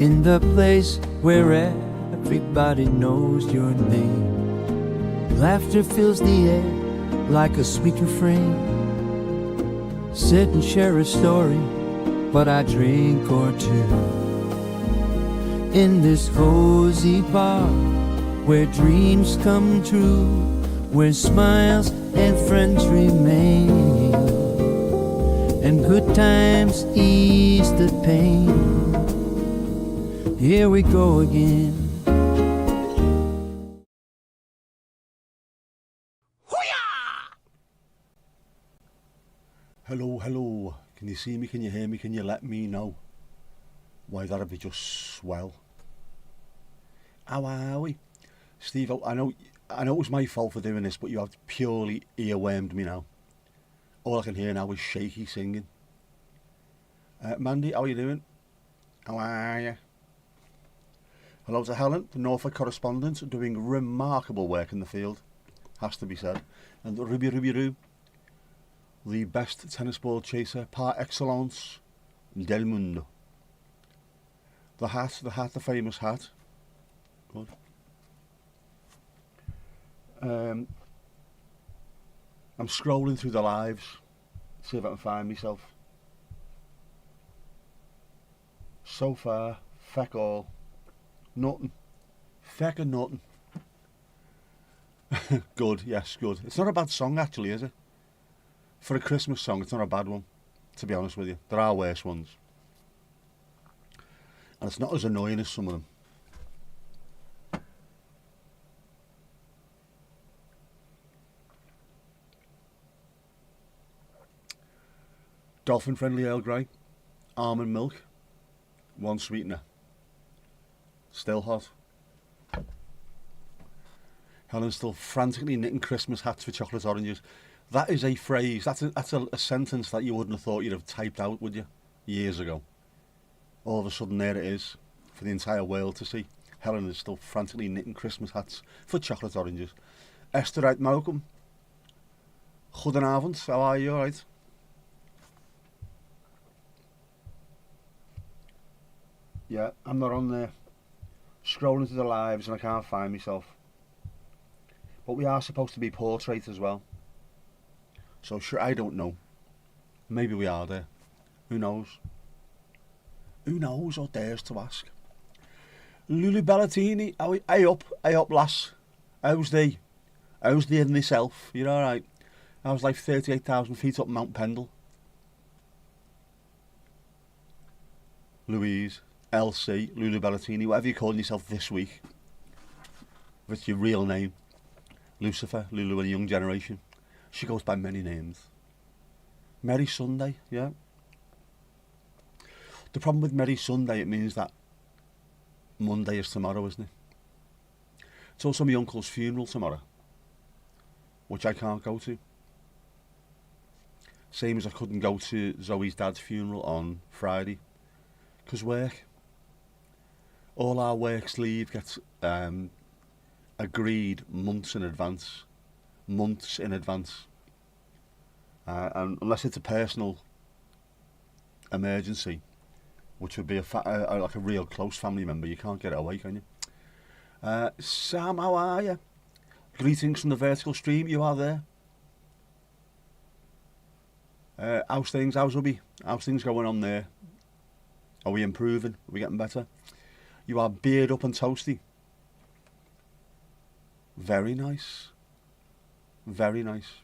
in the place where everybody knows your name. Laughter fills the air like a sweet refrain. Sit and share a story, but I drink or two. In this cozy bar, where dreams come true, where smiles and friends remain, and good times ease the pain. Here we go again. Hello, hello. Can you see me? Can you hear me? Can you let me know? Why, that'd be just swell. How are we? Steve, I know it was my fault for doing this, but you have purely earwormed me now. All I can hear now is Shaky singing. Mandy, how are you doing? How are you? Hello to Helen, the Norfolk correspondent, doing remarkable work in the field, has to be said. And Ruby Roo, the best tennis ball chaser par excellence del mundo. The hat, the famous hat. Good. I'm scrolling through the lives, see if I can find myself. So far, feck all. Nothing. Feck and nothing. Good, yes, good. It's not a bad song actually, is it? For a Christmas song, it's not a bad one, to be honest with you. There are worse ones. And it's not as annoying as some of them. Dolphin friendly Earl Grey, almond milk, 1 sweetener. Still hot. Helen's still frantically knitting Christmas hats for chocolate oranges. That is a phrase, that's a sentence that you wouldn't have thought you'd have typed out, would you? Years ago. All of a sudden there it is, for the entire world to see. Helen is still frantically knitting Christmas hats for chocolate oranges. Esther uit Mokum. Goedenavond, how are you, alright? Yeah, I'm not on there. Scrolling through the lives and I can't find myself. But we are supposed to be portrait as well. So sure, I don't know. Maybe we are there. Who knows? Who knows or dares to ask? Lulu Bellatini, I up lass. How's thee in thyself? You're alright? I was like 38,000 feet up Mount Pendle. Louise, LC, Lulu Bellatini, whatever you're calling yourself this week. If it's your real name. Lucifer, Lulu and the Young Generation. She goes by many names. Merry Sunday, yeah. The problem with Merry Sunday, it means that Monday is tomorrow, isn't it? It's also my uncle's funeral tomorrow, which I can't go to. Same as I couldn't go to Zoe's dad's funeral on Friday, because work. All our work's leave gets agreed months in advance. And unless it's a personal emergency, which would be like a real close family member, you can't get it away, can you? Sam, how are you? Greetings from the vertical stream, you are there. How's things? How's hubby? How's things going on there? Are we improving? Are we getting better? You are beard up and toasty. Very nice. Very nice.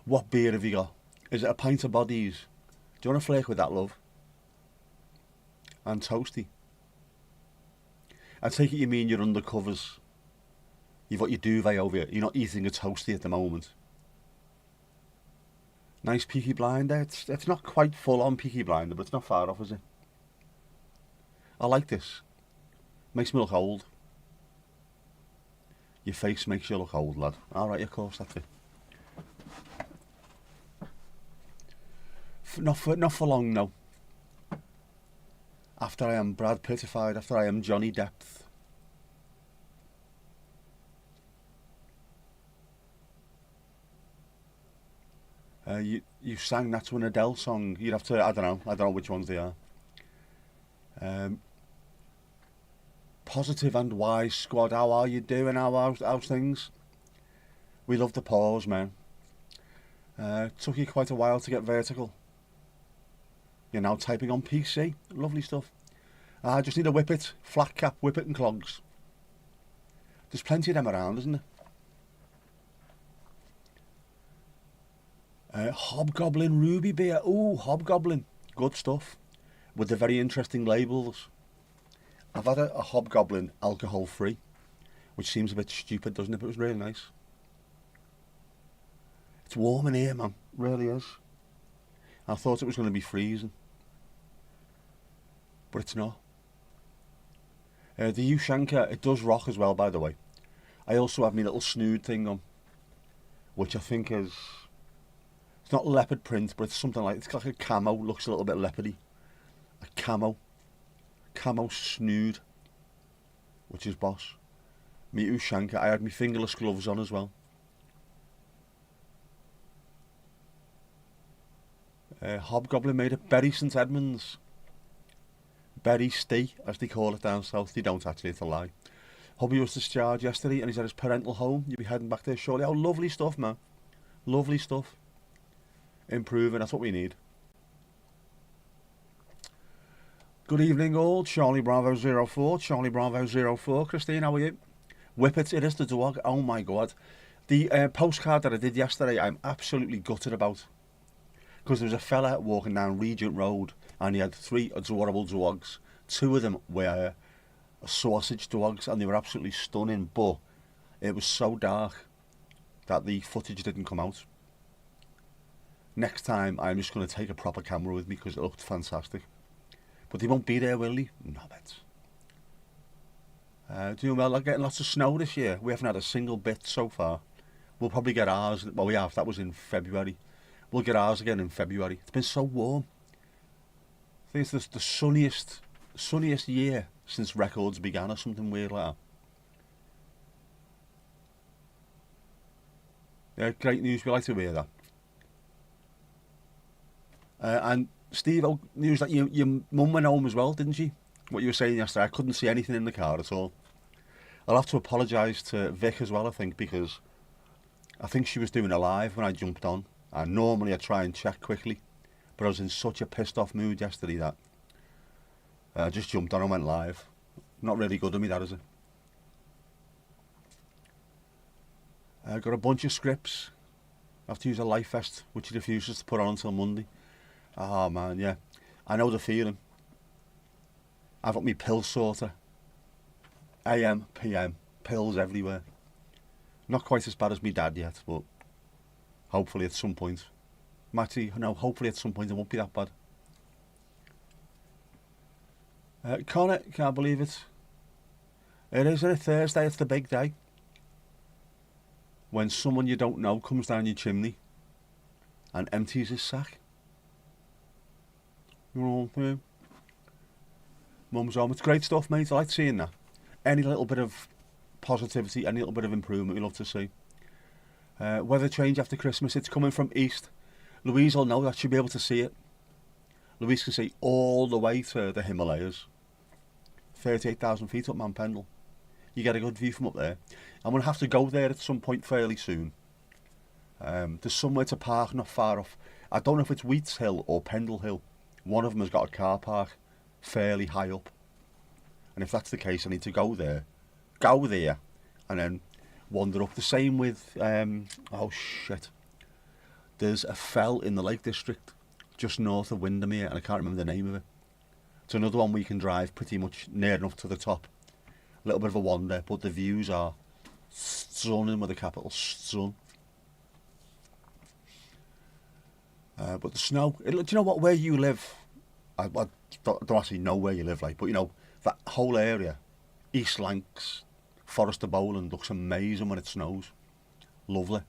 What beer have you got? Is it a pint of bodies? Do you want to flake with that, love? And toasty. I take it you mean you're under covers. You've got your duvet over you. You're not eating a toasty at the moment. Nice Peaky Blinder. It's not quite full on Peaky Blinder, but it's not far off, is it? I like this. Makes me look old. Your face makes you look old, lad. Alright, of course, that's it. Not for long, no. After I am Brad Pittified, after I am Johnny Depp. You sang that to an Adele song. You'd have to, I don't know which ones they are. Positive and wise squad, how are you doing? How's things? We love the pause, man. Took you quite a while to get vertical. You're now typing on PC. Lovely stuff. I just need a whippet, flat cap, whippet and clogs. There's plenty of them around, isn't there? Hobgoblin Ruby beer. Ooh, Hobgoblin. Good stuff. With the very interesting labels. I've had a Hobgoblin alcohol free, which seems a bit stupid, doesn't it? But it was really nice. It's warm in here, man. Really is. I thought it was going to be freezing, but it's not. The Ushanka, it does rock as well, by the way. I also have my little snood thing on, which I think is, it's not leopard print, but it's something like, it's like a camo, looks a little bit leopardy. A camo snood, which is boss. Me Ushanka, I had my fingerless gloves on as well. Hobgoblin made at Bury St Edmunds. Bury Stay, as they call it down south. They don't actually, it's a lie. Hubby was discharged yesterday and he's at his parental home. You'll be heading back there shortly. Oh, lovely stuff, man. Lovely stuff. Improving, that's what we need. Good evening all, Charlie Bravo 04, Charlie Bravo 04. Christine, how are you? Whippet, it is the dog. Oh my god. The postcard that I did yesterday, I'm absolutely gutted about. Because there was a fella walking down Regent Road and he had 3 adorable dogs. 2 of them were sausage dogs and they were absolutely stunning, but it was so dark that the footage didn't come out. Next time I'm just going to take a proper camera with me because it looked fantastic. But they won't be there, will they? No, bet. Doing well, like getting lots of snow this year. We haven't had a single bit so far. We'll probably get ours, well we have, that was in February. We'll get ours again in February. It's been so warm. I think it's the sunniest year since records began or something weird like that. Yeah, great news, we like to hear that. And Steve, news that your mum went home as well, didn't she? What you were saying yesterday, I couldn't see anything in the car at all. I'll have to apologise to Vic as well, I think, because I think she was doing a live when I jumped on. And normally I try and check quickly, but I was in such a pissed off mood yesterday that I just jumped on and went live. Not really good of me, that, is it? I got a bunch of scripts. I have to use a life vest, which he refuses to put on until Monday. Oh man, yeah. I know the feeling. I've got my pill sorter. AM, PM, pills everywhere. Not quite as bad as my dad yet, but hopefully at some point. Matty, no, hopefully at some point it won't be that bad. Connor, can't believe it. It is, isn't it? Thursday, it's the big day. When someone you don't know comes down your chimney and empties his sack. You know what I'm saying? Mum's home. It's great stuff, mate. I like seeing that. Any little bit of positivity, any little bit of improvement we love to see. Weather change after Christmas, it's coming from east. Louise will know that, she'll be able to see it. Louise can see all the way to the Himalayas. 38,000 feet up Mount Pendle. You get a good view from up there. I'm going to have to go there at some point fairly soon. There's somewhere to park not far off. I don't know if it's Wheats Hill or Pendle Hill. One of them has got a car park fairly high up. And if that's the case, I need to go there, and then wander up. The same with, oh shit, there's a fell in the Lake District just north of Windermere and I can't remember the name of it. It's another one we can drive pretty much near enough to the top. A little bit of a wander, but the views are stunning with a capital sun. But the snow, do you know what, where you live, I don't actually know where you live, like, but you know, that whole area, East Lancs, Forest of Bowland, looks amazing when it snows. Lovely.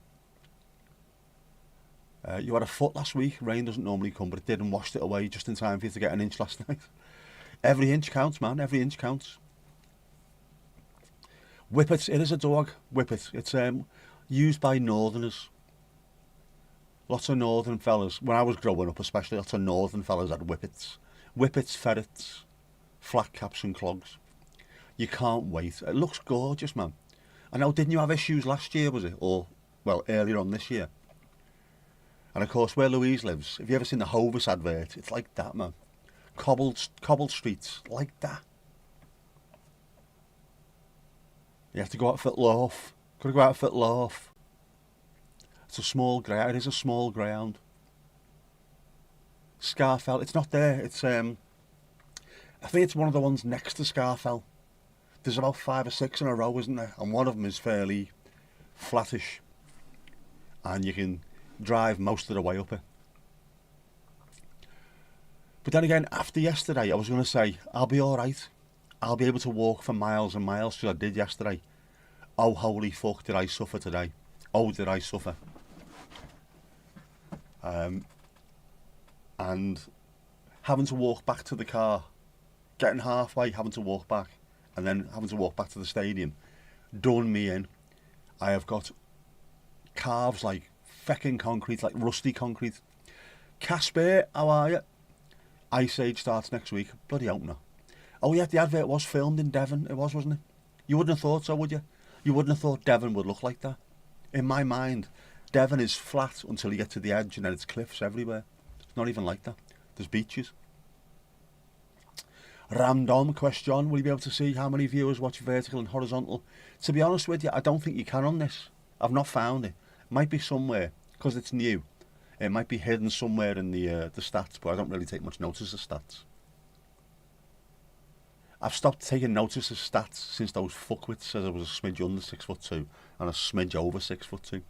You had a foot last week. Rain doesn't normally come, but it did and washed it away just in time for you to get an inch last night. Every inch counts, man. Every inch counts. Whippet. It is a dog. Whippet. It's used by northerners. Lots of northern fellas. When I was growing up especially, lots of northern fellas had whippets. Whippets, ferrets. flat caps and clogs. You can't wait. It looks gorgeous, man. I know, didn't you have issues last year, was it? Or, well, earlier on this year. And of course, where Louise lives, have you ever seen the Hovis advert? It's like that, man. Cobbled streets, like that. You have to go out for laugh. Got to go out for laugh. It's a small ground. It is a small ground. Scarfell. It's not there. It's I think it's one of the ones next to Scarfell. There's about 5 or 6 in a row, isn't there? And one of them is fairly flattish, and you can drive most of the way up it. But then again, after yesterday, I was going to say, I'll be alright. I'll be able to walk for miles and miles, because I did yesterday. Oh, holy fuck, did I suffer today. Oh, did I suffer. And having to walk back to the car, getting halfway, having to walk back, and then having to walk back to the stadium, done me in. I have got calves like fecking concrete, like rusty concrete. Casper, how are you? Ice Age starts next week. Bloody hope not. Oh yeah, the advert was filmed in Devon. It was, wasn't it? You wouldn't have thought so, would you? You wouldn't have thought Devon would look like that. In my mind, Devon is flat until you get to the edge, and then it's cliffs everywhere. It's not even like that. There's beaches. Random question, will you be able to see how many viewers watch vertical and horizontal? To be honest with you, I don't think you can on this. I've not found it. It might be somewhere, because it's new. It might be hidden somewhere in the stats, but I don't really take much notice of stats. I've stopped taking notice of stats since those fuckwits said I was a smidge under 6'2" and a smidge over 6'2".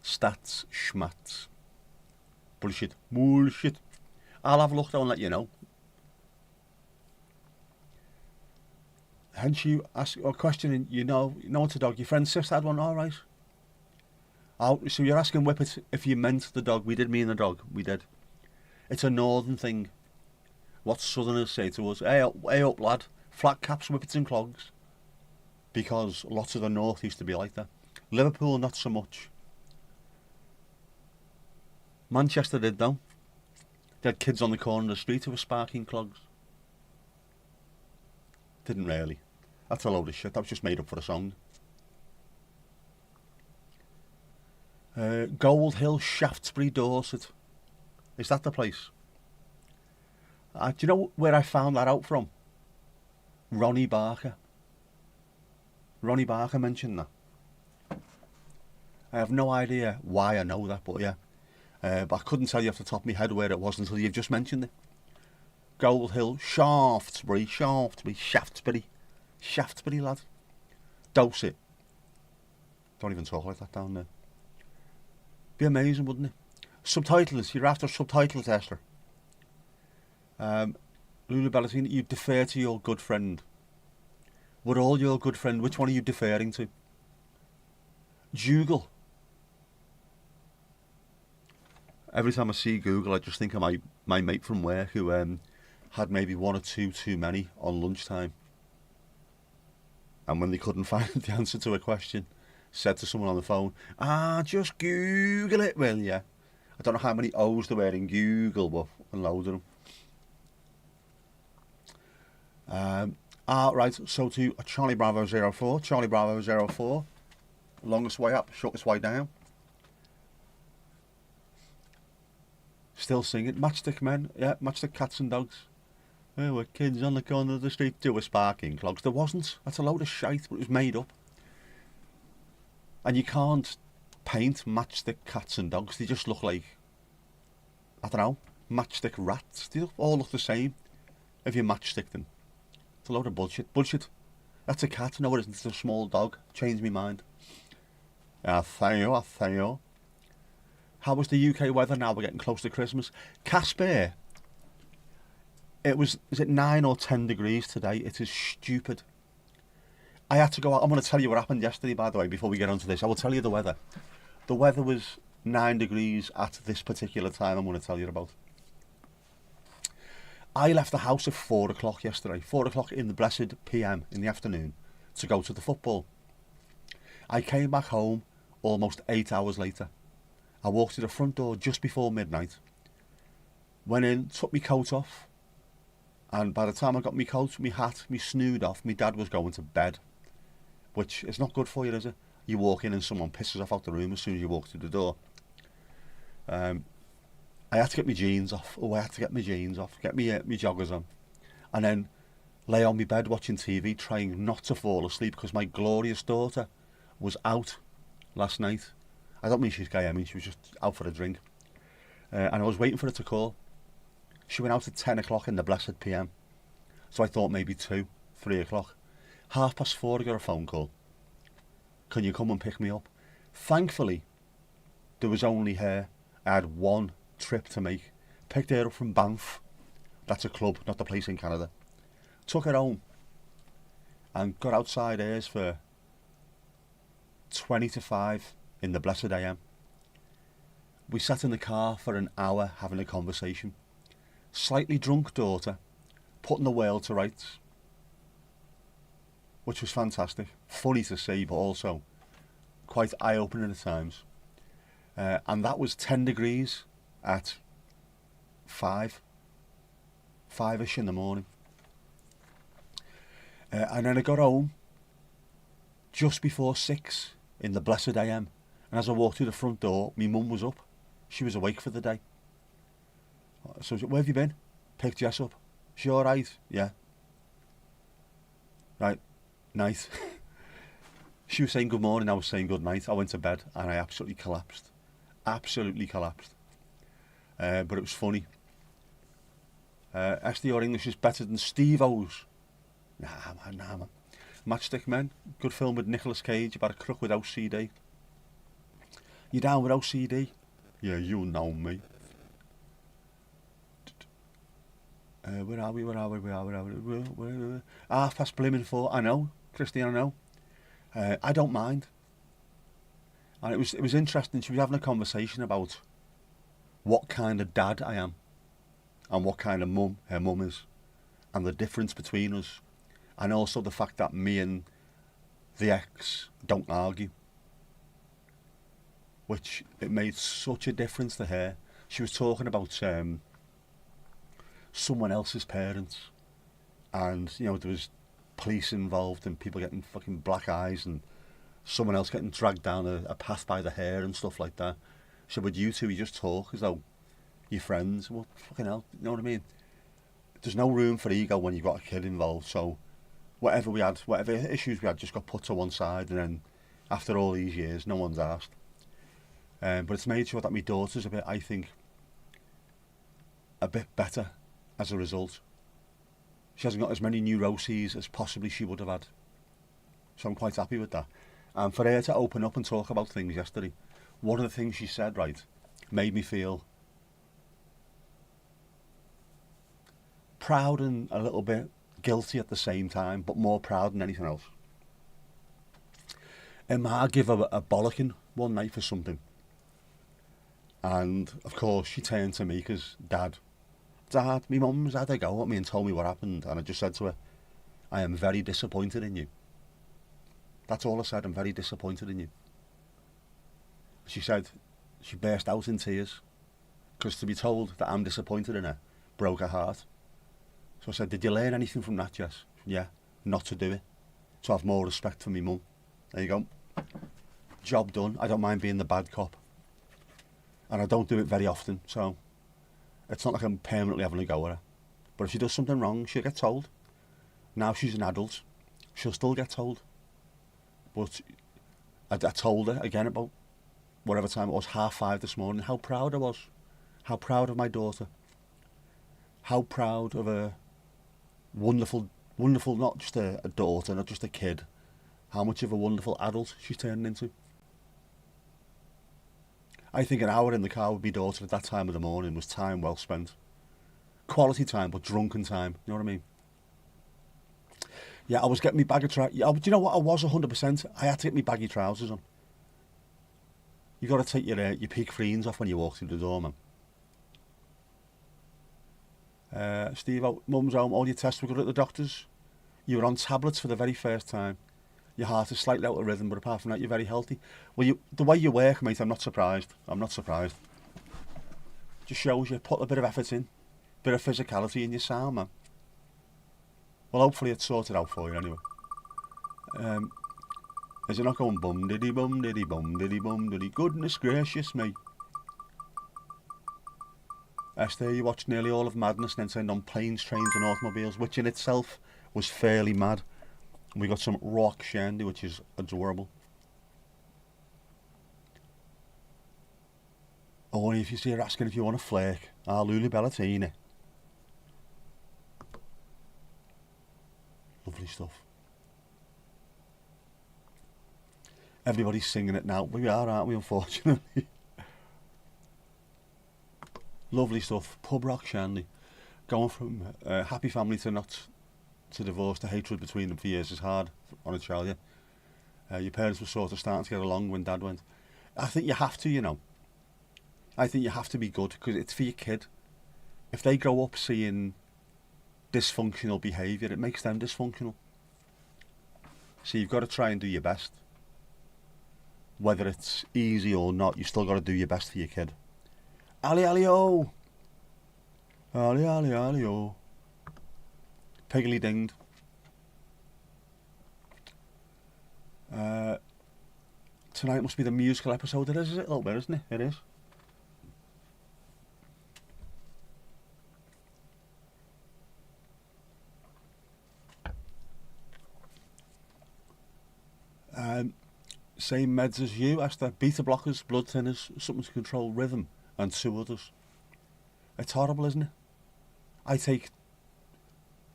Stats, schmats. Bullshit. Bullshit. I'll have a look though and let you know. Hence you ask a question, you know it's a dog. Your friend's sister had one, alright. Oh, so you're asking Whippet if you meant the dog. We did mean the dog. We did. It's a northern thing. What southerners say to us, hey up lad, flat caps, whippets and clogs. Because lots of the north used to be like that. Liverpool, not so much. Manchester did though. They had kids on the corner of the street who were sparking clogs. Didn't really. That's a load of shit. That was just made up for a song. Gold Hill, Shaftesbury, Dorset. Is that the place? Do you know where I found that out from? Ronnie Barker. Ronnie Barker mentioned that. I have no idea why I know that, but yeah. But I couldn't tell you off the top of my head where it was until you've just mentioned it. Gold Hill, Shaftesbury, Shaftesbury, lad. Dorset. Don't even talk like that down there. Be amazing, wouldn't it? Subtitles. You're after a subtitle tester. Lulu Ballatine, you defer to your good friend. We're all your good friend. Which one are you deferring to? Google. Every time I see Google, I just think of my mate from work who had maybe one or two too many on lunchtime. And when they couldn't find the answer to a question, said to someone on the phone, just Google it, will ya? I don't know how many O's there were in Google, but a load of them. Right, so to Charlie Bravo 04, Charlie Bravo 04, longest way up, shortest way down. Still singing, Matchstick Men, yeah, Matchstick Cats and Dogs. There were kids on the corner of the street who were sparking clogs. There wasn't. That's a load of shite, but it was made up. And you can't paint matchstick cats and dogs. They just look like, I don't know, matchstick rats. They all look the same if you matchstick them. It's a load of bullshit. Bullshit. That's a cat. No, it isn't. It's a small dog. Changed my mind. Thank you. How was the UK weather now? We're getting close to Christmas. Casper. Is it 9 or 10 degrees today? It is stupid. I had to go out. I'm going to tell you what happened yesterday, by the way, before we get onto this. I will tell you the weather. The weather was 9 degrees at this particular time I'm going to tell you about. I left the house at 4 o'clock yesterday. 4 o'clock in the blessed PM in the afternoon to go to the football. I came back home almost 8 hours later. I walked to the front door just before midnight. Went in, took my coat off, And by the time I got my coat, my hat, my snood off, my dad was going to bed, which is not good for you, is it? You walk in and someone pisses off out the room as soon as you walk through the door. I had to get my jeans off. Oh, I had to get my jeans off, get me my joggers on, and then lay on my bed watching TV, trying not to fall asleep because my glorious daughter was out last night. I don't mean she's gay, I mean she was just out for a drink. And I was waiting for her to call. She went out at 10 o'clock in the blessed PM. So I thought maybe 2, 3 o'clock. 4:30 I got a phone call. Can you come and pick me up? Thankfully, there was only her. I had one trip to make. Picked her up from Banff. That's a club, not the place in Canada. Took her home and got outside hers for 20 to 5 in the blessed AM. We sat in the car for an hour having a conversation. Slightly drunk daughter, putting the world to rights, which was fantastic. Funny to see, but also quite eye-opening at times. And that was 10 degrees at 5-ish in the morning. And then I got home just before 6 in the blessed AM. And as I walked through the front door, my mum was up. She was awake for the day. So, where have you been? Picked Jess up. She alright? Yeah. Right. Night. She was saying good morning, I was saying good night. I went to bed and I absolutely collapsed. Absolutely collapsed. But it was funny. Esther, your English is better than Steve-O's. Nah, man. Matchstick Men, good film with Nicolas Cage about a crook with OCD. You down with OCD? Yeah, you know me. Where are we? 4:30. I know, Christine, I know. I don't mind. And it was interesting. She was having a conversation about what kind of dad I am and what kind of mum her mum is and the difference between us, and also the fact that me and the ex don't argue, which it made such a difference to her. She was talking about someone else's parents, and there was police involved and people getting fucking black eyes and someone else getting dragged down a path by the hair and stuff like that. So with you two, you just talk as though you're friends. Well, fucking hell, you know what I mean? There's no room for ego when you've got a kid involved, so whatever issues we had just got put to one side, and then after all these years, no one's asked. But it's made sure that my daughter's I think, a bit better as a result. She hasn't got as many neuroses as possibly she would have had. So I'm quite happy with that. And for her to open up and talk about things yesterday, one of the things she said, right, made me feel proud and a little bit guilty at the same time, but more proud than anything else. I gave her a bollocking one night for something. And, of course, she turned to me because, Dad, my mum's had a go at me and told me what happened. And I just said to her, I am very disappointed in you. That's all I said, I'm very disappointed in you. She said, she burst out in tears. Because to be told that I'm disappointed in her broke her heart. So I said, did you learn anything from that, Jess? Yeah, not to do it. To have more respect for me mum. There you go. Job done. I don't mind being the bad cop. And I don't do it very often, so it's not like I'm permanently having a go at her. But if she does something wrong, she'll get told. Now she's an adult, she'll still get told. But I told her again about whatever time it was, 5:30 this morning, how proud I was. How proud of my daughter. How proud of a wonderful, not just a daughter, not just a kid. How much of a wonderful adult she's turning into. I think an hour in the car with my daughter at that time of the morning was time well spent. Quality time, but drunken time. You know what I mean? Yeah, I was getting my baggy trousers. Do you know what? I was 100%. I had to get my baggy trousers on. You got to take your peak freens off when you walk through the door, man. Steve, mum's home. All your tests were good at the doctor's. You were on tablets for the very first time. Your heart is slightly out of rhythm, but apart from that, you're very healthy. Well, the way you work, mate, I'm not surprised. Just shows you put a bit of effort in, bit of physicality in your sound, man. Well, hopefully it's sorted out for you anyway. Is it not going bum diddy bum diddy bum diddy bum diddy? Goodness gracious me. Esther, you watched nearly all of Madness and then turned on Planes, Trains and Automobiles, which in itself was fairly mad. And we got some rock shandy, which is adorable. Oh, and if you see her asking if you want a flake, Lulu Bellatini. Lovely stuff. Everybody's singing it now. We are, aren't we, unfortunately? Lovely stuff. Pub rock shandy. Going from happy family to divorce to hatred between them for years is hard, I tell you. Your parents were sort of starting to get along when Dad went. I think you have to, you know. I think you have to be good because it's for your kid. If they grow up seeing dysfunctional behaviour, it makes them dysfunctional. So you've got to try and do your best. Whether it's easy or not, you've still got to do your best for your kid. Ali Ali oh! Ali Ali Ali oh! Piggly dinged. Tonight must be the musical episode. It is it? A little bit, isn't it? It is. Same meds as you, Esther. Beta blockers, blood thinners, something to control rhythm, and 2 others. It's horrible, isn't it? I take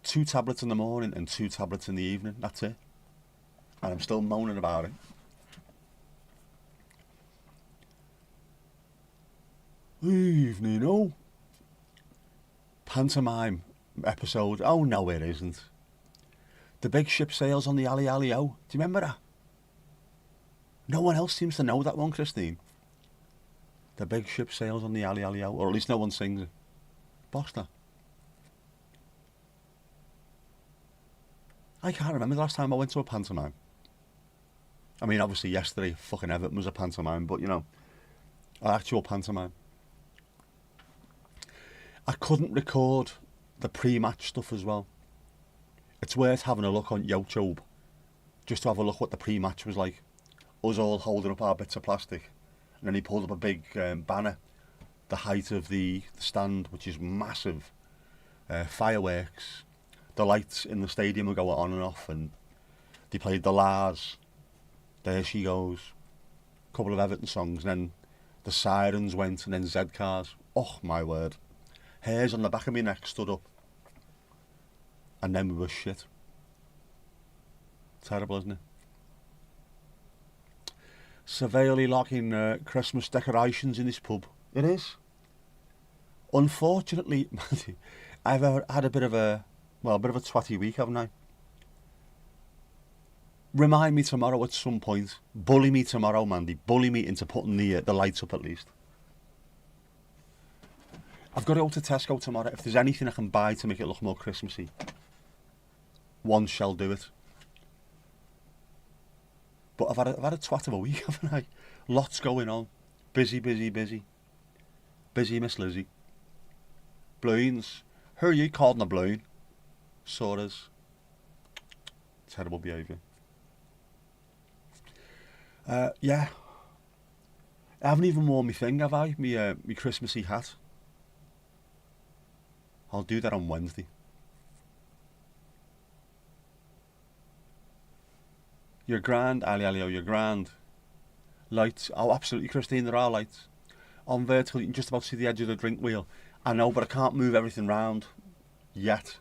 2 tablets in the morning and 2 tablets in the evening. That's it. And I'm still moaning about it. Evening, oh. Pantomime episode. Oh, no, it isn't. The big ship sails on the Ali Ali O. Do you remember that? No one else seems to know that one, Christine. The big ship sails on the Ali Ali O. Or at least no one sings it. Boss that. I can't remember the last time I went to a pantomime. I mean, obviously yesterday, fucking Everton was a pantomime, but you know, an actual pantomime. I couldn't record the pre-match stuff as well. It's worth having a look on YouTube, just to have a look what the pre-match was like. Us all holding up our bits of plastic, and then he pulled up a big banner, the height of the stand, which is massive. Fireworks, the lights in the stadium would go on and off, and they played the Lars, There She Goes, a couple of Everton songs, and then the sirens went, and then Z cars. Oh my word, hairs on the back of my neck stood up, and then we were shit. Terrible, isn't it? Severely lacking Christmas decorations in this pub. It is. Unfortunately, I've had a bit of a twatty week, haven't I? Remind me tomorrow at some point. Bully me tomorrow, Mandy. Bully me into putting the lights up at least. I've got to go to Tesco tomorrow. If there's anything I can buy to make it look more Christmassy, one shall do it. But I've had a twat of a week, haven't I? Lots going on. Busy, busy, busy. Busy Miss Lizzie. Bloons. Who are you calling a bloon? Soras. Terrible behaviour. Yeah. I haven't even worn my thing, have I? Me Christmassy hat. I'll do that on Wednesday. You're grand, Ali Alio, you're grand. Lights. Oh, absolutely, Christine, there are lights. On vertical, you can just about see the edge of the drink wheel. I know, but I can't move everything round yet.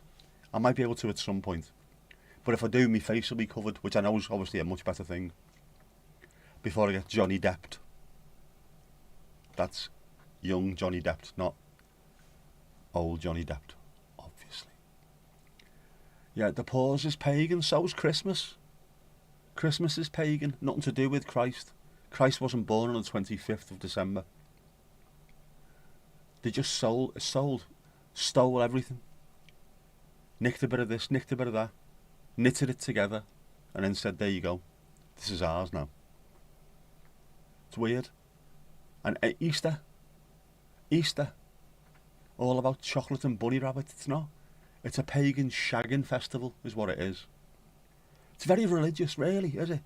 I might be able to at some point. But if I do, my face will be covered, which I know is obviously a much better thing. Before I get Johnny Depped. That's young Johnny Depp, not old Johnny Depp, obviously. Yeah, the pause is pagan, so's Christmas. Christmas is pagan, nothing to do with Christ. Christ wasn't born on the 25th of December. They just stole everything. Nicked a bit of this, nicked a bit of that, knitted it together, and then said, there you go, this is ours now. It's weird. And Easter, all about chocolate and bunny rabbit. It's not. It's a pagan shagging festival, is what it is. It's very religious, really, is it?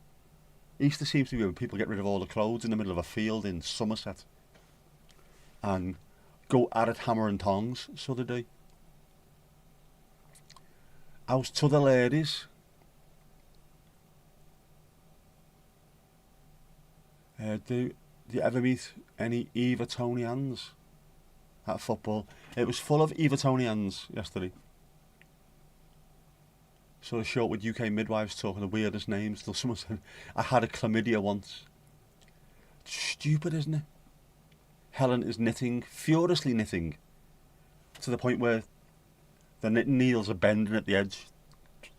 Easter seems to be when people get rid of all the clothes in the middle of a field in Somerset and go at it hammer and tongs, so they do. How's to the ladies? Do you ever meet any Evertonians at football? It was full of Evertonians yesterday. Sort of short with UK midwives talking the weirdest names. Till someone said, I had a chlamydia once. Stupid, isn't it? Helen is knitting, furiously knitting, to the point where the knitting needles are bending at the edge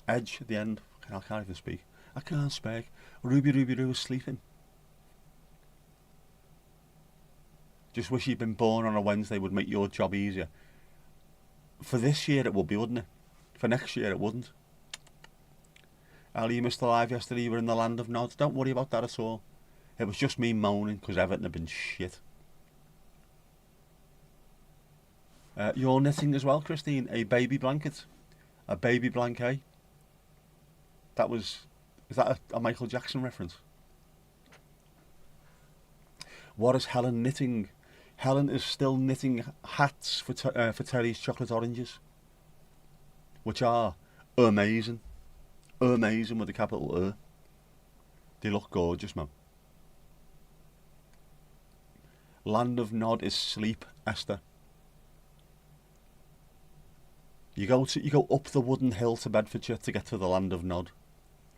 at the end. I can't even speak. I can't speak. Ruby Roo is sleeping. Just wish you'd been born on a Wednesday, would make your job easier. For this year it would be, wouldn't it? For next year it wouldn't. Ali, you missed the live yesterday, you were in the land of nods. Don't worry about that at all. It was just me moaning because Everton had been shit. You're knitting as well, Christine. A baby blanket. A baby blanket. Is that a Michael Jackson reference? What is Helen knitting? Helen is still knitting hats for Terry's chocolate oranges, which are amazing. Amazing with a capital E. They look gorgeous, man. Land of Nod is sleep, Esther. You go up the wooden hill to Bedfordshire to get to the Land of Nod,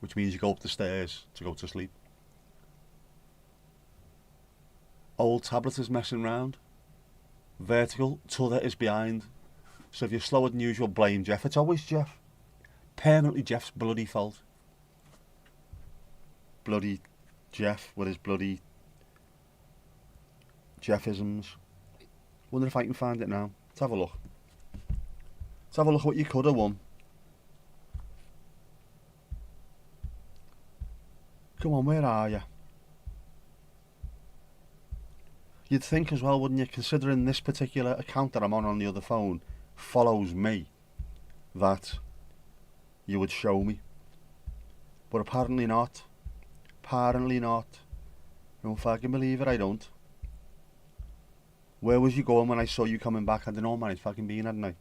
which means you go up the stairs to go to sleep. Old tablet is messing round. Vertical, t'other is behind. So if you're slower than usual, blame Jeff. It's always Jeff. Permanently Jeff's bloody fault. Bloody Jeff with his bloody Jeffisms. Wonder if I can find it now. Let's have a look. Let's have a look at what you could have won. Come on, where are you? You'd think as well, wouldn't you, considering this particular account that I'm on the other phone follows me, that you would show me. But apparently not. Apparently not. No fucking believe it, I don't. Where was you going when I saw you coming back? I don't know, man, it's fucking been, hadn't I?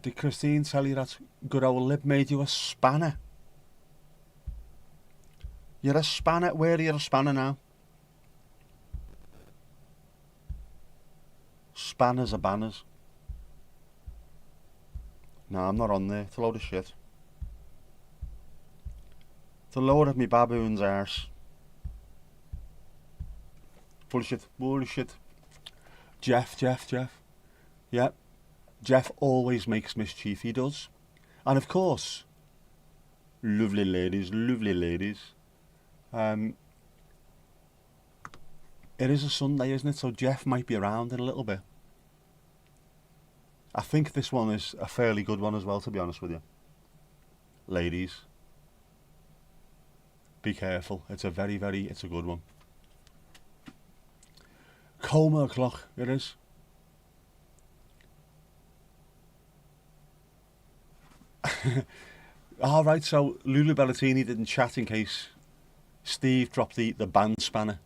Did Christine tell you that good old Lib made you a spanner? You're a spanner? Where are you a spanner now? Spanners are banners. No, I'm not on there. It's a load of shit. It's a load of me baboon's arse. Bullshit. Bullshit. Jeff. Yep. Jeff always makes mischief, he does. And of course, lovely ladies. It is a Sunday, isn't it? So Jeff might be around in a little bit. I think this one is a fairly good one as well, to be honest with you. Ladies, be careful. It's a it's a good one. Coma o'clock, it is. Alright, so Lulu Bellatini didn't chat in case Steve dropped the band spanner.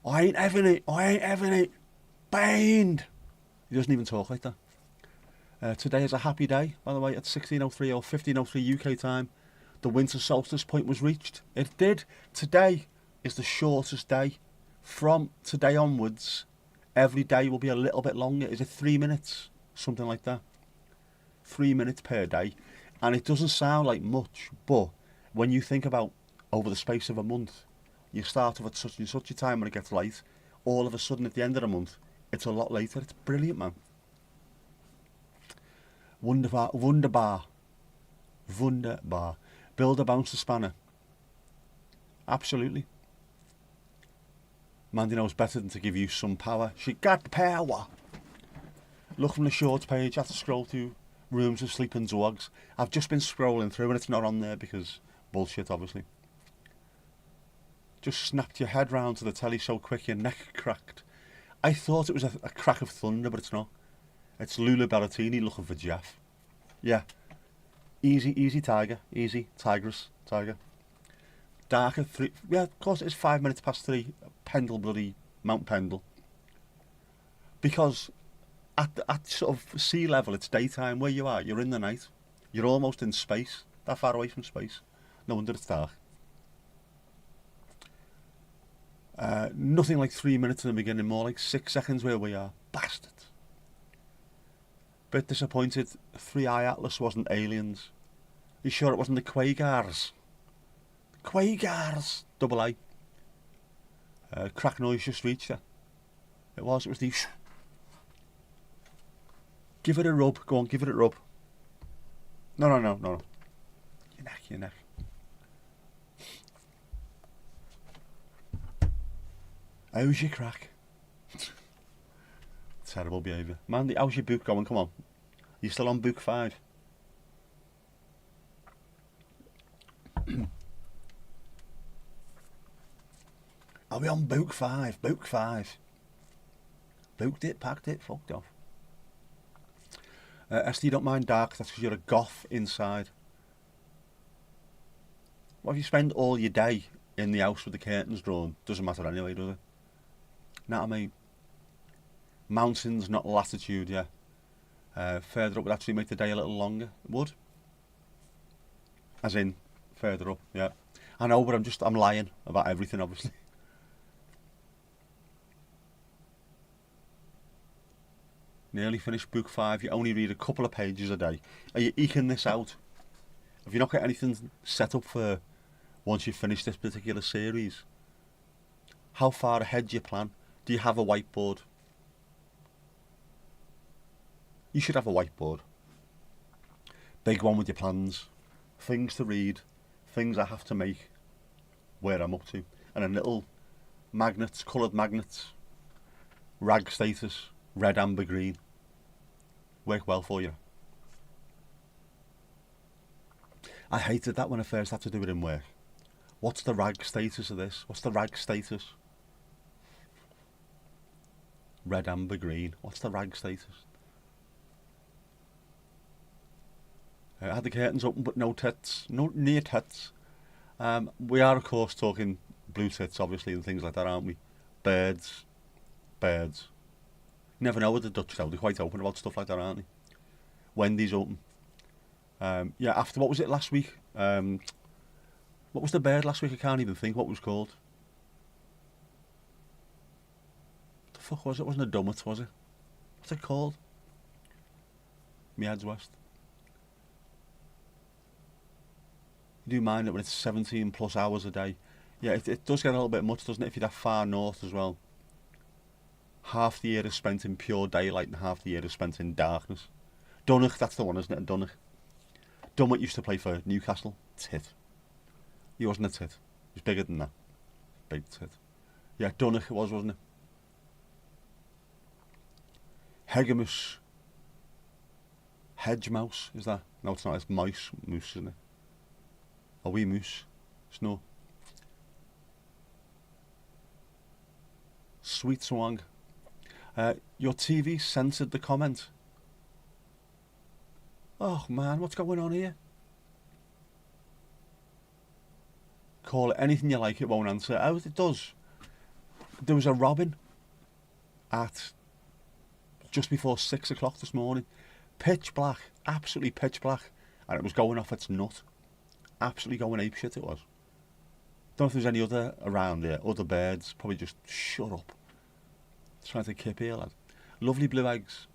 I ain't having it. Banned. He doesn't even talk like that. Today is a happy day, by the way, at 16:03 or 15:03 UK time. The winter solstice point was reached. It did. Today is the shortest day. From today onwards, every day will be a little bit longer. Is it 3 minutes? Something like that. 3 minutes per day. And it doesn't sound like much, but when you think about over the space of a month, you start off at such and such a time when it gets light, all of a sudden at the end of the month, it's a lot later. It's brilliant, man. Wunderbar. Build a bouncer spanner. Absolutely. Mandy knows better than to give you some power. She got power. Look from the shorts page. I have to scroll through rooms of sleeping dogs. I've just been scrolling through and it's not on there because bullshit, obviously. just snapped your head round to the telly so quick your neck cracked. I thought it was a crack of thunder, but it's not. It's Lula Berrettini looking for Jeff. Yeah. Easy tiger. Easy. Tigress. Tiger. Dark at 3. Yeah, of course it is 5 minutes past 3. Pendle bloody Mount Pendle. Because at sort of sea level, it's daytime. Where you are, you're in the night. You're almost in space. That far away from space. No wonder it's dark. Nothing like 3 minutes in the beginning, more like 6 seconds where we are. Bastard. Bit disappointed 3i Atlas wasn't aliens. You sure it wasn't the Quagars? Quagars! Double A. Crack noise just reached her. It was the... Give it a rub. Go on, give it a rub. No. Your neck. How's your crack? Terrible behaviour. Mandy, how's your book going? Come on. You still on book 5? Are we on book 5? Book 5. Booked it, packed it, fucked off. Esther, you don't mind dark, that's because you're a goth inside. What if you spend all your day in the house with the curtains drawn? Doesn't matter anyway, does it? Know what I mean? Mountains, not latitude, yeah. Further up would actually make the day a little longer. It would. As in, further up, yeah. I know, but I'm lying about everything, obviously. Nearly finished book 5. You only read a couple of pages a day. Are you eking this out? Have you not got anything set up for once you've finished this particular series? How far ahead do you plan? Do you have a whiteboard? You should have a whiteboard. Big one with your plans. Things to read. Things I have to make. Where I'm up to. And then little magnets, coloured magnets. Rag status. Red, amber, green. Work well for you. I hated that when I first had to do it in work. What's the rag status of this? What's the rag status? Red, amber, green. What's the rag status? I had the curtains open but no tits. No near tits. We are of course talking blue tits obviously and things like that, aren't we? Birds. Never know with the Dutch though, they're quite open about stuff like that, aren't they? Wendy's open. Yeah, after, what was it last week? What was the bird last week? I can't even think what it was called. What the fuck was it? It wasn't a dummet, was it? What's it called? Me head's west. You do mind it when it's 17 plus hours a day. Yeah, it does get a little bit much, doesn't it, if you're that far north as well. Half the year is spent in pure daylight and half the year is spent in darkness. Dunnach, that's the one, isn't it? Dunnach. Dummett used to play for Newcastle. Tit. He wasn't a tit. He was bigger than that. Big tit. Yeah, Dunnach it was, wasn't it? Hegemus. Hedge mouse, is that? No, it's not. It's mouse. Moose, isn't it? A wee moose. Snow. Sweet Swang. Your TV censored the comment. Oh man, what's going on here? Call it anything you like, it won't answer. Oh, it does. There was a robin at just before 6 o'clock this morning. Pitch black, absolutely pitch black. And it was going off its nut. Absolutely going apeshit it was. Don't know if there's any other around here, other birds. Probably just shut up. Trying to kip here, lad. Lovely blue eggs.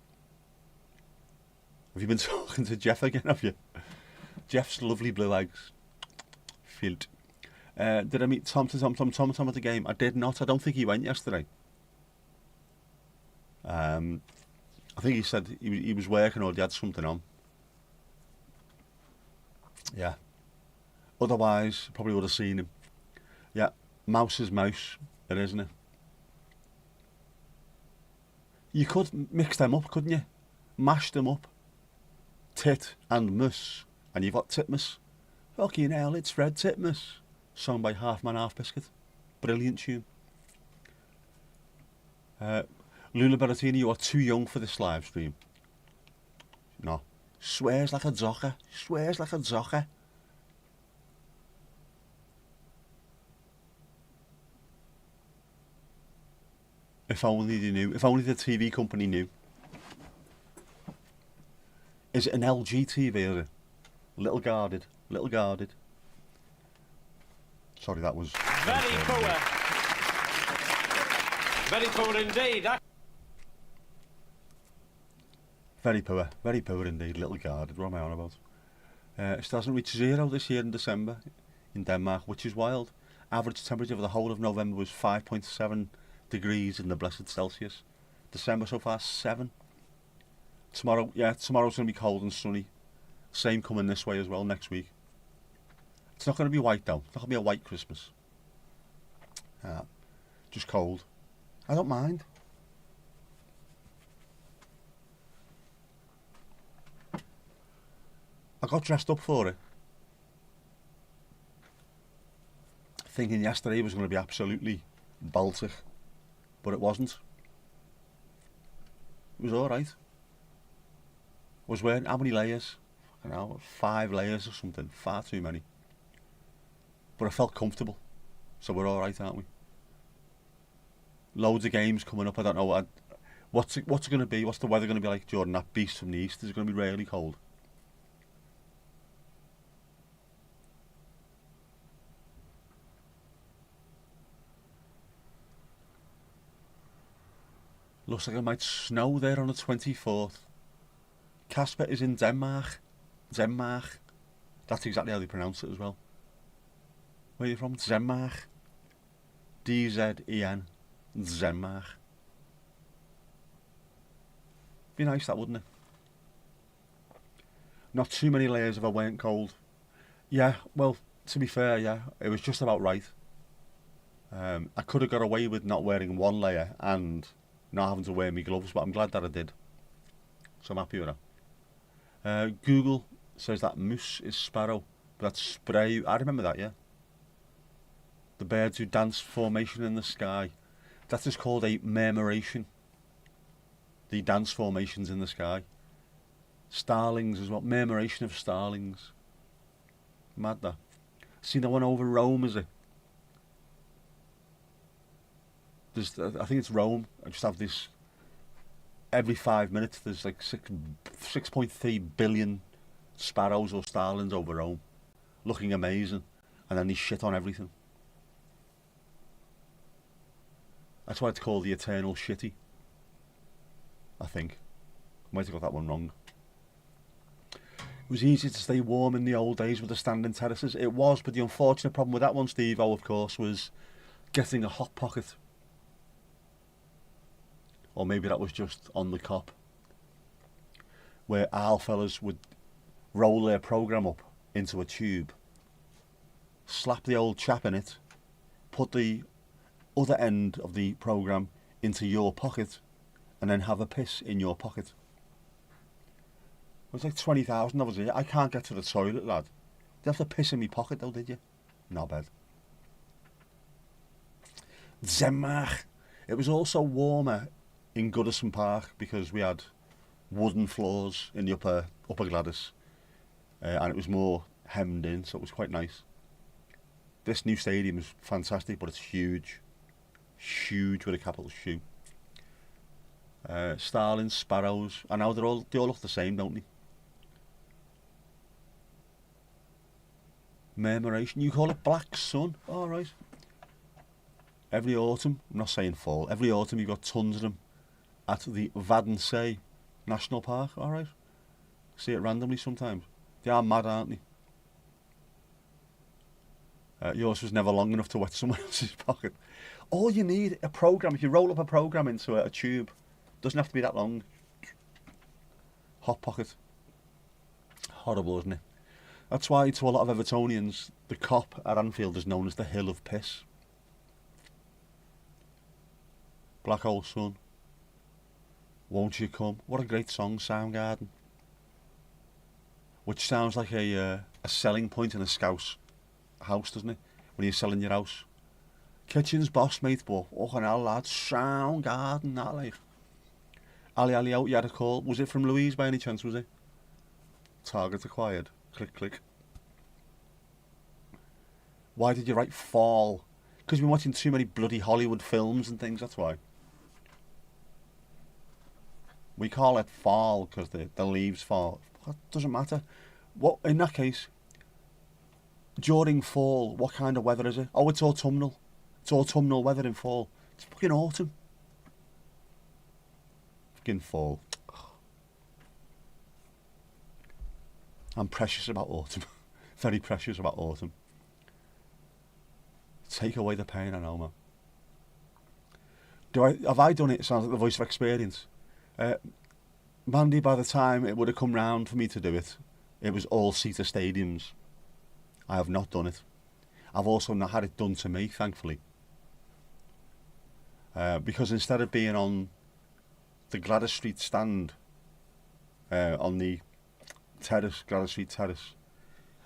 Have you been talking to Jeff again, have you? Jeff's lovely blue eggs. Field. Did I meet Tom at the game? I did not. I don't think he went yesterday. I think he said he was working or he had something on. Yeah. Otherwise, probably would have seen him. Yeah. Mouse is mouse. It isn't it? You could mix them up, couldn't you? Mash them up. Tit and mus. And you've got Titmus. Fucking hell, it's Fred Titmus. Sung by Half Man, Half Biscuit. Brilliant tune. Luna Berrettini, you are too young for this live stream. No. Swears like a zocker. Swears like a zocker. If only they knew. If only the TV company knew. Is it an LG TV, is it? Little guarded. Little guarded. Sorry, that was... Very poor. Very poor indeed. Very poor indeed. Little guarded. What am I on about? It hasn't reached 0 this year in December in Denmark, which is wild. Average temperature for the whole of November was 5.7 degrees in the blessed Celsius. December so far 7. Tomorrow's going to be cold and sunny. Same coming this way as well next week. It's not going to be white though. It's not going to be a white Christmas. Just cold. I don't mind. I got dressed up for it, thinking yesterday was going to be absolutely Baltic, but it wasn't. It was alright. I was wearing how many layers? I don't know, 5 layers or something, far too many. But I felt comfortable, so we're alright, aren't we? Loads of games coming up, I don't know what's it going to be, what's the weather going to be like during that beast from the east? Is it going to be really cold? Looks like it might snow there on the 24th. Casper is in Denmark. Denmark. That's exactly how they pronounce it as well. Where are you from? Denmark. D-Z-E-N. Denmark. Be nice that, wouldn't it? Not too many layers if I weren't cold. Yeah, well, to be fair, yeah, it was just about right. I could have got away with not wearing 1 layer and not having to wear my gloves, but I'm glad that I did. So I'm happy with that. Google says that moose is sparrow, but that's spray. I remember that, yeah. The birds who dance formation in the sky. That is called a murmuration. The dance formations in the sky. Starlings as well. Murmuration of starlings. Mad that. Seen that one over Rome, is it? I think it's Rome. I just have this. Every 5 minutes, there's like 6.3 billion sparrows or starlings over Rome, looking amazing, and then they shit on everything. That's why it's called the Eternal Shitty. I think. I might have got that one wrong. It was easy to stay warm in the old days with the standing terraces. It was, but the unfortunate problem with that one, Steve-O, of course, was getting a hot pocket. Or maybe that was just on the cop, where our fellas would roll their programme up into a tube, slap the old chap in it, put the other end of the programme into your pocket, and then have a piss in your pocket. It was like 20,000 of us here. I can't get to the toilet, lad. Did you have to piss in my pocket though, did you? Not bad. Denmark. It was also warmer in Goodison Park because we had wooden floors in the upper Gladys, and it was more hemmed in, so it was quite nice. This new stadium is fantastic, but it's huge with a capital shoe. Starlings, sparrows, I know they all look the same, don't they? Murmuration, you call it black sun? All right. Every autumn, I'm not saying fall, every autumn you've got tons of them at the Vadensee National Park, alright. See it randomly sometimes. They are mad, aren't they? Yours was never long enough to wet someone else's pocket. All you need, a programme, if you roll up a programme into a tube, doesn't have to be that long. Hot pocket. Horrible, isn't it? That's why to a lot of Evertonians, the Cop at Anfield is known as the Hill of Piss. Black Hole Sun. Won't You Come? What a great song, Soundgarden. Which sounds like a selling point in a Scouse house, doesn't it? When you're selling your house. Kitchen's boss, mate, but fucking hell, lad, sound garden, that, like. Ali out, you had a call. Was it from Louise by any chance, was it? Target acquired. Click, click. Why did you write fall? Because you've been watching too many bloody Hollywood films and things, that's why. We call it fall because the leaves fall. It doesn't matter. What, in that case, during fall, what kind of weather is it? Oh, it's autumnal. It's autumnal weather in fall. It's fucking autumn. Fucking fall. I'm precious about autumn. Very precious about autumn. Take away the pain, I know, man. Have I done it? It sounds like the voice of experience. Mandy, by the time it would have come round for me to do it, it was all-seater stadiums. I have not done it. I've also not had it done to me, thankfully. Because instead of being on the Gladys Street stand, on the terrace, Gladys Street terrace,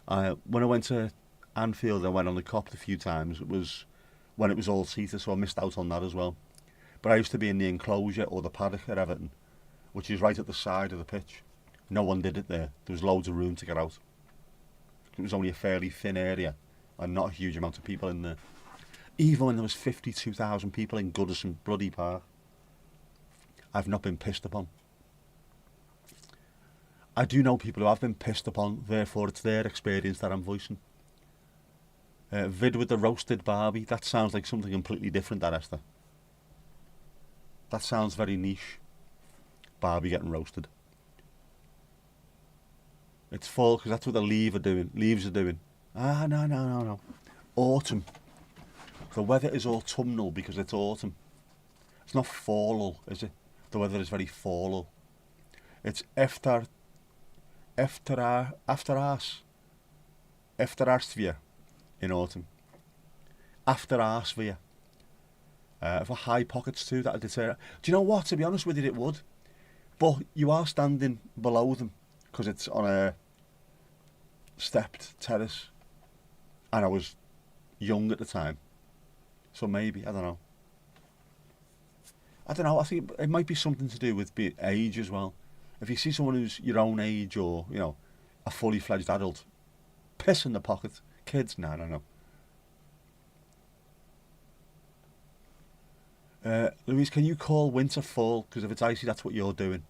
when I went to Anfield, I went on the Cop a few times. It was when it was all-seater, so I missed out on that as well. But I used to be in the enclosure or the paddock at Everton, which is right at the side of the pitch. No one did it there. There was loads of room to get out. It was only a fairly thin area and not a huge amount of people in there. Even when there was 52,000 people in Goodison bloody Park, I've not been pissed upon. I do know people who have been pissed upon, therefore it's their experience that I'm voicing. Vid with the roasted Barbie, that sounds like something completely different, that, Esther. That sounds very niche. Barbie getting roasted. It's fall because that's what the leaves are doing. No. Autumn. The weather is autumnal because it's autumn. It's not fallal, is it? The weather is very fallal. It's efterarsphere in autumn. Afterarsphere. For high pockets too, that'd deter. Do you know what? To be honest with you, it would. But you are standing below them because it's on a stepped terrace, and I was young at the time, so maybe I don't know. I think it might be something to do with age as well. If you see someone who's your own age or a fully fledged adult, piss in the pocket. Kids, no. Louise, can you call winter fall? Because if it's icy, that's what you're doing.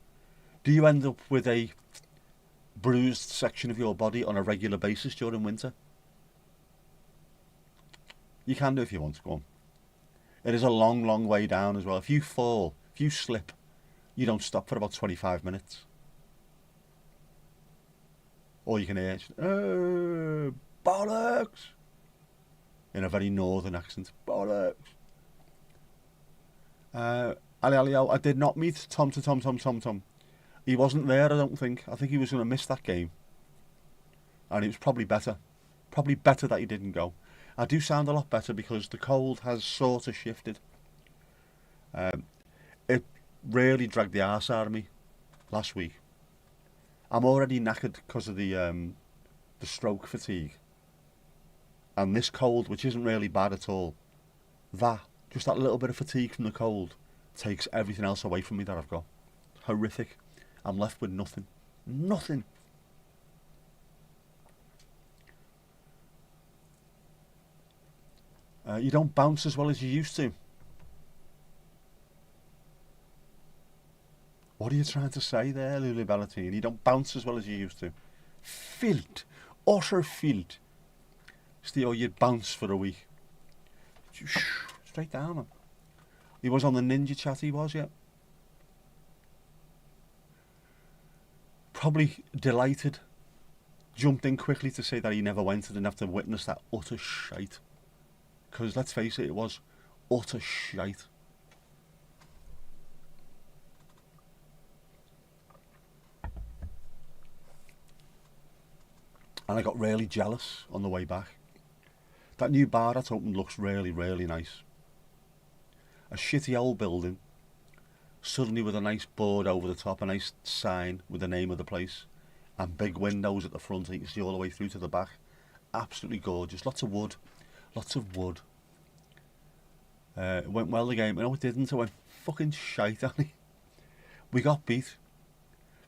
Do you end up with a bruised section of your body on a regular basis during winter? You can do if you want to. Go on. It is a long, long way down as well. If you fall, if you slip, you don't stop for about 25 minutes. Or you can hear, bollocks! In a very northern accent. Bollocks! Ali, I did not meet Tom. He wasn't there, I don't think. I think he was going to miss that game. And it was probably better. Probably better that he didn't go. I do sound a lot better because the cold has sort of shifted. It really dragged the arse out of me last week. I'm already knackered because of the stroke fatigue. And this cold, which isn't really bad at all, just that little bit of fatigue from the cold takes everything else away from me that I've got. Horrific. I'm left with nothing. Nothing. You don't bounce as well as you used to. What are you trying to say there, Lulu Ballatine? You don't bounce as well as you used to. Filt. Utter filt. You'd bounce for a week. Straight down, man. He was on the Ninja Chat, he was, yeah. Probably delighted. Jumped in quickly to say that he never went and didn't have to witness that utter shite. Because, let's face it was utter shite. And I got really jealous on the way back. That new bar that's opened looks really, really nice. A shitty old building, suddenly with a nice board over the top, a nice sign with the name of the place, and big windows at the front, and you can see all the way through to the back. Absolutely gorgeous. Lots of wood. It went well the game. No, it didn't. It went fucking shite, Annie. We got beat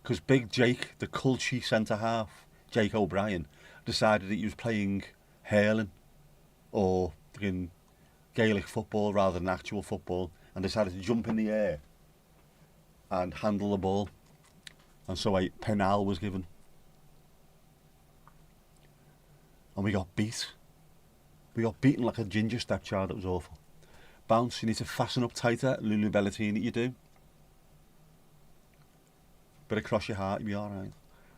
because Big Jake, the culchy centre half, Jake O'Brien, decided that he was playing hurling or fucking Gaelic football rather than actual football, and decided to jump in the air and handle the ball. And so a penal was given. And we got beat. We got beaten like a ginger stepchild. It was awful. Bounce, you need to fasten up tighter. Lulu Bellatini, you do. Bit across your heart, you'll be alright.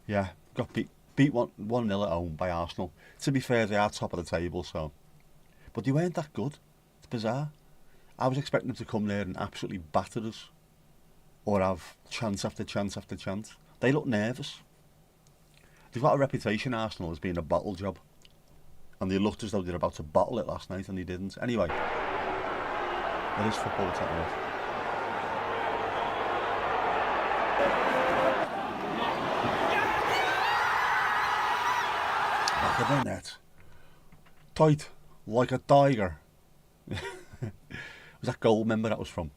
Yeah, got beat 1-0 at home by Arsenal. To be fair, they are top of the table, so. But they weren't that good. It's bizarre. I was expecting them to come there and absolutely batter us. Or have chance after chance after chance. They look nervous. They've got a reputation, Arsenal, as being a bottle job. And they looked as though they were about to bottle it last night, and they didn't. Anyway, it is football, it's not right. Back of the net. Tight, like a tiger. Was that goal, remember that was from?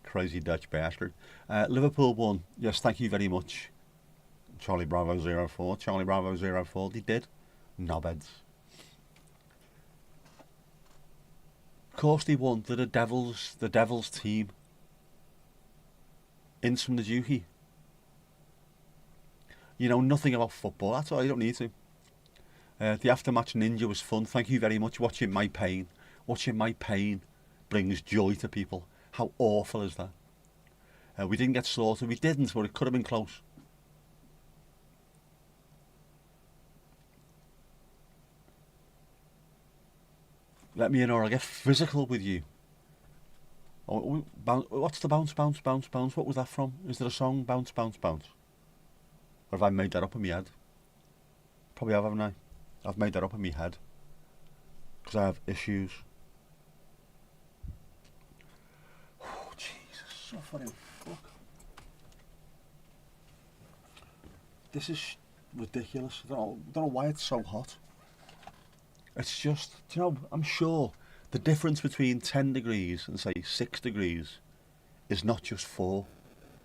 Crazy Dutch bastard. Liverpool won. Yes, thank you very much. Charlie Bravo 04. Charlie Bravo 04. They did. Knobheads. Of course they won. They're the Devils team. Ince from the Dookie. You know nothing about football. That's all. You don't need to. The aftermatch ninja was fun. Thank you very much. Watching my pain brings joy to people. How awful is that? We didn't get slaughtered. We didn't, but it could have been close. Let me in or I'll get physical with you. Oh, what's the bounce, bounce, bounce, bounce? What was that from? Is there a song? Bounce, bounce, bounce? Or have I made that up in my head? Probably have, haven't I? I've made that up in my head. Because I have issues. Oh, Jesus. Suffering fuck. This is ridiculous. I don't know why it's so hot. It's just, do you know, I'm sure the difference between 10 degrees and say 6 degrees is not just 4.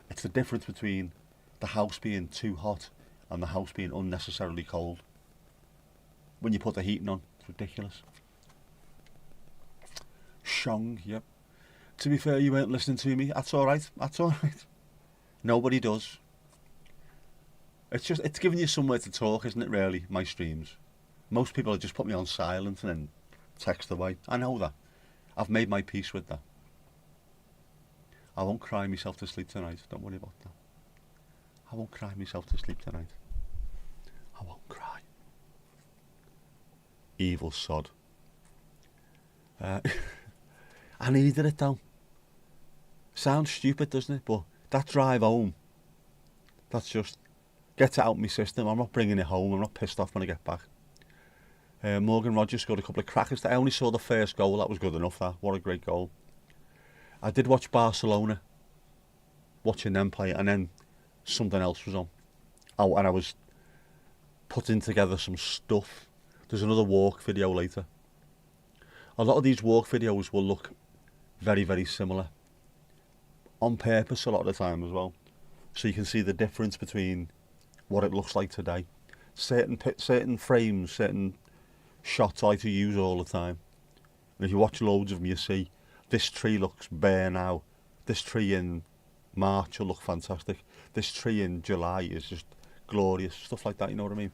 It's the difference between the house being too hot and the house being unnecessarily cold. When you put the heating on, it's ridiculous. Shong, yep. To be fair, you weren't listening to me. That's alright, that's alright. Nobody does. It's giving you somewhere to talk, isn't it, really, my streams? Most people just put me on silent and then text away. I know that. I've made my peace with that. I won't cry myself to sleep tonight. Don't worry about that. I won't cry myself to sleep tonight. I won't cry. Evil sod. I needed it though. Sounds stupid, doesn't it? But that drive home, that's just, gets it out of my system. I'm not bringing it home. I'm not pissed off when I get back. Morgan Rogers scored a couple of crackers. I only saw the first goal. That was good enough, that. What a great goal. I did watch Barcelona, watching them play, and then something else was on. Oh, and I was putting together some stuff. There's another walk video later. A lot of these walk videos will look very, very similar. On purpose a lot of the time as well. So you can see the difference between what it looks like today. Certain frames, certain shots I like to use all the time. And if you watch loads of them, you see this tree looks bare now. This tree in March will look fantastic. This tree in July is just glorious. Stuff like that, you know what I mean?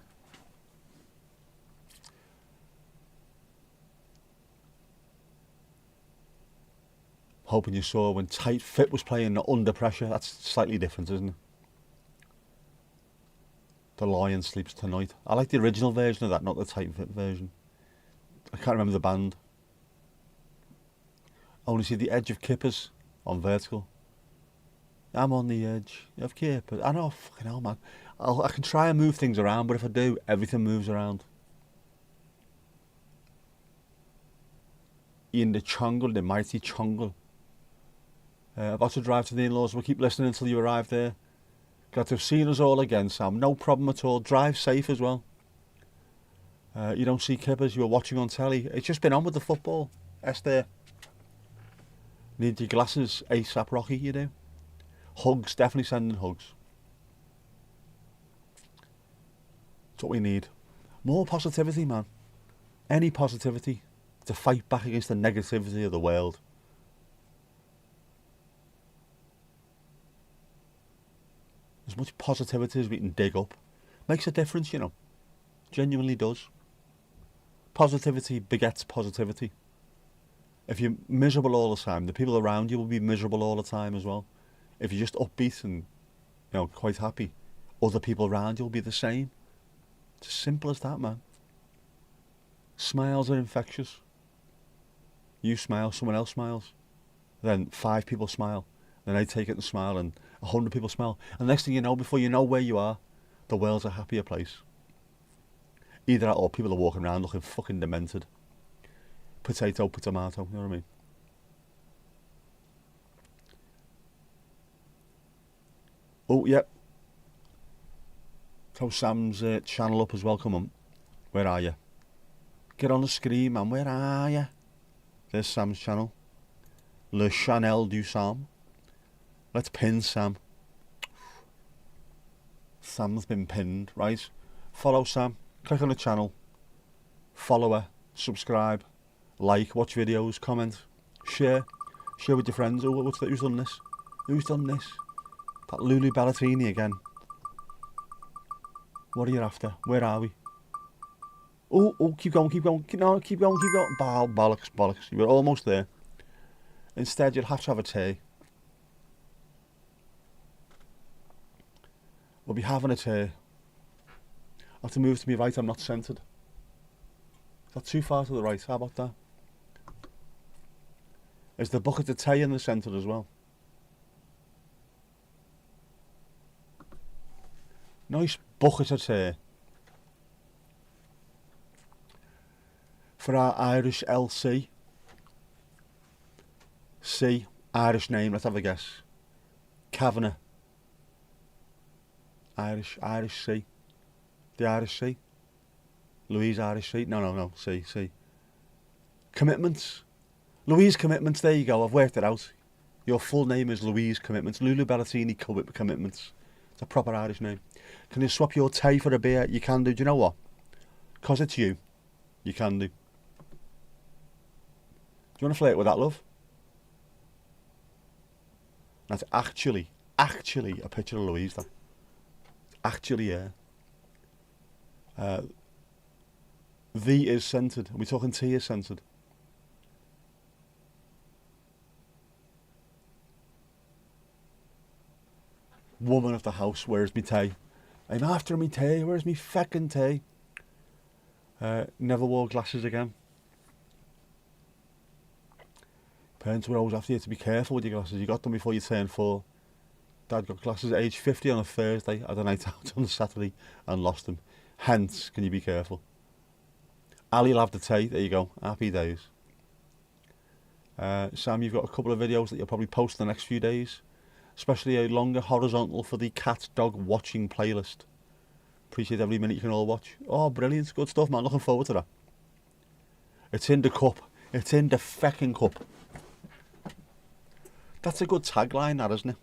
Hoping you saw when Tight Fit was playing Under Pressure. That's slightly different, isn't it? The Lion Sleeps Tonight. I like the original version of that, not the Tight Fit version. I can't remember the band. I only see the edge of kippers on vertical. I'm on the edge of kippers. I know, fucking hell, man. I can try and move things around, but if I do, everything moves around. In the Chongle, the mighty Chongle. About to drive to the in-laws. We'll keep listening until you arrive there. Glad to have seen us all again, Sam. No problem at all. Drive safe as well. You don't see kippers. You were watching on telly. It's just been on with the football. Esther. Need your glasses ASAP, Rocky, you do. Hugs, definitely sending hugs. That's what we need. More positivity, man. Any positivity to fight back against the negativity of the world. As much positivity as we can dig up makes a difference, you know. Genuinely does. Positivity begets positivity. If you're miserable all the time, the people around you will be miserable all the time as well. If you're just upbeat and, you know, quite happy, other people around you will be the same. It's as simple as that, man. Smiles are infectious. You smile, someone else smiles. Then 5 people smile. Then they take it and smile, and 100 people smile. And the next thing you know, before you know where you are, the world's a happier place. Either that or people are walking around looking fucking demented. Potato, tomato, you know what I mean? Oh, yeah. Throw Sam's channel up as well, come on. Where are you? Get on the screen, man, where are you? There's Sam's channel. Le Chanel du Sam. Let's pin Sam. Sam's been pinned, right? Follow Sam. Click on the channel. Follow her. Subscribe. Like. Watch videos. Comment. Share. Share with your friends. Oh, what's that? Who's done this? Who's done this? That Lulu Ballatini again. What are you after? Where are we? Oh, keep going, keep going. No, keep going, keep going. Bollocks, bollocks. You were almost there. Instead, you'll have to have a tea. We'll be having a tea. I have to move to my right, I'm not centred. Is that too far to the right? How about that? Is the bucket of tea in the centre as well? Nice bucket of tea. For our Irish LC. C, Irish name, let's have a guess. Kavanagh. Irish C. The Irish C. Louise Irish C. No, C. Commitments. Louise Commitments, there you go, I've worked it out. Your full name is Louise Commitments. Lulu Ballatini Commitments. It's a proper Irish name. Can you swap your tea for a beer? You can do. Do you know what? Because it's you. You can do. Do you want to flirt with that, love? That's actually a picture of Louise, that. Actually, yeah. V is centred. Are we talking T is centred? Woman of the house, where's me tea? I'm after me tea, where's me feckin' tea? Never wore glasses again. Parents were always after you to be careful with your glasses. You got them before you turned 4. Dad got glasses at age 50 on a Thursday, had a night out on a Saturday and lost them. Hence, can you be careful? Ali will have the tea, there you go, happy days. Sam, you've got a couple of videos that you'll probably post in the next few days. Especially a longer horizontal for the cat dog watching playlist. Appreciate every minute you can all watch. Oh, brilliant, good stuff, man, looking forward to that. It's in the cup, it's in the feckin' cup. That's a good tagline, that, isn't it?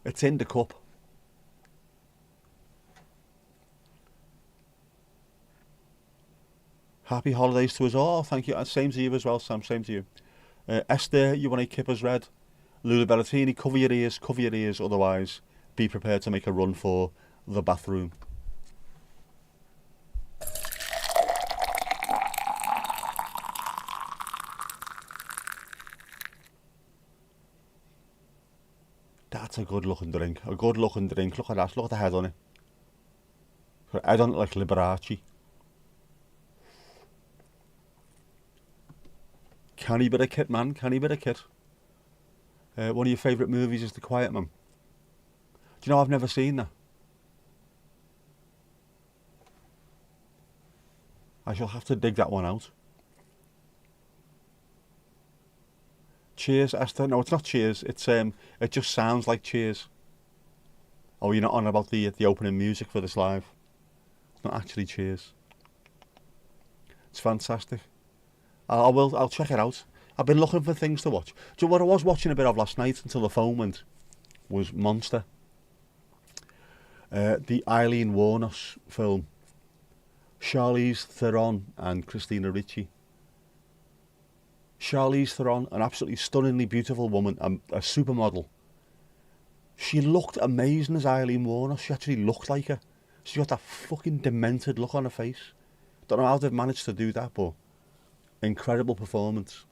It's in the cup. Happy holidays to us all. Thank you. Same to you as well, Sam. Same to you. Esther, you want a Kippers red? Lulu Ballatini, cover your ears. Otherwise, be prepared to make a run for the bathroom. That's a good looking drink. A good looking drink. Look at that. Look at the head on it. Got a head on it like Liberace. Canny bit of kit, man. Canny bit of kit. One of your favourite movies is The Quiet Man. Do you know I've never seen that? I shall have to dig that one out. Cheers, Esther. No, it's not Cheers. It's it just sounds like Cheers. Oh, you're not on about the opening music for this live. It's not actually Cheers. It's fantastic. I'll check it out. I've been looking for things to watch. Do you know what I was watching a bit of last night until the phone went? Was Monster. The Eileen Wuornos film. Charlize Theron and Christina Ricci. Charlize Theron, an absolutely stunningly beautiful woman, a supermodel. She looked amazing as Eileen Wuornos. She actually looked like her. She got that fucking demented look on her face. Don't know how they've managed to do that, but incredible performance.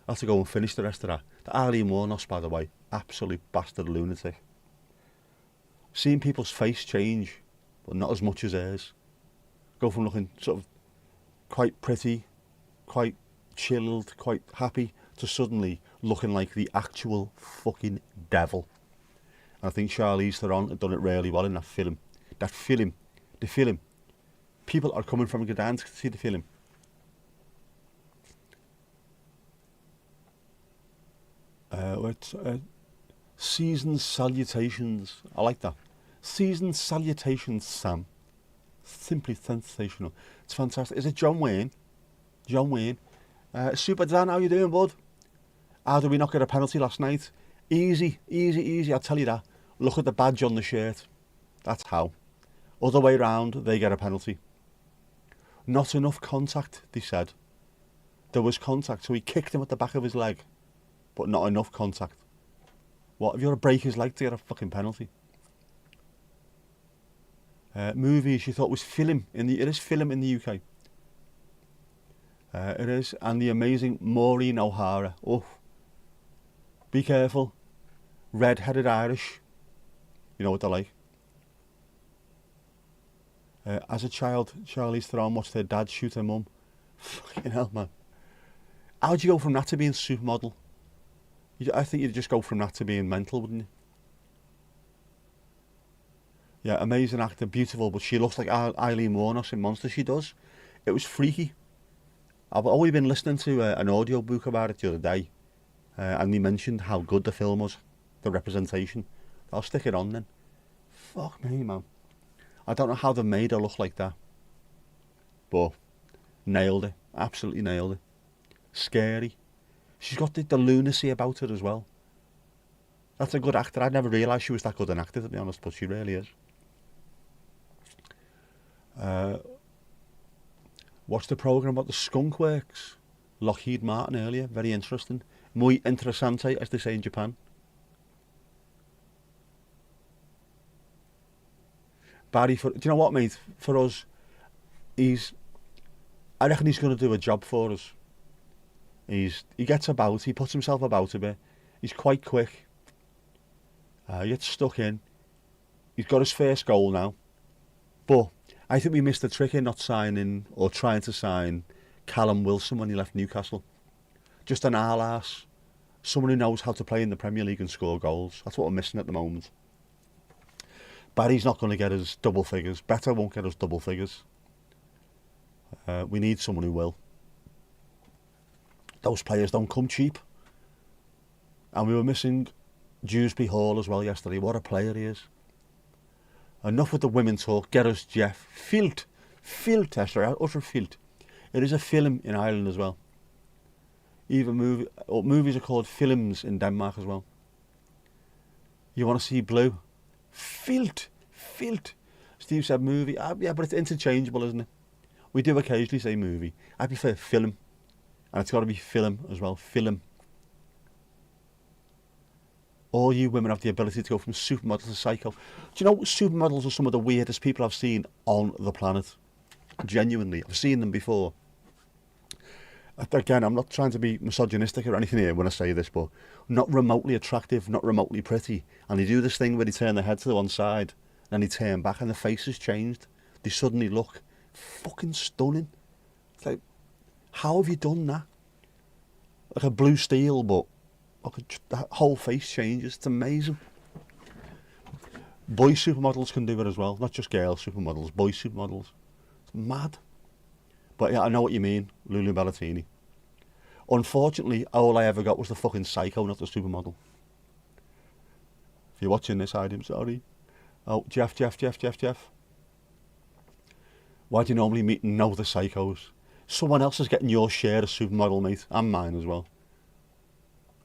I'll have to go and finish the rest of that. The Eileen Wuornos, by the way, absolute bastard lunatic. Seeing people's face change, but not as much as hers. Go from looking sort of quite pretty, quite chilled, quite happy, to suddenly looking like the actual fucking devil. And I think Charlize Theron had done it really well in that film. The film. People are coming from Gdansk to see the film. Season's salutations. I like that. Season's salutations, Sam. Simply sensational. It's fantastic. Is it John Wayne? John Wayne. Super Dan, how you doing, bud? How did we not get a penalty last night? Easy, I'll tell you that. Look at the badge on the shirt. That's how. Other way round, they get a penalty. Not enough contact, they said. There was contact, so he kicked him at the back of his leg. But not enough contact. What, have you got to break his leg to get a fucking penalty? Movie she thought was film. It is film in the UK. It is. And the amazing Maureen O'Hara. Oh. Be careful. Red-headed Irish. You know what they're like. As a child, Charlize Theron watched her dad shoot her mum. Fucking hell, man. How'd you go from that to being supermodel? I think you'd just go from that to being mental, wouldn't you? Yeah, amazing actor, beautiful, but she looks like Eileen Wuornos in Monster. She does. It was freaky. I've only been listening to an audio book about it the other day, and they mentioned how good the film was, the representation. I'll stick it on then. Fuck me, man. I don't know how they made her look like that, but nailed it. Absolutely nailed it. Scary. She's got the lunacy about her as well. That's a good actor. I never realised she was that good an actor, to be honest, but she really is. Watched the programme about the skunk works. Lockheed Martin earlier. Very interesting. Muy interesante, as they say in Japan. Barry, do you know what, mate? For us, I reckon he's going to do a job for us. He gets about, he puts himself about a bit. He's quite quick. He gets stuck in. He's got his first goal now. But I think we missed the trick in not signing or trying to sign Callum Wilson when he left Newcastle. Just an arse. Someone who knows how to play in the Premier League and score goals. That's what we're missing at the moment. Barry's not going to get us double figures. Better won't get us double figures. We need someone who will. Those players don't come cheap. And we were missing Dewsbury Hall as well yesterday. What a player he is. Enough with the women talk. Get us Jeff. Filt, Esther. Utter filt. It is a film in Ireland as well. Even movies are called films in Denmark as well. You want to see blue? Filt. Steve said movie. Yeah, but it's interchangeable, isn't it? We do occasionally say movie. I prefer film. And it's got to be film as well. Film. All you women have the ability to go from supermodel to psycho. Do you know supermodels are some of the weirdest people I've seen on the planet? Genuinely. I've seen them before. Again, I'm not trying to be misogynistic or anything here when I say this, but not remotely attractive, not remotely pretty. And they do this thing where they turn their head to the one side, and they turn back and the face has changed. They suddenly look fucking stunning. It's like, how have you done that? Like a blue steel, but that whole face changes. It's amazing. Boy supermodels can do it as well, not just girl supermodels, boy supermodels. It's mad. But yeah, I know what you mean, Lulu Ballatini. Unfortunately, all I ever got was the fucking psycho, not the supermodel. If you're watching this, I'm sorry. Oh, Jeff. Why do you normally meet and know the psychos? Someone else is getting your share of supermodel, mate, and mine as well.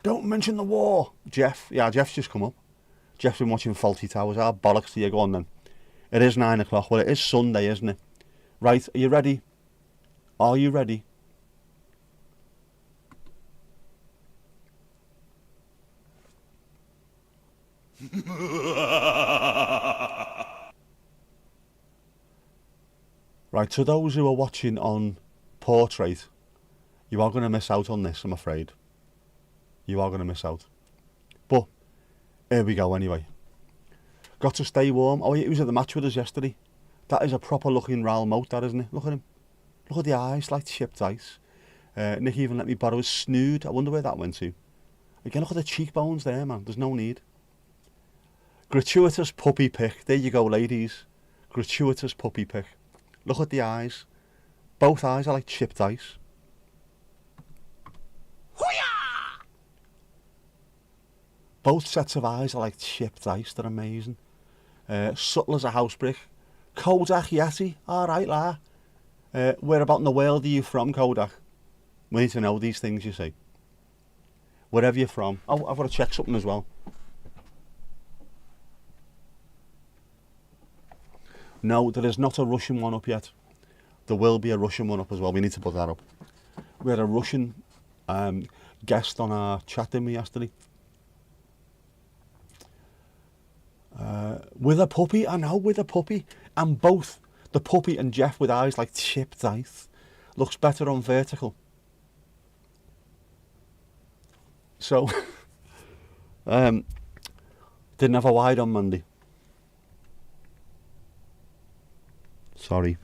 Don't mention the war, Jeff. Yeah, Jeff's just come up. Jeff's been watching Fawlty Towers. Ah, bollocks to you. Go on then. It is 9 o'clock. Well, it is Sunday, isn't it? Right, are you ready? Are you ready? Right, to those who are watching on Portrait, you are going to miss out on this, I'm afraid. You are going to miss out. But, here we go anyway. Got to stay warm. Oh, he was at the match with us yesterday. That is a proper looking Raoul Moat, that, isn't it? Look at him. Look at the eyes, like chipped ice. Nick even let me borrow his snood. I wonder where that went to. Again, look at the cheekbones there, man. There's no need. Gratuitous puppy pick. There you go, ladies. Gratuitous puppy pick. Look at the eyes. Both eyes are like chipped ice. Hoo-yah! Both sets of eyes are like chipped ice. They're amazing. Subtle as a house brick. Kodak Yeti. Alright, la. Where about in the world are you from, Kodak? We need to know these things, you see. Wherever you're from. Oh, I've got to check something as well. No, there is not a Russian one up yet. There will be a Russian one up as well. We need to put that up. We had a Russian guest on our chat, didn't we, yesterday? With a puppy, I know, with a puppy. And both, the puppy and Jeff with eyes like chipped ice. Looks better on vertical. So, didn't have a wide on Monday. Sorry.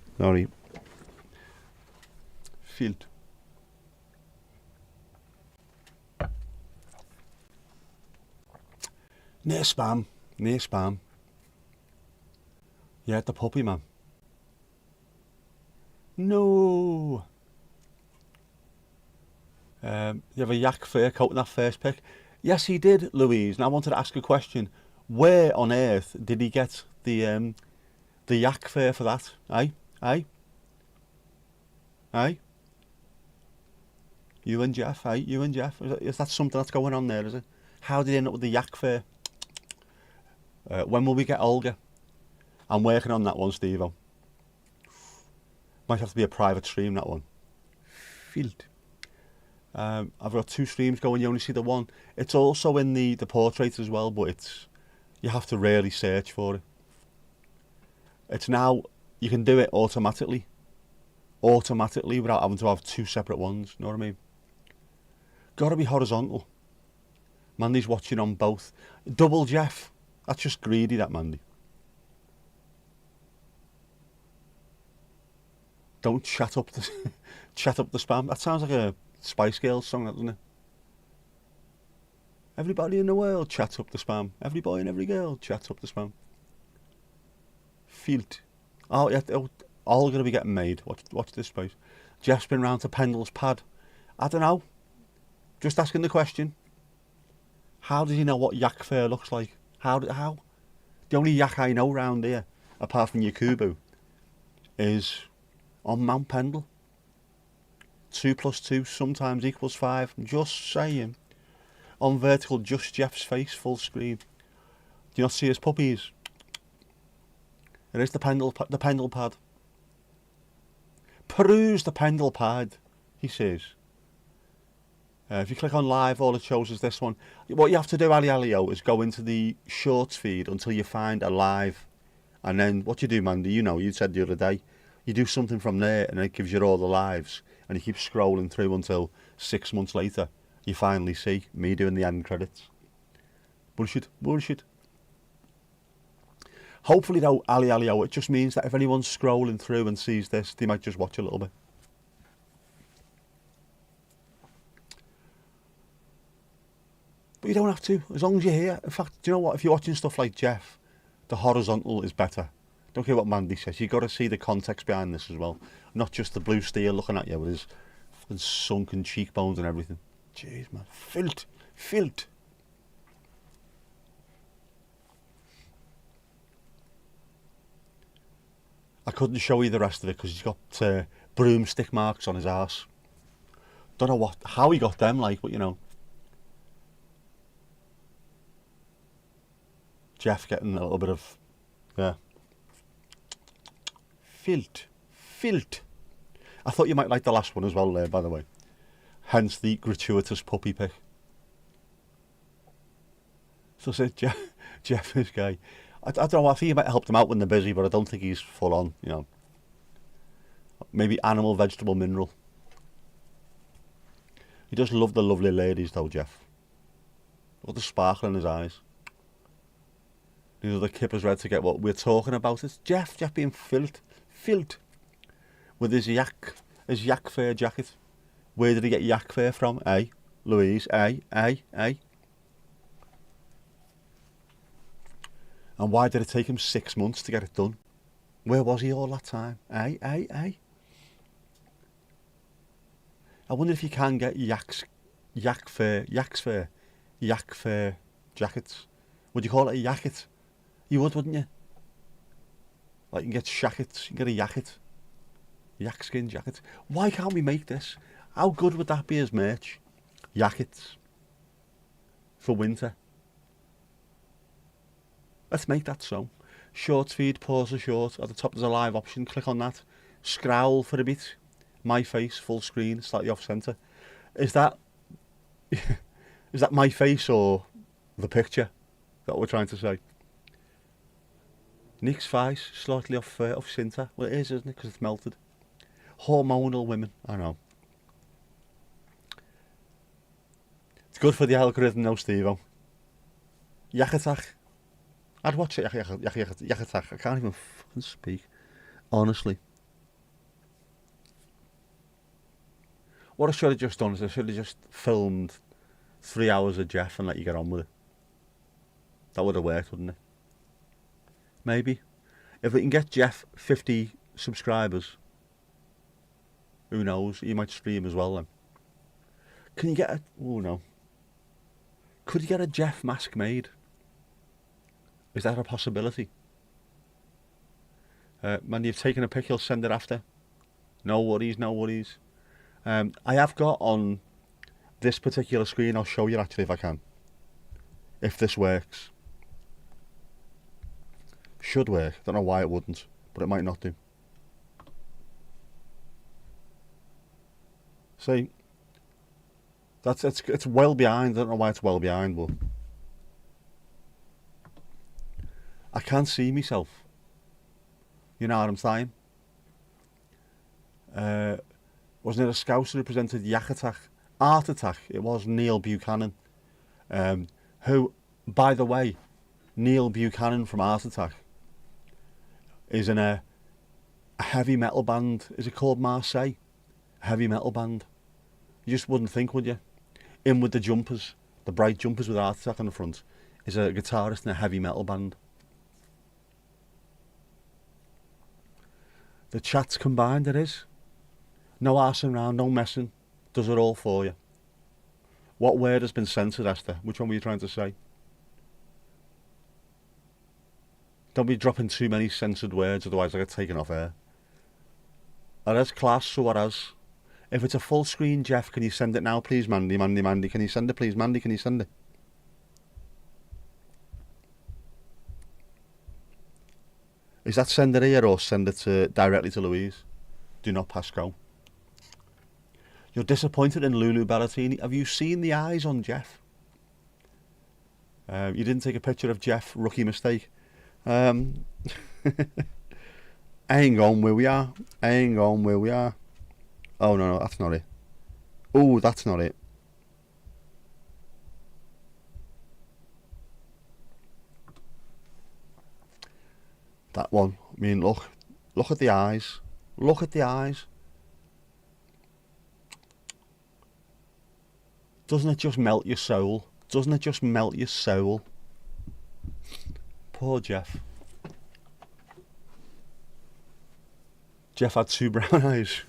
Field. Near spam. Yeah, the puppy, man. No. You have a yak fur coat in that first pick? Yes, he did, Louise. And I wanted to ask a question. Where on earth did he get the yak fur for that? Aye? You and Jeff? Is that something that's going on there, is it? How did he end up with the yak fur? When will we get Olga? I'm working on that one, Steve-o. Might have to be a private stream, that one. Field. I've got 2 streams going, you only see the one. It's also in the portrait as well, but you have to really search for it. It's now, you can do it automatically without having to have 2 separate ones, you know what I mean? Gotta be horizontal. Mandy's watching on both. Double Jeff, that's just greedy, that Mandy. Don't chat up the spam. That sounds like a Spice Girls song, doesn't it? Everybody in the world chats up the spam. Every boy and every girl chats up the spam. Field. Oh, yeah, all going to be getting made. Watch this space. Jeff's been round to Pendle's pad. I don't know. Just asking the question. How does he know what yak fur looks like? How? The only yak I know round here, apart from Yakubu, is on Mount Pendle. 2 + 2 sometimes equals 5. I'm just saying. On vertical, just Jeff's face, full screen. Do you not see his puppies? It is the Pendle pad. Peruse the Pendle pad, he says. If you click on live, all it shows is this one. What you have to do, Ali Alio, is go into the shorts feed until you find a live. And then what you do, Mandy, you said the other day, you do something from there and it gives you all the lives. And you keep scrolling through until 6 months later, you finally see me doing the end credits. Bullshit. Hopefully though, Ali Alio, it just means that if anyone's scrolling through and sees this, they might just watch a little bit. But you don't have to, as long as you're here. In fact, do you know what? If you're watching stuff like Jeff, the horizontal is better. Don't care what Mandy says. You've got to see the context behind this as well. Not just the blue steel looking at you with his fucking sunken cheekbones and everything. Jeez, man. Filth. I couldn't show you the rest of it because he's got broomstick marks on his arse. Don't know how he got them, like, but you know. Jeff getting a little bit of, yeah. Filth. I thought you might like the last one as well there, by the way. Hence the gratuitous puppy pic. So said Jeff is gay. I don't know, I think he might have helped him out when they're busy, but I don't think he's full on, you know. Maybe animal, vegetable, mineral. He does love the lovely ladies though, Jeff. Look at the sparkle in his eyes. These are the kippers ready to get what we're talking about. It's Jeff being filth. With his yak fair jacket. Where did he get yak fair from? Louise, And why did it take him 6 months to get it done? Where was he all that time? I wonder if you can get yak fair jackets. Would you call it a yacket? You would, wouldn't you? Like you can get shackets, you can get a yacket. Yak skin jacket. Why can't we make this? How good would that be as merch? Yackets. For winter. Let's make that so. Shorts feed, pause the short. At the top there's a live option. Click on that. Scroll for a bit. My face, full screen, slightly off centre. Is that is that my face or the picture? Is that what we're trying to say? Nick's face, slightly off centre. Well, it is, isn't it? Because it's melted. Hormonal women, I know. It's good for the algorithm though, Steve-o. Yak Attack. I'd watch it, Yak Attack. I can't even fucking speak. Honestly. What I should have just done is I should have just filmed 3 hours of Jeff and let you get on with it. That would have worked, wouldn't it? Maybe. If we can get Jeff 50 subscribers, who knows? He might stream as well then. Can you get a... Oh no. Could you get a Jeff mask made? Is that a possibility? Man, you've taken a pic, you'll send it after. No worries. I have got on this particular screen, I'll show you actually if I can. If this works. Should work. Don't know why it wouldn't, but it might not do. See, it's well behind. I don't know why it's well behind, but I can't see myself. You know what I'm saying? Wasn't it a Scouser who presented Art Attack? It was Neil Buchanan, who, by the way, Neil Buchanan from Art Attack is in a heavy metal band. Is it called Marseille? A heavy metal band. You just wouldn't think, would you? In with the jumpers, the bright jumpers with Art Attack on the front, is a guitarist in a heavy metal band. The chat's combined, it is. No arsing around, no messing. Does it all for you. What word has been censored, Esther? Which one were you trying to say? Don't be dropping too many censored words, otherwise I get taken off air. That's class, so what else? If it's a full screen, Jeff, can you send it now, please, Mandy? Can you send it, please? Mandy, can you send it? Is that send it here or send it directly to Louise? Do not pass go. You're disappointed in Lulu Ballatini. Have you seen the eyes on Jeff? You didn't take a picture of Jeff. Rookie mistake. Hang on where we are. Oh, no, that's not it. Oh, that's not it. That one. I mean, look at the eyes. Look at the eyes. Doesn't it just melt your soul? Doesn't it just melt your soul? Poor Jeff. Jeff had 2 brown eyes.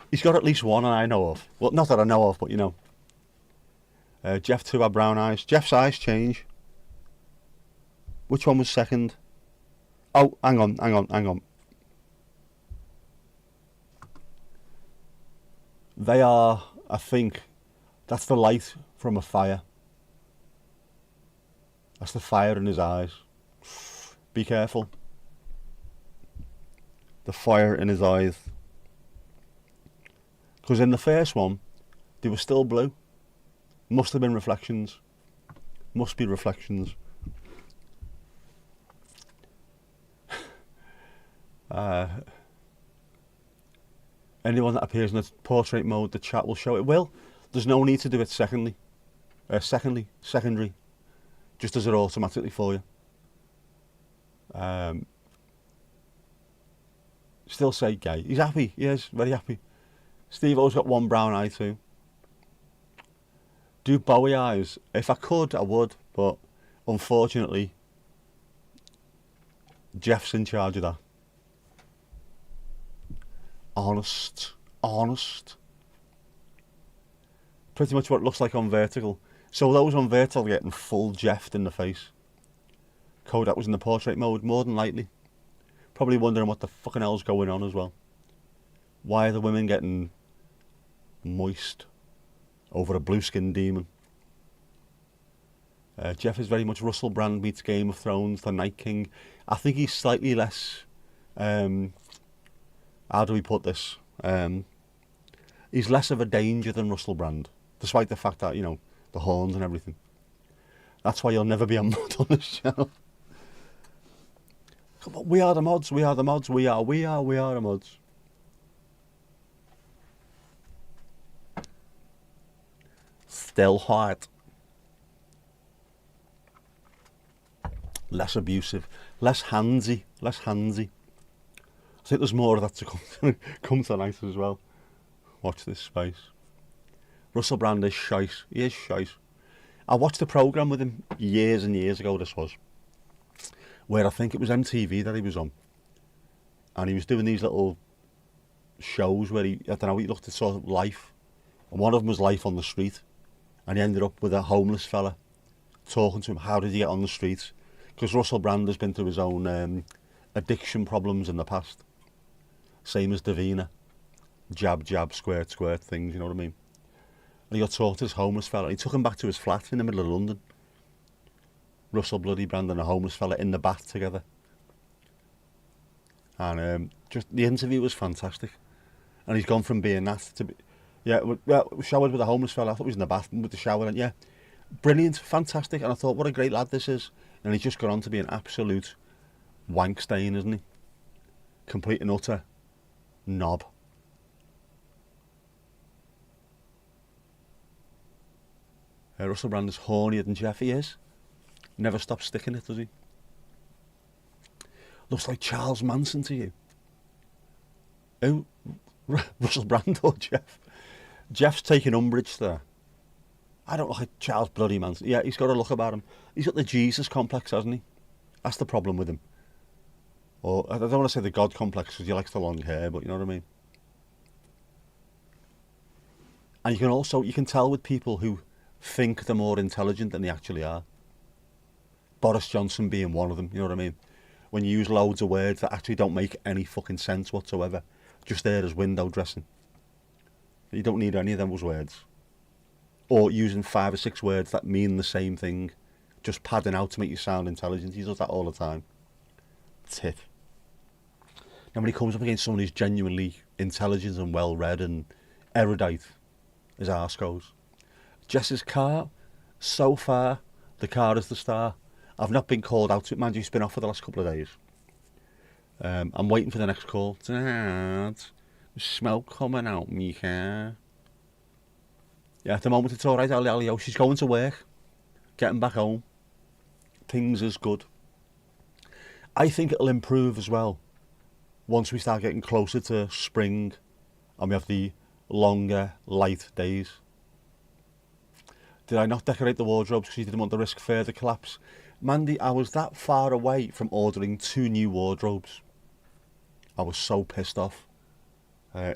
He's got at least one I know of. Well, not that I know of, but you know. Jeff 2 had brown eyes. Jeff's eyes change. Which one was second? Oh, hang on. They are, I think, that's the light from a fire. That's the fire in his eyes. Be careful. The fire in his eyes. Because in the first one, they were still blue. Must have been reflections. Must be reflections. Anyone that appears in the portrait mode, the chat will show it. Will. There's no need to do it secondary. Just does it automatically for you. Still say gay. He's happy. He is very happy. Steve-O's got one brown eye too. Do Bowie eyes? If I could, I would, but unfortunately, Jeff's in charge of that. Honest. Pretty much what it looks like on vertical. So those on vertical are getting full Jeffed in the face. Kodak was in the portrait mode, more than likely. Probably wondering what the fucking hell's going on as well. Why are the women getting moist over a blue-skinned demon? Jeff is very much Russell Brand meets Game of Thrones, the Night King. I think he's slightly less... how do we put this? He's less of a danger than Russell Brand, despite the fact that, you know, the horns and everything. That's why you'll never be a mod on this channel. Come on, we are the mods, we are the mods, we are the mods. Still hot. Less abusive, less handsy. I think there's more of that to come tonight as well. Watch this space. Russell Brand is shite. He is shite. I watched a programme with him years and years ago, this was, where I think it was MTV that he was on. And he was doing these little shows where he looked at sort of life. And one of them was life on the street. And he ended up with a homeless fella talking to him, how did he get on the street? Because Russell Brand has been through his own addiction problems in the past. Same as Davina. Jab, jab, squirt, squirt things, you know what I mean? And he got talked to this homeless fella. He took him back to his flat in the middle of London. Russell bloody Brand and a homeless fella in the bath together. And just the interview was fantastic. And he's gone from being that to be... Yeah, showered with a homeless fella. I thought he was in the bath with the shower. And yeah, brilliant, fantastic. And I thought, what a great lad this is. And he's just gone on to be an absolute wank stain, isn't he? Complete and utter knob. Russell Brand is hornier than Jeff. He is. Never stops sticking it, does he? Looks like Charles Manson to you. Who? Russell Brand or Jeff? Jeff's taking umbrage there. I don't look like Charles bloody Manson. Yeah, he's got a look about him. He's got the Jesus complex, hasn't he? That's the problem with him. Or I don't want to say the God complex because he likes the long hair, but you know what I mean. And you can tell with people who think they're more intelligent than they actually are. Boris Johnson being one of them, you know what I mean? When you use loads of words that actually don't make any fucking sense whatsoever, just there as window dressing. You don't need any of those words. Or using 5 or 6 words that mean the same thing, just padding out to make you sound intelligent. He does that all the time. Tit. Now when he comes up against someone who's genuinely intelligent and well-read and erudite, his arse goes. Jess's car, so far, the car is the star. I've not been called out to it, man. It's been off for the last couple of days. I'm waiting for the next call. Dad, smoke coming out me car. Yeah, at the moment it's alright, Ali. She's going to work, getting back home. Things is good. I think it'll improve as well once we start getting closer to spring and we have the longer, light days. Did I not decorate the wardrobes because you didn't want to risk further collapse? Mandy, I was that far away from ordering 2 new wardrobes. I was so pissed off.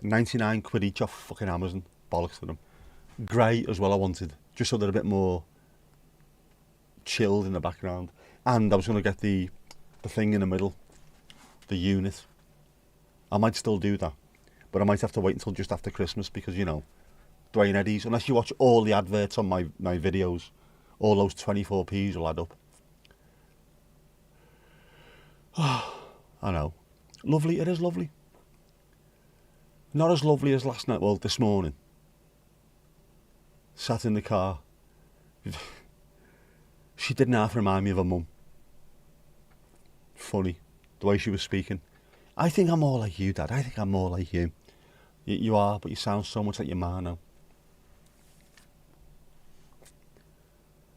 99 quid each off fucking Amazon. Bollocks to them. Grey as well I wanted, just so they're a bit more chilled in the background. And I was going to get the thing in the middle, the unit. I might still do that. but I might have to wait until just after Christmas because, you know, Dwayne Eddies, unless you watch all the adverts on my videos, all those 24p's will add up. I know. Lovely, it is lovely. Not as lovely as last night, well, this morning. Sat in the car. She didn't half remind me of her mum. Funny, the way she was speaking. I think I'm more like you, Dad. I think I'm more like you. You are, but you sound so much like your ma now.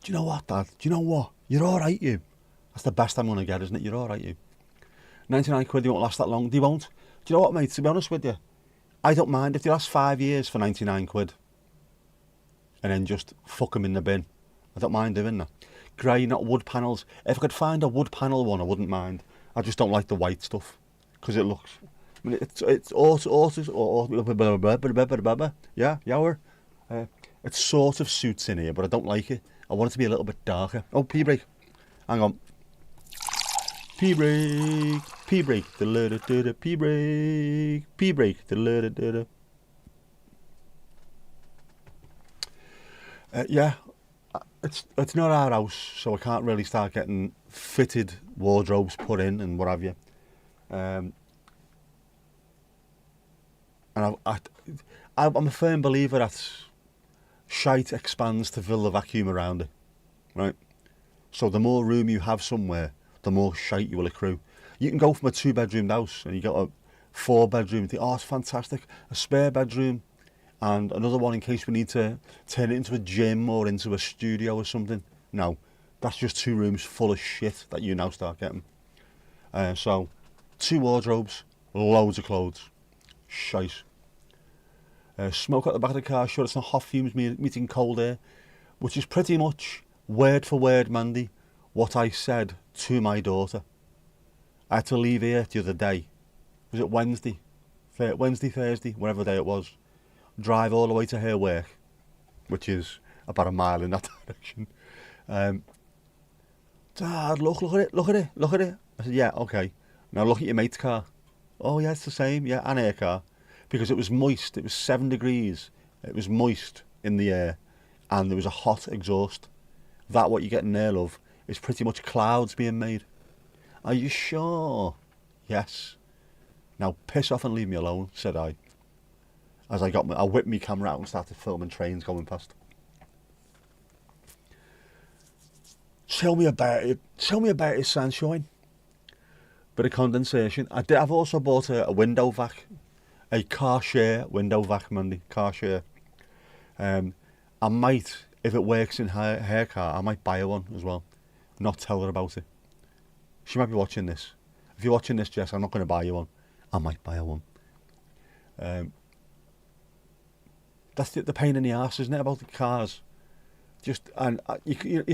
Do you know what, Dad? Do you know what? You're alright, you. That's the best I'm going to get, isn't it? You're alright, you. 99 quid, they won't last that long. They won't. Do you know what, mate? To be honest with you, I don't mind if they last 5 years for 99 quid. And then just fuck them in the bin. I don't mind doing that. Grey, not wood panels. If I could find a wood panel one, I wouldn't mind. I just don't like the white stuff. Because it looks... I mean, it's yeah, yower. It sort of suits in here, but I don't like it. I want it to be a little bit darker. Oh, pee break. Hang on. Pee break. Pee break. Pee break. Pee break. Yeah, it's not our house, so I can't really start getting fitted wardrobes put in and what have you. And I'm a firm believer that shite expands to fill the vacuum around it, right? So the more room you have somewhere, the more shite you will accrue. You can go from a 2-bedroom house and you get a 4-bedroom and think, oh, it's fantastic, a spare bedroom and another one in case we need to turn it into a gym or into a studio or something. No, that's just 2 rooms full of shit that you now start getting. So 2 wardrobes, loads of clothes, shite. Smoke at the back of the car, sure it's not hot fumes meeting cold air, which is pretty much word for word, Mandy, what I said to my daughter. I had to leave here the other day. Was it Wednesday? Thursday, whatever day it was. Drive all the way to her work, which is about a mile in that direction. Dad, look at it. I said, yeah, okay. Now look at your mate's car. Oh yeah, it's the same, yeah, and her car. Because it was moist, it was 7 degrees. It was moist in the air, and there was a hot exhaust. That what you get in there, love, is pretty much clouds being made. Are you sure? Yes. Now piss off and leave me alone, said I. As I whipped my camera out and started filming trains going past. Tell me about it, sunshine. Bit of condensation. I've also bought a window vac. A car share window vac, Mandy. Car share. I might, if it works in her car, I might buy her one as well. Not tell her about it. She might be watching this. If you're watching this, Jess, I'm not going to buy you one. I might buy her one. That's the pain in the arse, isn't it, about the cars? You're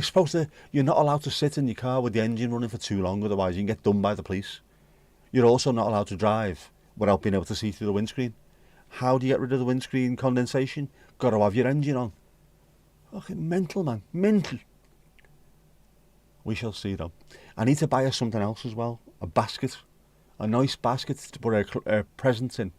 supposed to. You're not allowed to sit in your car with the engine running for too long, otherwise you can get done by the police. You're also not allowed to drive without being able to see through the windscreen. How do you get rid of the windscreen condensation? Got to have your engine on. Okay, mental, man, mental. We shall see though. I need to buy her something else as well. A basket, a nice basket to put her presents in.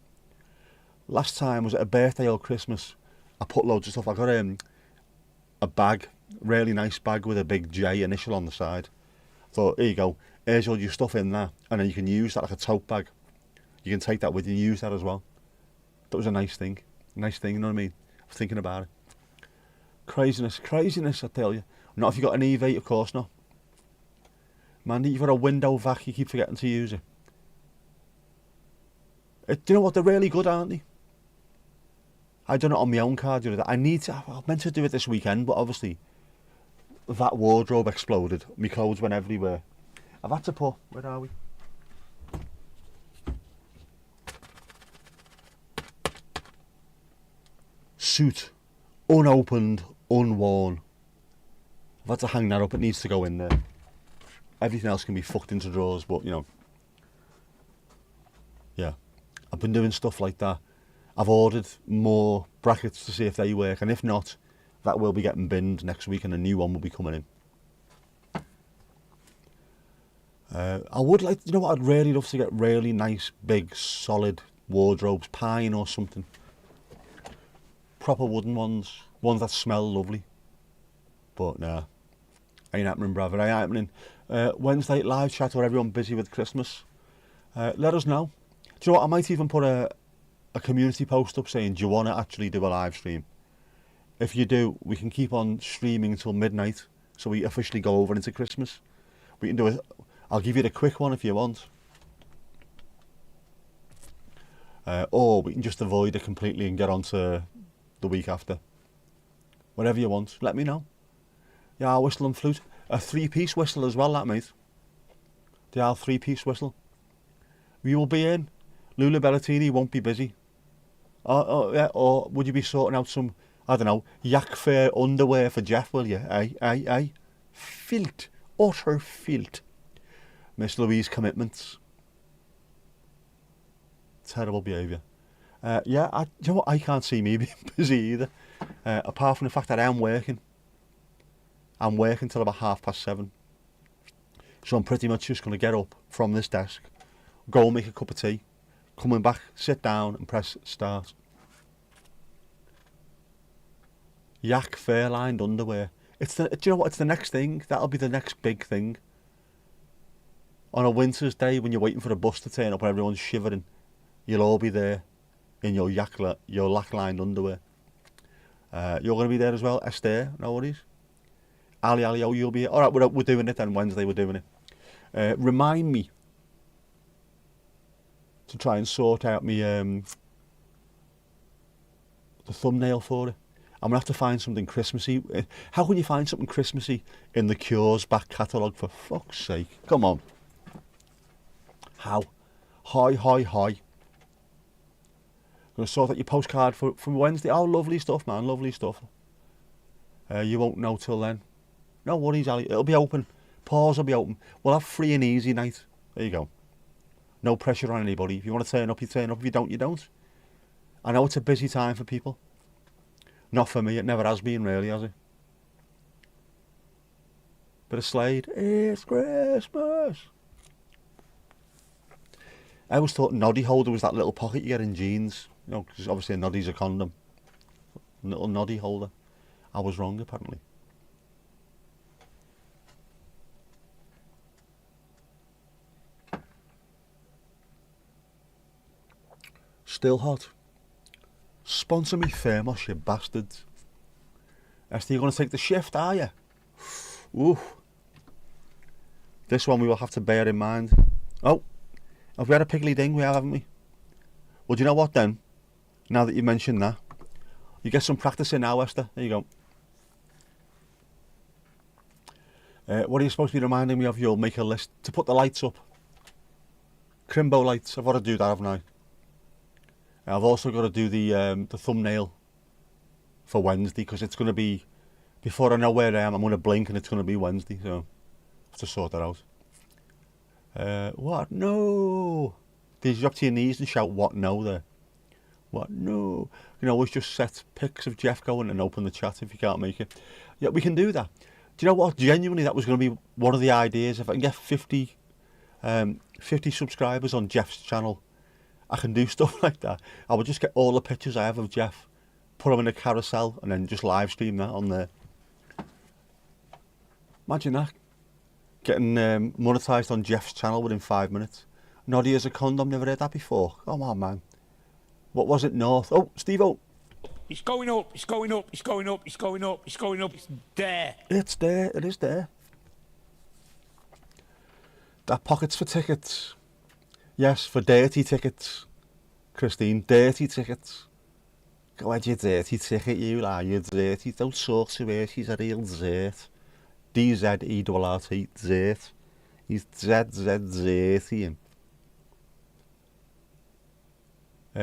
Last time, was it a birthday or Christmas? I put loads of stuff. I got a bag, really nice bag with a big J initial on the side. Thought, here you go, here's all your stuff in there, and then you can use that like a tote bag. You can take that with you and use that as well. That was a nice thing, you know what I mean? I was thinking about it. Craziness, I tell you. Not if you've got an EV, of course not. Mandy, you've got a window vac, you keep forgetting to use it. Do you know what, they're really good, aren't they? I done it on my own car the other day. I meant to do it this weekend, but obviously that wardrobe exploded. My clothes went everywhere. I've had to put, where are we? Suit, unopened, unworn. I've had to hang that up, it needs to go in there. Everything else can be fucked into drawers, but you know. Yeah, I've been doing stuff like that. I've ordered more brackets to see if they work, and if not, that will be getting binned next week and a new one will be coming in. I would like, you know what, I'd really love to get really nice, big, solid wardrobes, pine or something. Proper wooden ones that smell lovely. But nah, ain't happening, brother, ain't happening. Wednesday live chat or everyone busy with Christmas. Let us know. Do you know what, I might even put a community post up saying, do you want to actually do a live stream? If you do, we can keep on streaming until midnight, so we officially go over into Christmas. We can do it. I'll give you the quick one if you want. Or we can just avoid it completely and get on to the week after. Whatever you want, let me know. Yeah, whistle and flute. A 3-piece whistle as well, that, mate. The 3-piece whistle. We will be in. Lula Bellatini won't be busy. Yeah, or would you be sorting out some, I don't know, yak fair underwear for Jeff, will you? Aye. Filth. Utter filth. Miss Louise commitments. Terrible behaviour. Yeah, you know what? I can't see me being busy either. Apart from the fact that I am working. I'm working till about 7:30. So I'm pretty much just going to get up from this desk, go and make a cup of tea, coming back, sit down and press start. Yak fair lined underwear. Do you know what? It's the next thing. That'll be the next big thing. On a winter's day when you're waiting for the bus to turn up and everyone's shivering, you'll all be there in your lack lined underwear. You're going to be there as well, Esther, no worries. Ali, oh, you'll be here. Alright, we're doing it then, Wednesday we're doing it. Remind me to try and sort out me the thumbnail for it. I'm going to have to find something Christmassy. How can you find something Christmassy in the Cure's back catalogue, for fuck's sake? Come on. How? Hi. Going to sort out your postcard for Wednesday. Oh, lovely stuff, man, lovely stuff. You won't know till then. No worries, Ali. It'll be open. Pause will be open. We'll have free and easy night. There you go. No pressure on anybody. If you want to turn up, you turn up. If you don't, you don't. I know it's a busy time for people. Not for me. It never has been, really, has it? Bit of Slade. It's Christmas. I always thought noddy holder was that little pocket you get in jeans. You know, because obviously a noddy's a condom. Little noddy holder. I was wrong, apparently. Still hot. Sponsor me thermos, you bastards. Esther, you're going to take the shift, are you? Ooh. This one we will have to bear in mind. Oh, have we had a piggly ding? We have, haven't we? Well, do you know what then? Now that you mentioned that, you get some practice in now, Esther. There you go. What are you supposed to be reminding me of? You'll make a list to put the lights up. Crimbo lights. I've got to do that, haven't I? I've also got to do the thumbnail for Wednesday, because it's going to be, before I know where I am, I'm going to blink and it's going to be Wednesday, so I have to sort that out. What? No! Did you up to your knees and shout, what no there? What? No! You know, always just set pics of Jeff going and open the chat if you can't make it. Yeah, we can do that. Do you know what? Genuinely, that was going to be one of the ideas. If I can get 50 subscribers on Jeff's channel, I can do stuff like that. I would just get all the pictures I have of Jeff, put them in a carousel, and then just live stream that on there. Imagine that. Getting monetised on Jeff's channel within 5 minutes. Noddy as a condom, never heard that before. Come on, man. What was it, North? Oh, Steve-O. It's going up, it's going up, it's going up, it's going up, it's going up, it's there. It's there, it is there. That pockets for tickets. Yes, for dirty tickets. Christine, dirty tickets. Go ahead, you dirty ticket, you lie, you dirty. Don't talk to her, she's a real dirt. D-Z-E-R-T, dirt. He's Z-Z-dirty.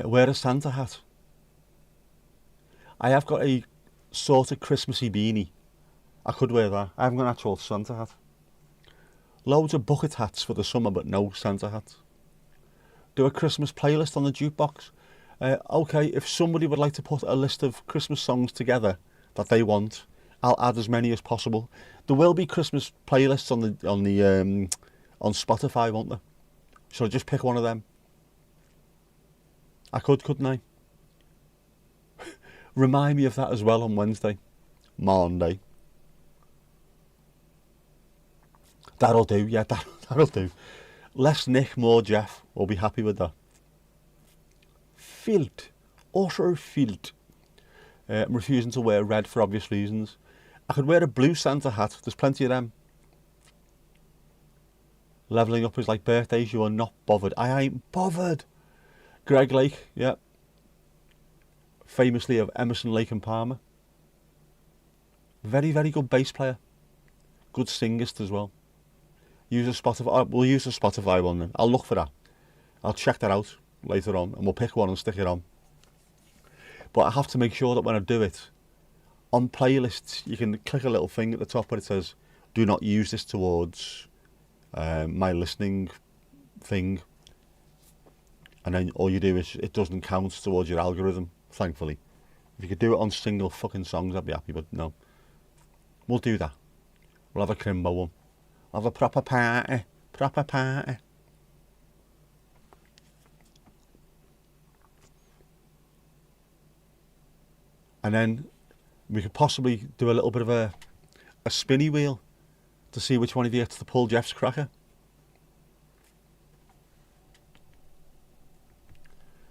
Wear a Santa hat. I have got a sort of Christmassy beanie. I could wear that. I haven't got an actual Santa hat. Loads of bucket hats for the summer, but no Santa hat. Do a Christmas playlist on the jukebox. Okay, if somebody would like to put a list of Christmas songs together that they want, I'll add as many as possible. There will be Christmas playlists on Spotify, won't there? Shall I just pick one of them? I could, couldn't I? Remind me of that as well on Wednesday. Monday. That'll do, yeah, that'll do. Less Nick, more Jeff. We'll be happy with that. Filth. Utter filth. I'm refusing to wear red for obvious reasons. I could wear a blue Santa hat. There's plenty of them. Levelling up is like birthdays. You are not bothered. I ain't bothered. Greg Lake, yeah. Famously of Emerson, Lake and Palmer. Very, very good bass player. Good singist as well. Use a Spotify. We'll use a Spotify one then. I'll look for that. I'll check that out later on and we'll pick one and stick it on. But I have to make sure that when I do it, on playlists, you can click a little thing at the top where it says, do not use this towards my listening thing. And then all you do is, it doesn't count towards your algorithm, thankfully. If you could do it on single fucking songs, I'd be happy, but no. We'll do that. We'll have a Crimbo one. Have a proper party. Proper party. And then we could possibly do a little bit of a spinny wheel to see which one of you gets to pull Jeff's cracker.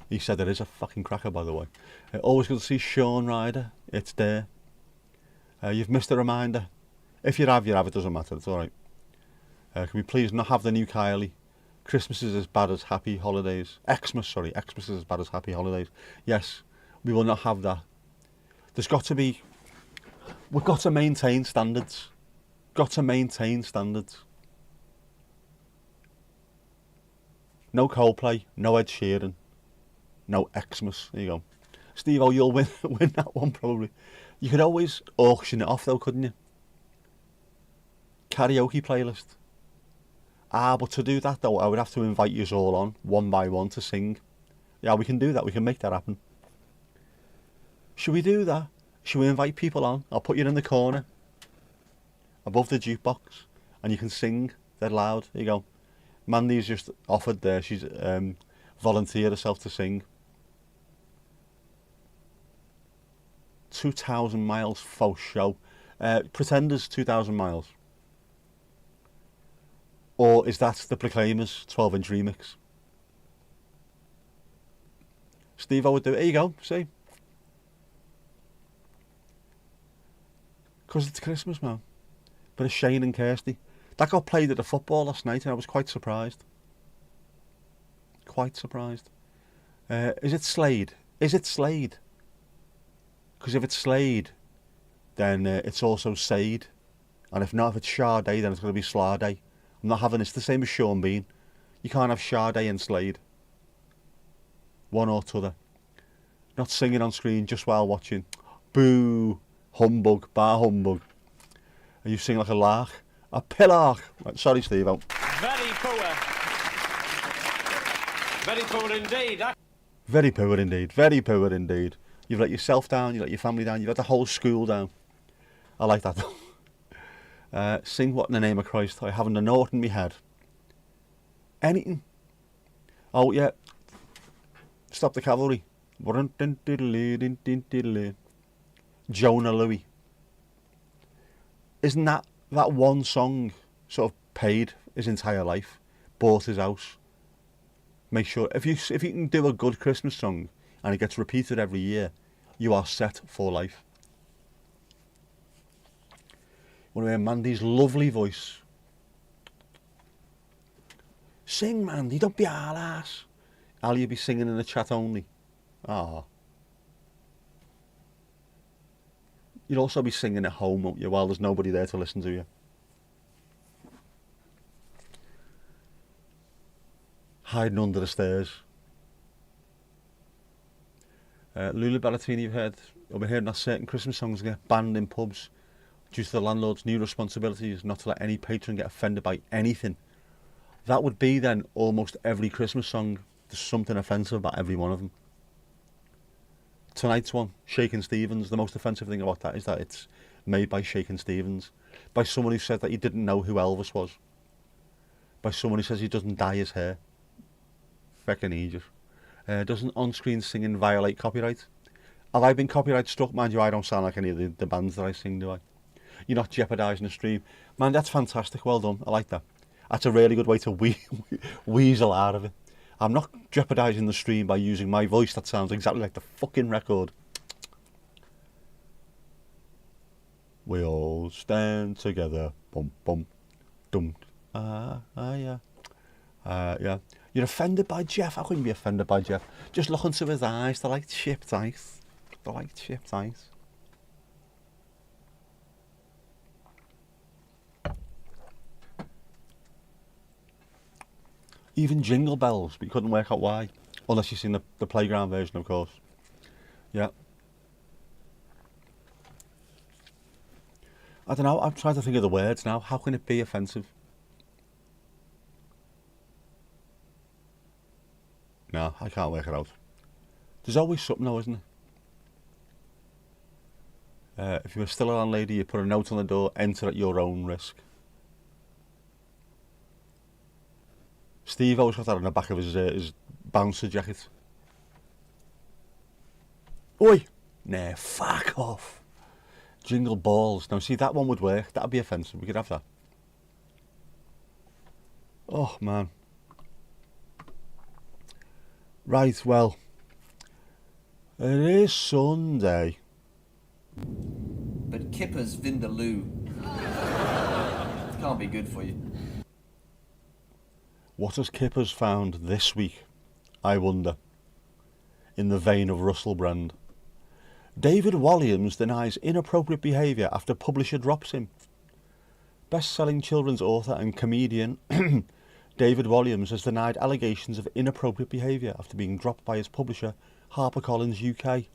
He said there is a fucking cracker, by the way. Always good to see Sean Ryder. It's there. You've missed a reminder. If you have, it doesn't matter. It's alright. Can we please not have the new Kylie? Christmas is as bad as happy holidays. Xmas is as bad as happy holidays. Yes, we will not have that. There's got to be... We've got to maintain standards. Got to maintain standards. No Coldplay, no Ed Sheeran, no Xmas. There you go. Steve-O, you'll win that one probably. You could always auction it off though, couldn't you? Karaoke playlist. But to do that though, I would have to invite you all on, one by one, to sing. Yeah, we can do that. We can make that happen. Should we do that? Should we invite people on? I'll put you in the corner, above the jukebox, and you can sing dead loud. There you go. Mandy's just offered there. She's volunteered herself to sing. 2,000 miles faux show. Pretenders, 2,000 miles. Or is that the Proclaimers 12-inch remix? Steve, I would do it. There you go, see? Because it's Christmas, man. Bit of Shane and Kirsty. That got played at the football last night and I was quite surprised. Quite surprised. Is it Slade? Is it Slade? Because if it's Slade, then it's also Sade. And if not, if it's Sade, then it's going to be Slade. I'm not having this. It's the same as Sean Bean. You can't have Sade and Slade. One or t'other. Not singing on screen just while watching. Boo. Humbug. Bar humbug. And you sing like a lark. A pillark. Right, sorry, Steve-O. Very poor. Very poor indeed. Very poor indeed. Very poor indeed. You've let yourself down. You've let your family down. You've let the whole school down. I like that though. Sing What in the Name of Christ. I haven't a note in my head. Anything. Oh yeah. Stop the Cavalry. Jonah Louie. Isn't that one song sort of paid his entire life? Bought his house. Make sure if you can do a good Christmas song and it gets repeated every year, you are set for life. Want to hear Mandy's lovely voice? Sing, Mandy, don't be our ass. Al, you be singing in the chat only. Ah. You'll also be singing at home, won't you, while there's nobody there to listen to you. Hiding under the stairs. Lulu Ballatini, you've heard, I've been hearing that certain Christmas songs get banned in pubs due to the landlord's new responsibility is not to let any patron get offended by anything. That would be then almost every Christmas song. There's something offensive about every one of them. Tonight's one, Shakin' Stevens, the most offensive thing about that is that it's made by Shakin' Stevens. By someone who said that he didn't know who Elvis was. By someone who says he doesn't dye his hair. Feckin' Egypt. Doesn't on-screen singing violate copyright? Have I been copyright struck? Mind you, I don't sound like any of the bands that I sing, do I? You're not jeopardising the stream. Man, that's fantastic. Well done. I like that. That's a really good way to weasel out of it. I'm not jeopardising the stream by using my voice that sounds exactly like the fucking record. We all stand together. Bum, bum, dum. Yeah. Yeah. You're offended by Jeff? I couldn't be offended by Jeff. Just look into his eyes. They're like chipped ice. They're like chipped ice. Even Jingle Bells, but you couldn't work out why. Unless you've seen the playground version, of course. Yeah. I don't know, I'm trying to think of the words now. How can it be offensive? No, I can't work it out. There's always something though, isn't there? If you were still a landlady, you put a note on the door, enter at your own risk. Steve always got that on the back of his bouncer jacket. Oi! Nah, fuck off. Jingle balls. Now see, that one would work. That'd be offensive. We could have that. Oh, man. Right, well. It is Sunday. But Kipper's Vindaloo. It can't be good for you. What has Kippers found this week, I wonder, in the vein of Russell Brand? David Walliams denies inappropriate behaviour after publisher drops him. Best-selling children's author and comedian David Walliams has denied allegations of inappropriate behaviour after being dropped by his publisher HarperCollins UK.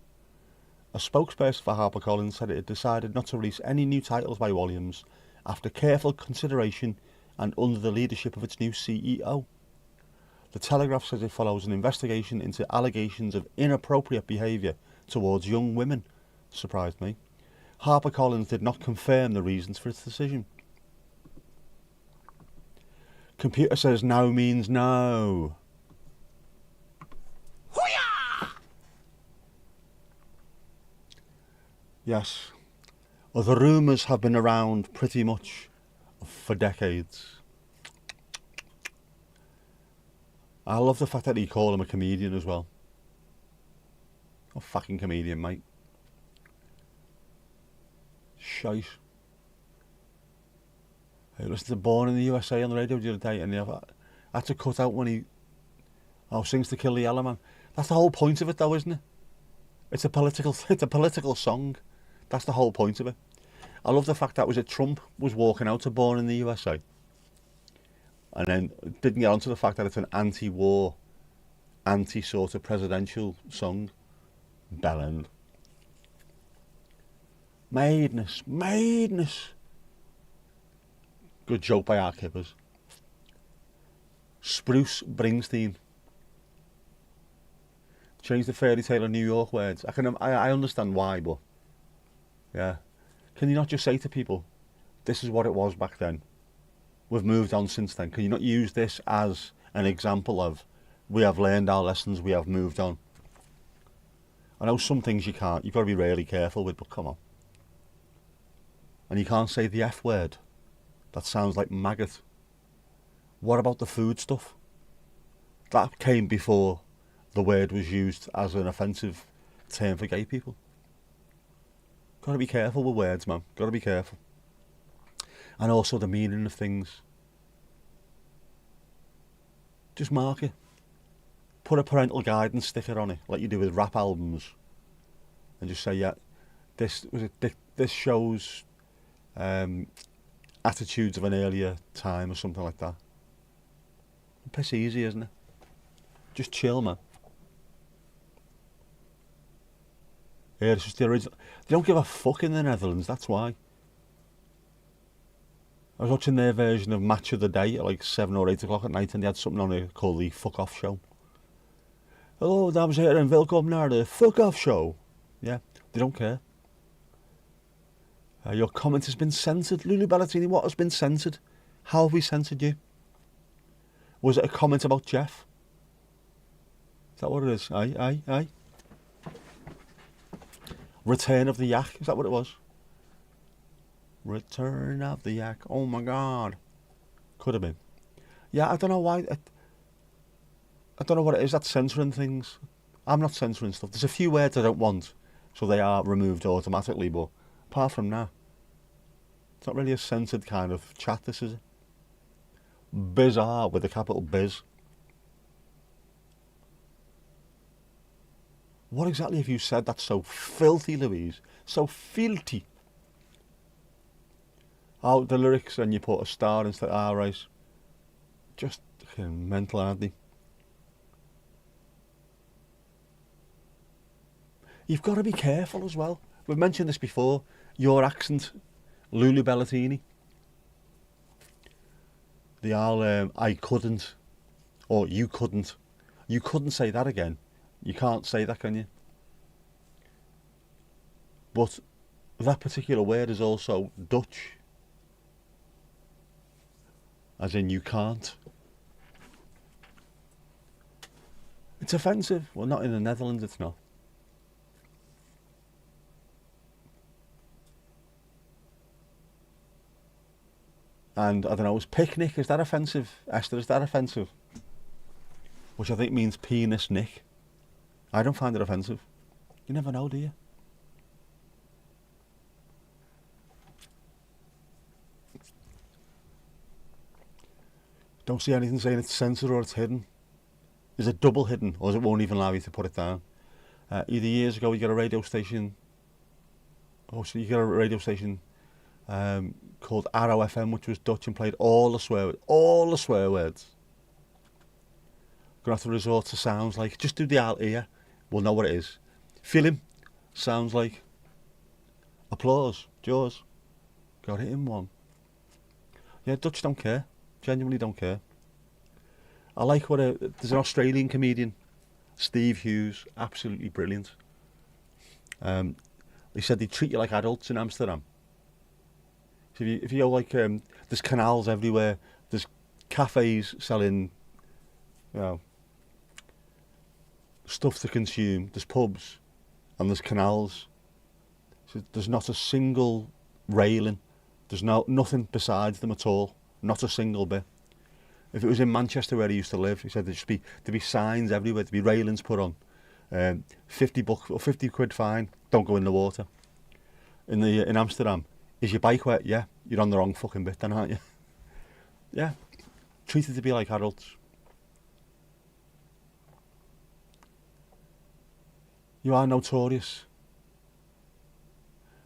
A spokesperson for HarperCollins said it had decided not to release any new titles by Walliams after careful consideration and under the leadership of its new CEO. The Telegraph says it follows an investigation into allegations of inappropriate behaviour towards young women. Surprised me. HarperCollins did not confirm the reasons for its decision. Computer says no means no. Hoo-yah! Yes. Well, the rumours have been around pretty much for decades. I love the fact that he called him a comedian as well. A fucking comedian, mate. Shite. I listened to Born in the USA on the radio the other day, and I had to cut out when he sings to kill the yellow man. That's the whole point of it, though, isn't it? It's a political song. That's the whole point of it. I love the fact that Trump was walking out to Born in the USA, and then didn't get onto the fact that it's an anti-war, anti-sort of presidential song. Bellend. Madness. Good joke by our Kippers. Spruce Springsteen. Change the fairy tale of New York words. I understand why, but yeah. Can you not just say to people, this is what it was back then? We've moved on since then. Can you not use this as an example of we have learned our lessons, we have moved on? I know some things you can't. You've got to be really careful with, but come on. And you can't say the F word. That sounds like maggot. What about the food stuff? That came before the word was used as an offensive term for gay people. Got to be careful with words, man. Got to be careful. And also the meaning of things. Just mark it. Put a parental guidance sticker on it, like you do with rap albums, and just say, yeah, this shows attitudes of an earlier time or something like that. Piss easy, isn't it? Just chill, man. Yeah, it's just the original. They don't give a fuck in the Netherlands, that's why. I was watching their version of Match of the Day at like 7 or 8 o'clock at night, and they had something on there called the Fuck Off Show. Hallo, dames en heren, en welkom naar de Fuck Off Show. Yeah, they don't care. Your comment has been censored. Lulu Ballatini, what has been censored? How have we censored you? Was it a comment about Jeff? that what it is? Aye. Return of the Yak, is that what it was? Return of the Yak, oh my god. Could have been. Yeah, I don't know why. I don't know what it is that's censoring things. I'm not censoring stuff. There's a few words I don't want, so they are removed automatically, but apart from that, it's not really a censored kind of chat, this is it. Bizarre with a capital biz. What exactly have you said that's so filthy, Louise? So filthy. Oh, the lyrics, and you put a star instead. Ah, right. Just fucking mental, aren't they? You've got to be careful as well. We've mentioned this before. Your accent, Lulu Bellatini. The I couldn't, or you couldn't. You couldn't say that again. You can't say that, can you? But that particular word is also Dutch. As in, you can't. It's offensive. Well, not in the Netherlands, it's not. And, I don't know, is picnic, is that offensive? Esther, is that offensive? Which I think means penis nick. I don't find it offensive. You never know, do you? Don't see anything saying it's censored or it's hidden. Is it double hidden, or is it won't even allow you to put it down? Either years ago you got a radio station. Oh, so you got a radio station called Arrow FM, which was Dutch and played all the swear words. Gonna have to resort to sounds like, just do the alt ear, we'll know what it is. Film sounds like applause, jaws. Got it in one. Yeah, Dutch don't care. Genuinely don't care. I like there's an Australian comedian, Steve Hughes, absolutely brilliant. He said they treat you like adults in Amsterdam. So if you go like, there's canals everywhere, there's cafes selling, stuff to consume, there's pubs, and there's canals. So there's not a single railing, there's nothing besides them at all, not a single bit. If it was in Manchester where he used to live, he said there'd be signs everywhere, there'd be railings put on. £50 or 50 quid fine, don't go in the water. In Amsterdam, is your bike wet? Yeah, you're on the wrong fucking bit then, aren't you? Yeah, treated to be like adults. You are notorious.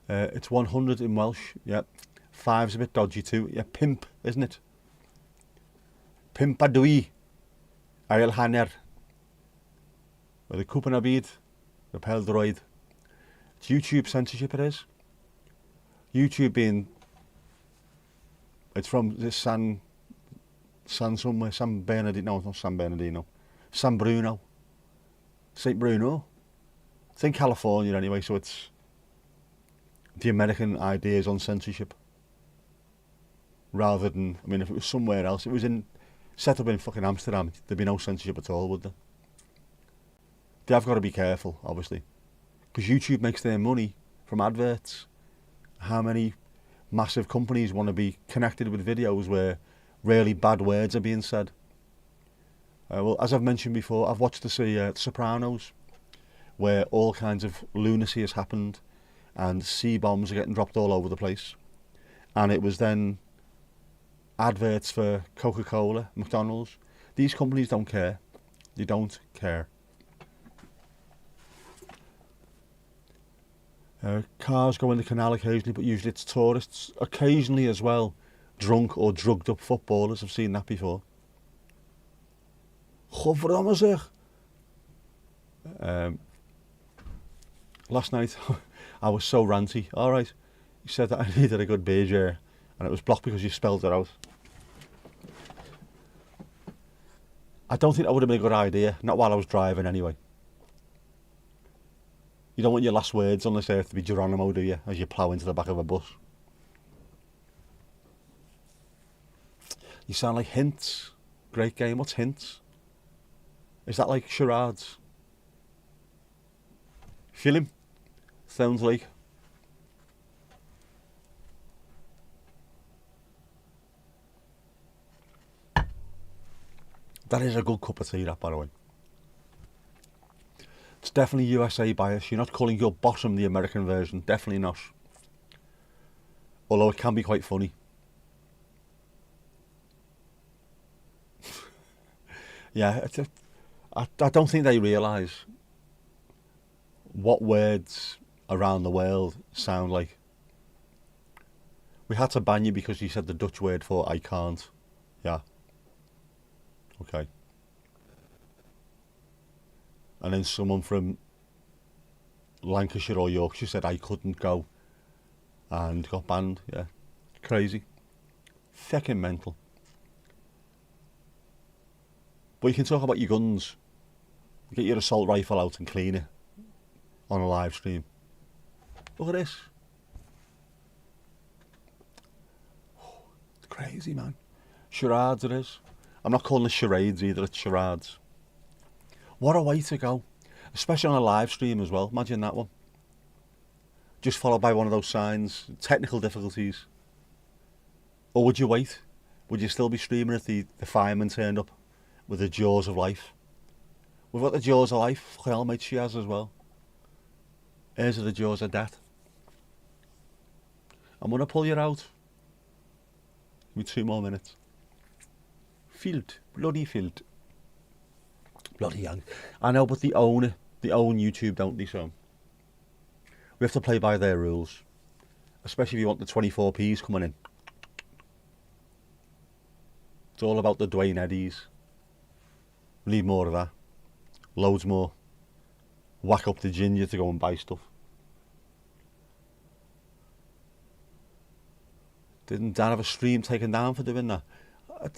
It's 100 in Welsh, yeah. 5's a bit dodgy too. Yeah, pimp, isn't it? Pimp a dwi, ail hanner. With a cwpan a byd, y pêl-droed. It's YouTube censorship, it is. YouTube being, it's from this San somewhere, San Bernardino, no, it's not San Bernardino. San Bruno. St. Bruno. It's in California anyway, so it's the American ideas on censorship. Rather than, I mean, if it was somewhere else, it was set up in fucking Amsterdam, there'd be no censorship at all, would there? They have got to be careful, obviously. Because YouTube makes their money from adverts. How many massive companies want to be connected with videos where really bad words are being said? Well, as I've mentioned before, I've watched the Sopranos, where all kinds of lunacy has happened and C-bombs are getting dropped all over the place. And it was then adverts for Coca-Cola, McDonald's. These companies don't care. They don't care. Cars go in the canal occasionally, but usually it's tourists. Occasionally as well, drunk or drugged up footballers. I've seen that before. Godverdomme zeg. Last night, I was so ranty. All right, you said that I needed a good beer, and it was blocked because you spelled it out. I don't think that would have been a good idea, not while I was driving anyway. You don't want your last words unless they have to be Geronimo, do you, as you plough into the back of a bus. You sound like Hints. Great game. What's Hints? Is that like charades? Feel him? Sounds like. That is a good cup of tea, that, by the way. It's definitely USA bias. You're not calling your bottom the American version. Definitely not. Although it can be quite funny. Yeah, I don't think they realise what words around the world sound like. We had to ban you because you said the Dutch word for I can't. Yeah. Okay. And then someone from Lancashire or Yorkshire said I couldn't go and got banned. Yeah. Crazy. Fucking mental. But you can talk about your guns. Get your assault rifle out and clean it on a live stream. Look at this. It's crazy, man. Charades it is. I'm not calling it charades either, it's charades. What a way to go. Especially on a live stream as well. Imagine that one. Just followed by one of those signs. Technical difficulties. Or would you wait? Would you still be streaming if the fireman turned up with the jaws of life? We've got the jaws of life. Hell, mate, she has as well. Here's the jaws of death. I'm going to pull you out. Give me 2 more minutes. Field. Bloody field. Bloody young. I know, but they own YouTube, don't they? So we have to play by their rules. Especially if you want the 24p's coming in. It's all about the Dwayne Eddies. We need more of that. Loads more. Whack up the ginger to go and buy stuff. Didn't Dan have a stream taken down for doing that?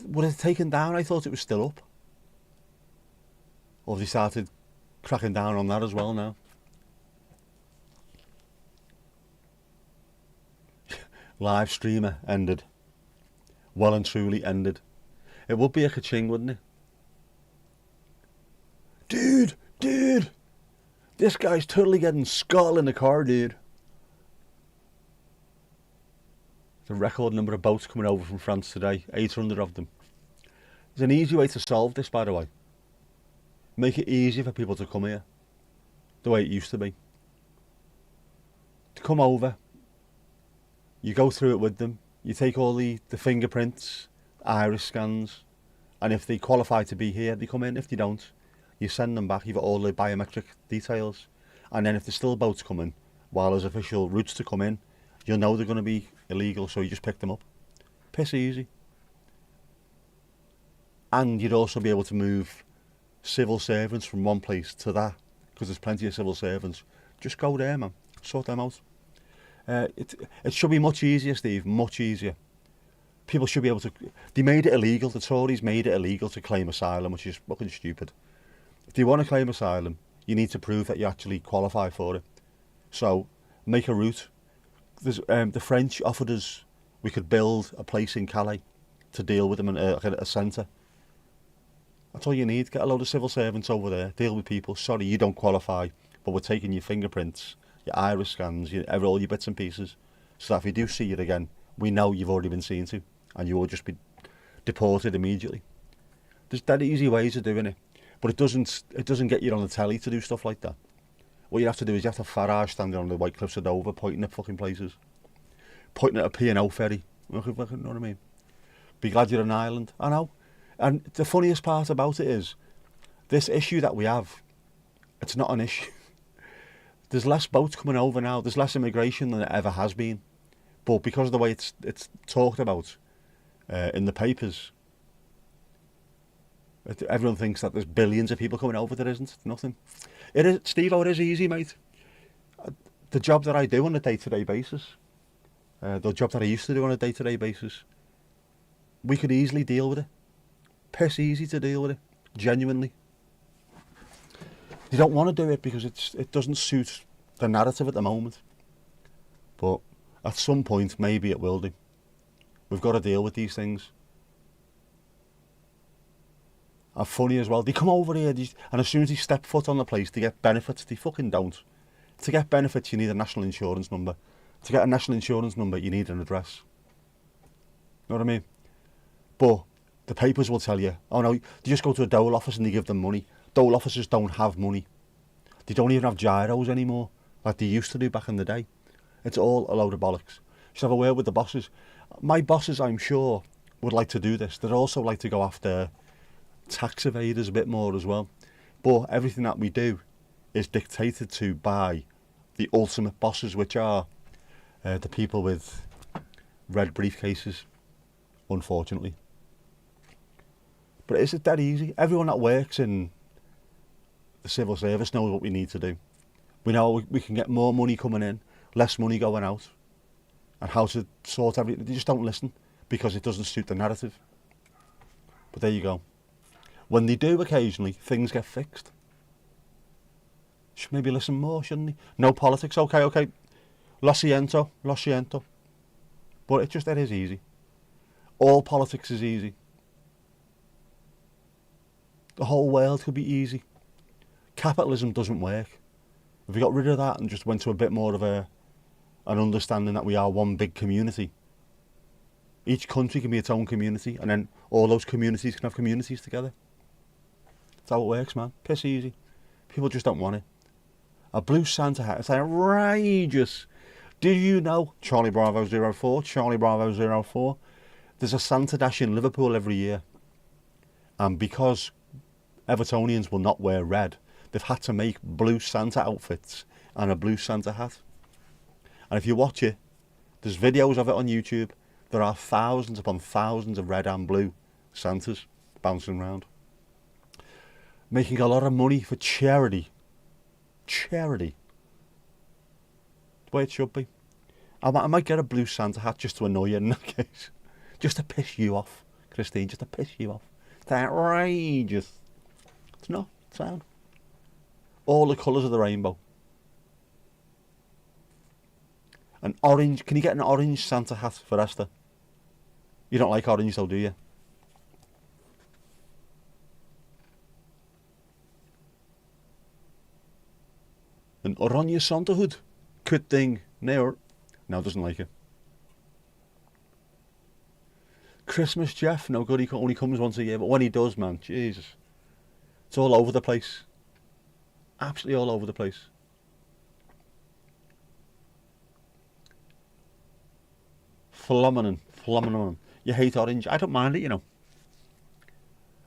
Was it taken down? I thought it was still up. Or have they started cracking down on that as well now? Live streamer ended. Well and truly ended. It would be a ka-ching, wouldn't it? Dude! This guy's totally getting skull in the car, dude. The record number of boats coming over from France today. 800 of them. There's an easy way to solve this, by the way. Make it easy for people to come here. The way it used to be. To come over. You go through it with them. You take all the fingerprints, iris scans. And if they qualify to be here, they come in. If they don't, you send them back. You've got all the biometric details. And then if there's still boats coming, while there's official routes to come in, you'll know they're going to be illegal, so you just pick them up. Piss easy. And you'd also be able to move civil servants from one place to that, because there's plenty of civil servants. Just go there, man. Sort them out. It should be much easier, Steve. Much easier. People should be able to... They made it illegal. The Tories made it illegal to claim asylum, which is fucking stupid. If you want to claim asylum, you need to prove that you actually qualify for it. So, make a route. There's, the French offered us... We could build a place in Calais to deal with them in a centre. That's all you need. Get a load of civil servants over there. Deal with people. Sorry, you don't qualify, but we're taking your fingerprints, your iris scans, all your bits and pieces, so that if we do see you again, we know you've already been seen to, and you will just be deported immediately. There's dead easy ways of doing it, but it doesn't get you on the telly to do stuff like that. What you have to do is you have to Farage standing on the White Cliffs of Dover, pointing at fucking places, pointing at a P&O ferry. You know what I mean? Be glad you're an island. I know. And the funniest part about it is, this issue that we have, it's not an issue. There's less boats coming over now. There's less immigration than there ever has been. But because of the way it's talked about in the papers, everyone thinks that there's billions of people coming over. There isn't. Nothing. It is, Steve-o, it is easy, mate. The job that I do on a day-to-day basis, the job that I used to do on a day-to-day basis, we could easily deal with it. Piss easy to deal with it, genuinely. They don't want to do it because it doesn't suit the narrative at the moment. But at some point, maybe it will do. We've got to deal with these things. And funny as well, they come over here, and as soon as they step foot on the place, they get benefits. They fucking don't. To get benefits, you need a national insurance number. To get a national insurance number, you need an address. You know what I mean? But the papers will tell you, oh no, you just go to a dole office and they give them money. Dole officers don't have money. They don't even have gyros anymore, like they used to do back in the day. It's all a load of bollocks. You should have a word with the bosses. My bosses, I'm sure, would like to do this. They'd also like to go after tax evaders a bit more as well. But everything that we do is dictated to by the ultimate bosses, which are the people with red briefcases, unfortunately. But is it that easy? Everyone that works in the civil service knows what we need to do. We know we can get more money coming in, less money going out, and how to sort everything. They just don't listen because it doesn't suit the narrative. But there you go. When they do occasionally, things get fixed. Should maybe listen more, shouldn't they? No politics, okay. Lo siento. But it is easy. All politics is easy. The whole world could be easy. Capitalism doesn't work. If we got rid of that and just went to a bit more of an understanding that we are one big community, each country can be its own community, and then all those communities can have communities together. That's how it works, man. Piss easy. People just don't want it. A blue Santa hat, it's outrageous. Do you know, Charlie Bravo 04, there's a Santa Dash in Liverpool every year. And because Evertonians will not wear red, they've had to make blue Santa outfits and a blue Santa hat. And if you watch it, there's videos of it on YouTube. There are thousands upon thousands of red and blue Santas bouncing around. Making a lot of money for charity. Charity. The way it should be. I might get a blue Santa hat just to annoy you in that case. Just to piss you off, Christine. Just to piss you off. It's outrageous. It's not. It's sound. All the colours of the rainbow. An orange. Can you get an orange Santa hat for Esther? You don't like orange though, do you? An oranje Santa hood. Good thing. No, doesn't like it. Christmas Jeff, no good, he only comes once a year, but when he does, man, Jesus. It's all over the place. Absolutely all over the place. Phenomenon. You hate orange. I don't mind it, you know.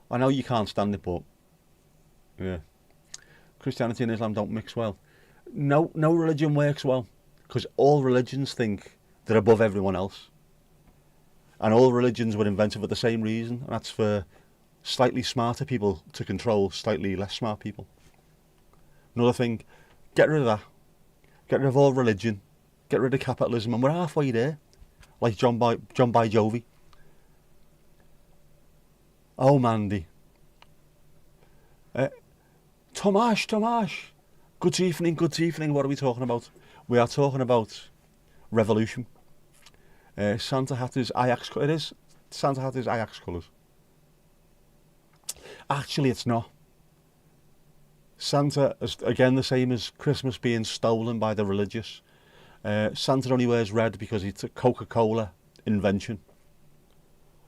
I know you can't stand it, but yeah. Christianity and Islam don't mix well. No religion works well, because all religions think they're above everyone else. And all religions were invented for the same reason, and that's for slightly smarter people to control slightly less smart people. Another thing, get rid of that. Get rid of all religion. Get rid of capitalism, and we're halfway there. Like John By Jovi. Oh, Mandy. Tomash. Good evening. What are we talking about? We are talking about revolution. Santa hat is Ajax. It is. Santa hat is Ajax colours. Actually, it's not. Santa is again the same as Christmas being stolen by the religious. Santa only wears red because it's a Coca-Cola invention.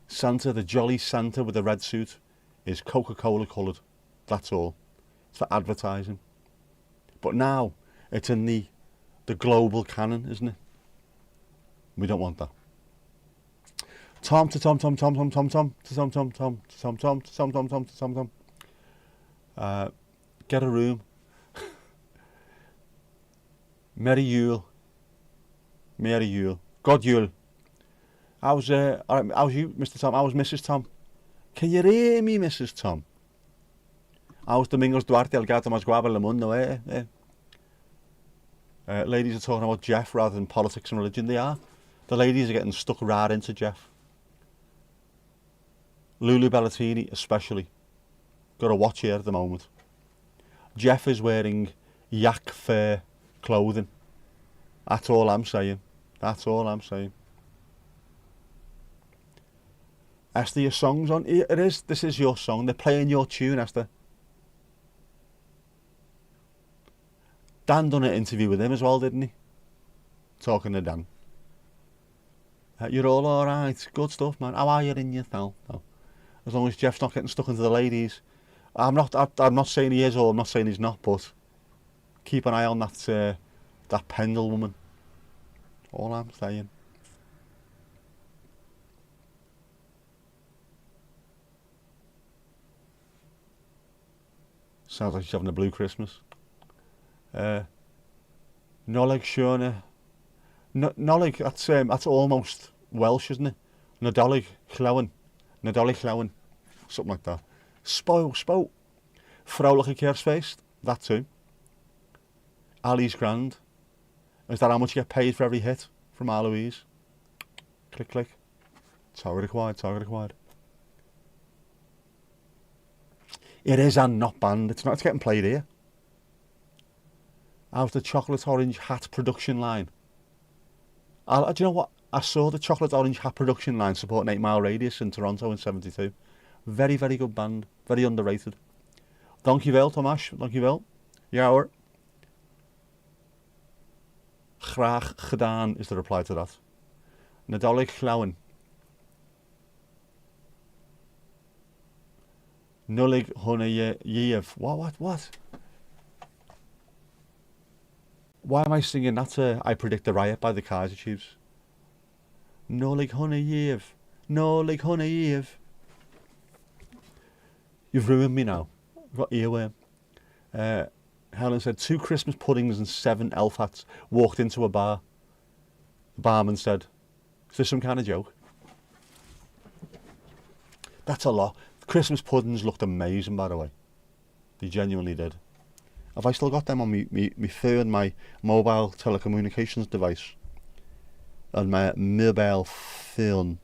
Santa, the jolly Santa with the red suit, is Coca-Cola coloured. That's all. It's for advertising. But now it's in the global canon, isn't it? We don't want that. Tom. Get a room. Merry Yule. God Yule. How's you, Mr. Tom? How's Mrs. Tom? Can you hear me, Mrs. Tom? How's Domingos Duarte? El gato más guapo del mundo, eh? Ladies are talking about Jeff rather than politics and religion. They are. The ladies are getting stuck right into Jeff. Lulu Bellatini especially. Got to watch here at the moment. Jeff is wearing yak fur clothing. That's all I'm saying. Esther, your song's on. It is. This is your song. They're playing your tune, Esther. Dan done an interview with him as well, didn't he? Talking to Dan. You're all alright, good stuff, man. How are you in your no? As long as Jeff's not getting stuck into the ladies. I'm not saying he is, or I'm not saying he's not, but keep an eye on that Pendle woman. All I'm saying. Sounds like she's having a blue Christmas. Nolig Shona. Nolig, that's almost Welsh, isn't it? Nadolig Llawen. Nadolig Llawen. Something like that. Spout. Vrouwelijke kerstfeest. That too. Ali's grand. Is that how much you get paid for every hit from Aloise? Click, click. Target acquired. It is and not banned. It's getting played here. How's the chocolate orange hat production line? Do you know what? I saw the chocolate orange hat production line supporting 8 Mile Radius in Toronto in '72. Very, very good band. Very underrated. Dankjewel, Tomas. Dankjewel. Ja hoor. Graag gedaan is the reply to that. Nadolig Llawen. Nullig Hunne Yeev. What? Why am I singing that? I Predict a Riot by the Kaiser Chiefs. Nullig Hunne Yeev. Nullig Hunne Yeev. You've ruined me now. I've got earworm. Helen said 2 Christmas puddings and 7 elf hats. Walked into a bar. The barman said, "Is this some kind of joke?" That's a lot. The Christmas puddings looked amazing, by the way. They genuinely did. Have I still got them on me phone, my mobile telecommunications device? And my mobile phone.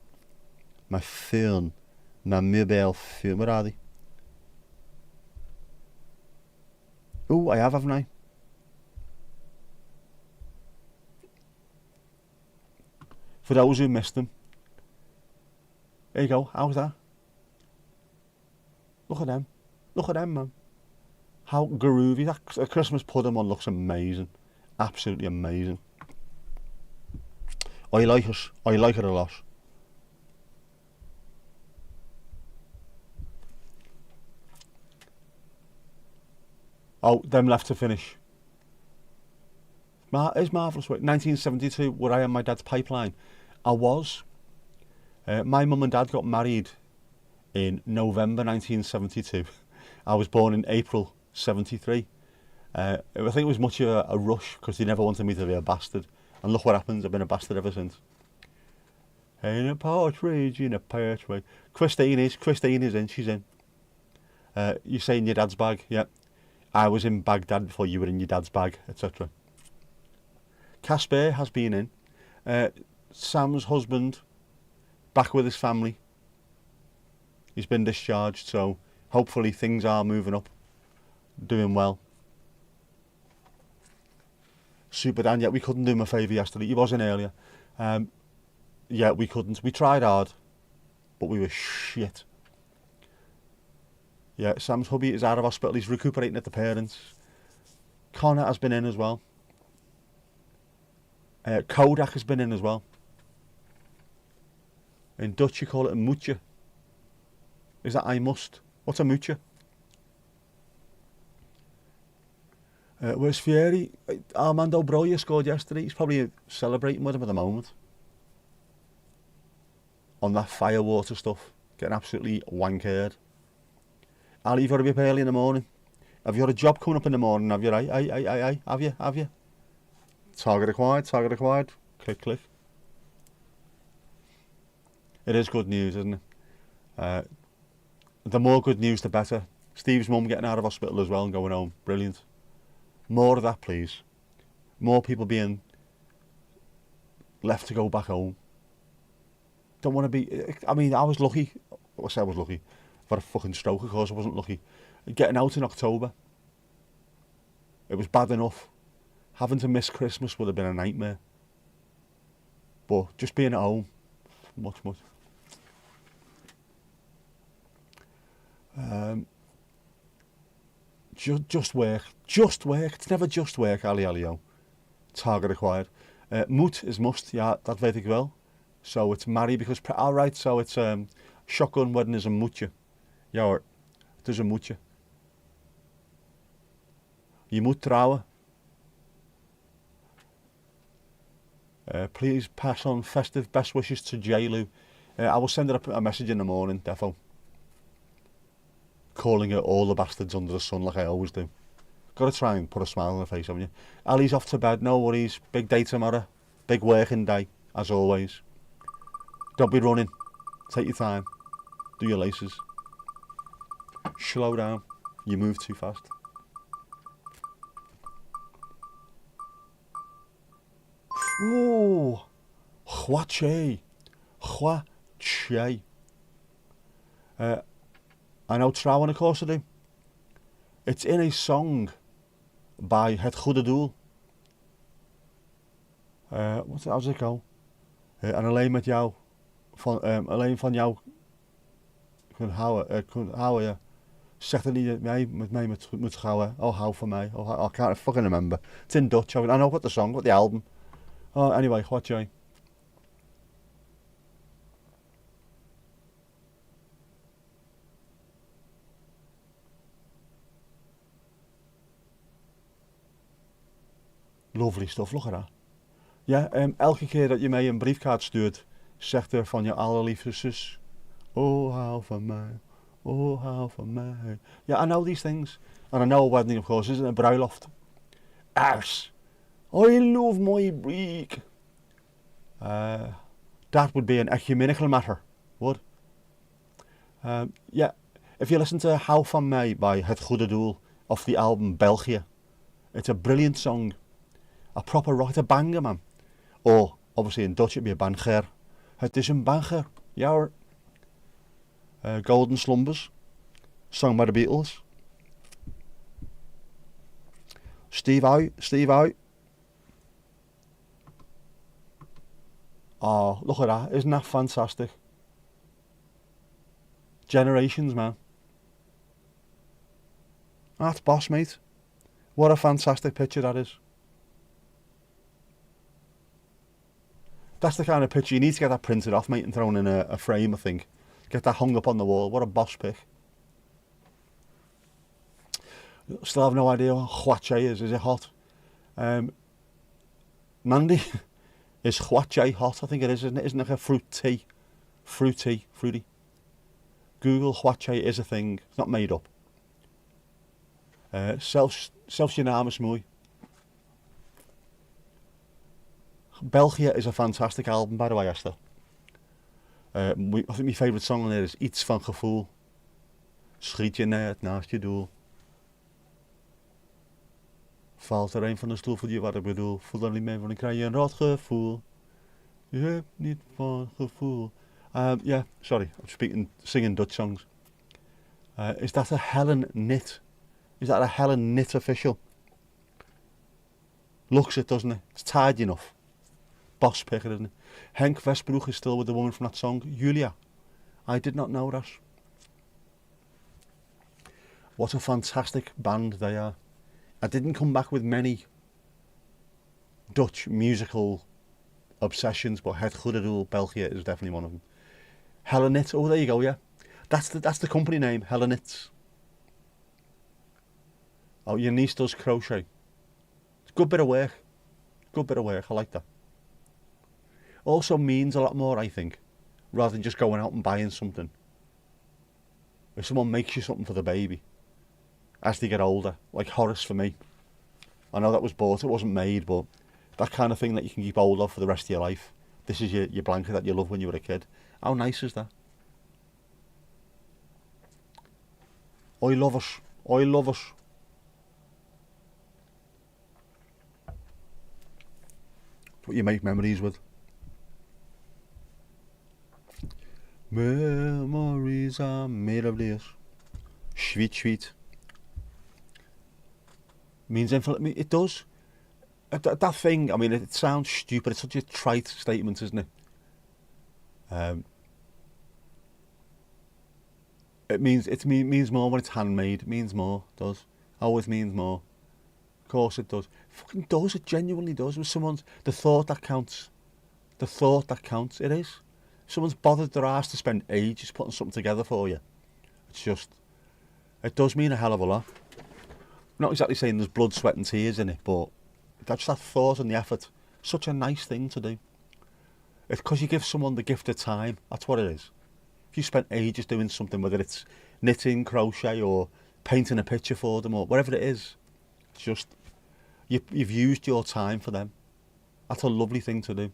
My mobile phone. Where are they? Oh, I have, haven't I? For those who missed them. There you go. How's that? Look at them, man. How groovy. That Christmas pudding one looks amazing. Absolutely amazing. I like it. I like it a lot. Oh, them left to finish. It's marvellous work. 1972, where I am my dad's pipeline. I was. My mum and dad got married in November 1972. I was born in April 73. I think it was much of a rush because they never wanted me to be a bastard. And look what happens, I've been a bastard ever since. In a partridge, in a pear tree. Christine is in, she's in. You say in your dad's bag, yeah. I was in Baghdad before you were in your dad's bag, etc. Casper has been in. Sam's husband, back with his family. He's been discharged, so hopefully things are moving up. Doing well. Super Dan, yeah, we couldn't do him a favour yesterday. He was in earlier. Yeah, we couldn't. We tried hard, but we were shit. Yeah, Sam's hubby is out of hospital. He's recuperating at the parents. Connor has been in as well. Kodak has been in as well. In Dutch you call it a moetje. Is that I must? What's a moetje? Where's Fieri? Armando Broja scored yesterday. He's probably celebrating with him at the moment. On that firewater stuff. Getting absolutely wankered. Ali, you've got to be up early in the morning. Have you got a job coming up in the morning? Have you? Have you? Target acquired. Click. It is good news, isn't it? The more good news, the better. Steve's mum getting out of hospital as well and going home. Brilliant. More of that, please. More people being left to go back home. Don't want to be... I mean, I was lucky. I say I was lucky. I've had a fucking stroke, of course I wasn't lucky. Getting out in October. It was bad enough. Having to miss Christmas would have been a nightmare. But just being at home, much. Just work. Just work. It's never just work, Ali Alio. Target acquired. Moet is must. Ja, dat weet ik wel. So it's marry because... Alright, so it's... shotgun wedding is een moetje. Ja hoor, het is een moetje. Je moet trouwen. Please pass on festive best wishes to J-Lu. I will send her a message in the morning, defo. Calling her all the bastards under the sun like I always do. Gotta try and put a smile on her face, haven't you? Ali's off to bed, no worries. Big day tomorrow. Big working day, as always. Don't be running. Take your time. Do your laces. Slow down. You move too fast. Ooh. Hwache. Hwache. I know Trouwen, of course I do. It's in a song by Het Goede Doel. How's it go? En alleen met jou, alleen van jou kunt houden, ja. Zeg dat niet met mij moet houden. Oh, hou van mij. Oh, I can't fucking remember. It's in Dutch. I know what the song, what the album. Oh, anyway, what jij? Lovely stuff, look at that. Ja, elke keer dat je mij een briefkaart stuurt, zegt er van je allerliefste zus. Oh, hou van mij. Oh, hou van mij. Yeah, I know these things. And I know a wedding, of course, isn't a bruiloft. Arse. I love my break. That would be an ecumenical matter, would? Yeah, if you listen to Hou van mij by Het Goede Doel off the album België, it's a brilliant song. A proper rock, it's a banger, man. Or, obviously in Dutch it'd be a banger. Het is een banger, ja hoor. Golden Slumbers, sung by the Beatles. Steve Vai. Oh, look at that, isn't that fantastic? Generations, man. That's boss, mate. What a fantastic picture that is. That's the kind of picture you need to get that printed off, mate, and thrown in a frame, I think. Get that hung up on the wall. What a boss pic. Still have no idea what hwache is. Is it hot? Mandy, is hwache hot? I think it is, isn't it? Isn't it like a fruit tea? Fruity. Google hwache is a thing. It's not made up. Zelfs je naam is mooi. België is a fantastic album, by the way, Esther. I think my favourite song on there is Iets van Gevoel. Schiet je net naast je doel. Valt er een van de stoel, voel je wat ik bedoel. Voel er niet mee, want dan krijg je een rot gevoel. Je hebt niet van gevoel. Yeah, sorry, I'm singing Dutch songs. Is that a Helen Knit? Is that a Helen Knit official? Looks it, doesn't it? It's tidy enough. Boss picker, isn't it? Henk Westbroek is still with the woman from that song, Julia. I did not know that. What a fantastic band they are. I didn't come back with many Dutch musical obsessions, but Het Goede Doel, België is definitely one of them. Hellenit, oh there you go, yeah. That's the company name, Hellenit. Oh, your niece does crochet. It's a good bit of work. I like that. Also means a lot more, I think, rather than just going out and buying something. If someone makes you something for the baby, as they get older, like Horace for me. I know that was bought, it wasn't made, but that kind of thing that you can keep hold of for the rest of your life. This is your blanket that you loved when you were a kid. How nice is that? I love it. It's what you make memories with. Memories are made of this. Sweet. Means infinite. It does. That thing, I mean, it sounds stupid. It's such a trite statement, isn't it? It means more when it's handmade. It means more, it does. Always means more. Of course it does. Fucking does, it genuinely does. With someone's, the thought that counts. The thought that counts, it is. Someone's bothered their ass to spend ages putting something together for you. It's just, it does mean a hell of a lot. I'm not exactly saying there's blood, sweat and tears in it, but that's that thought and the effort. Such a nice thing to do. It's because you give someone the gift of time. That's what it is. If you spent ages doing something, whether it's knitting, crochet or painting a picture for them or whatever it is, it's just, you've used your time for them. That's a lovely thing to do.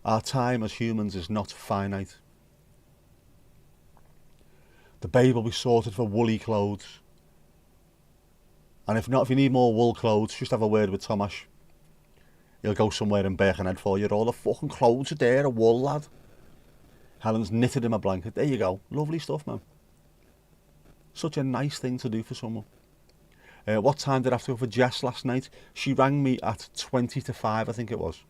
Our time as humans is not finite. The babe will be sorted for woolly clothes. And if not, if you need more wool clothes, just have a word with Tomash. He'll go somewhere in Birkenhead for you. All the fucking clothes are there, a wool lad. Helen's knitted him a blanket. There you go. Lovely stuff, man. Such a nice thing to do for someone. What time did I have to go for Jess last night? She rang me at 20 to 5, I think it was.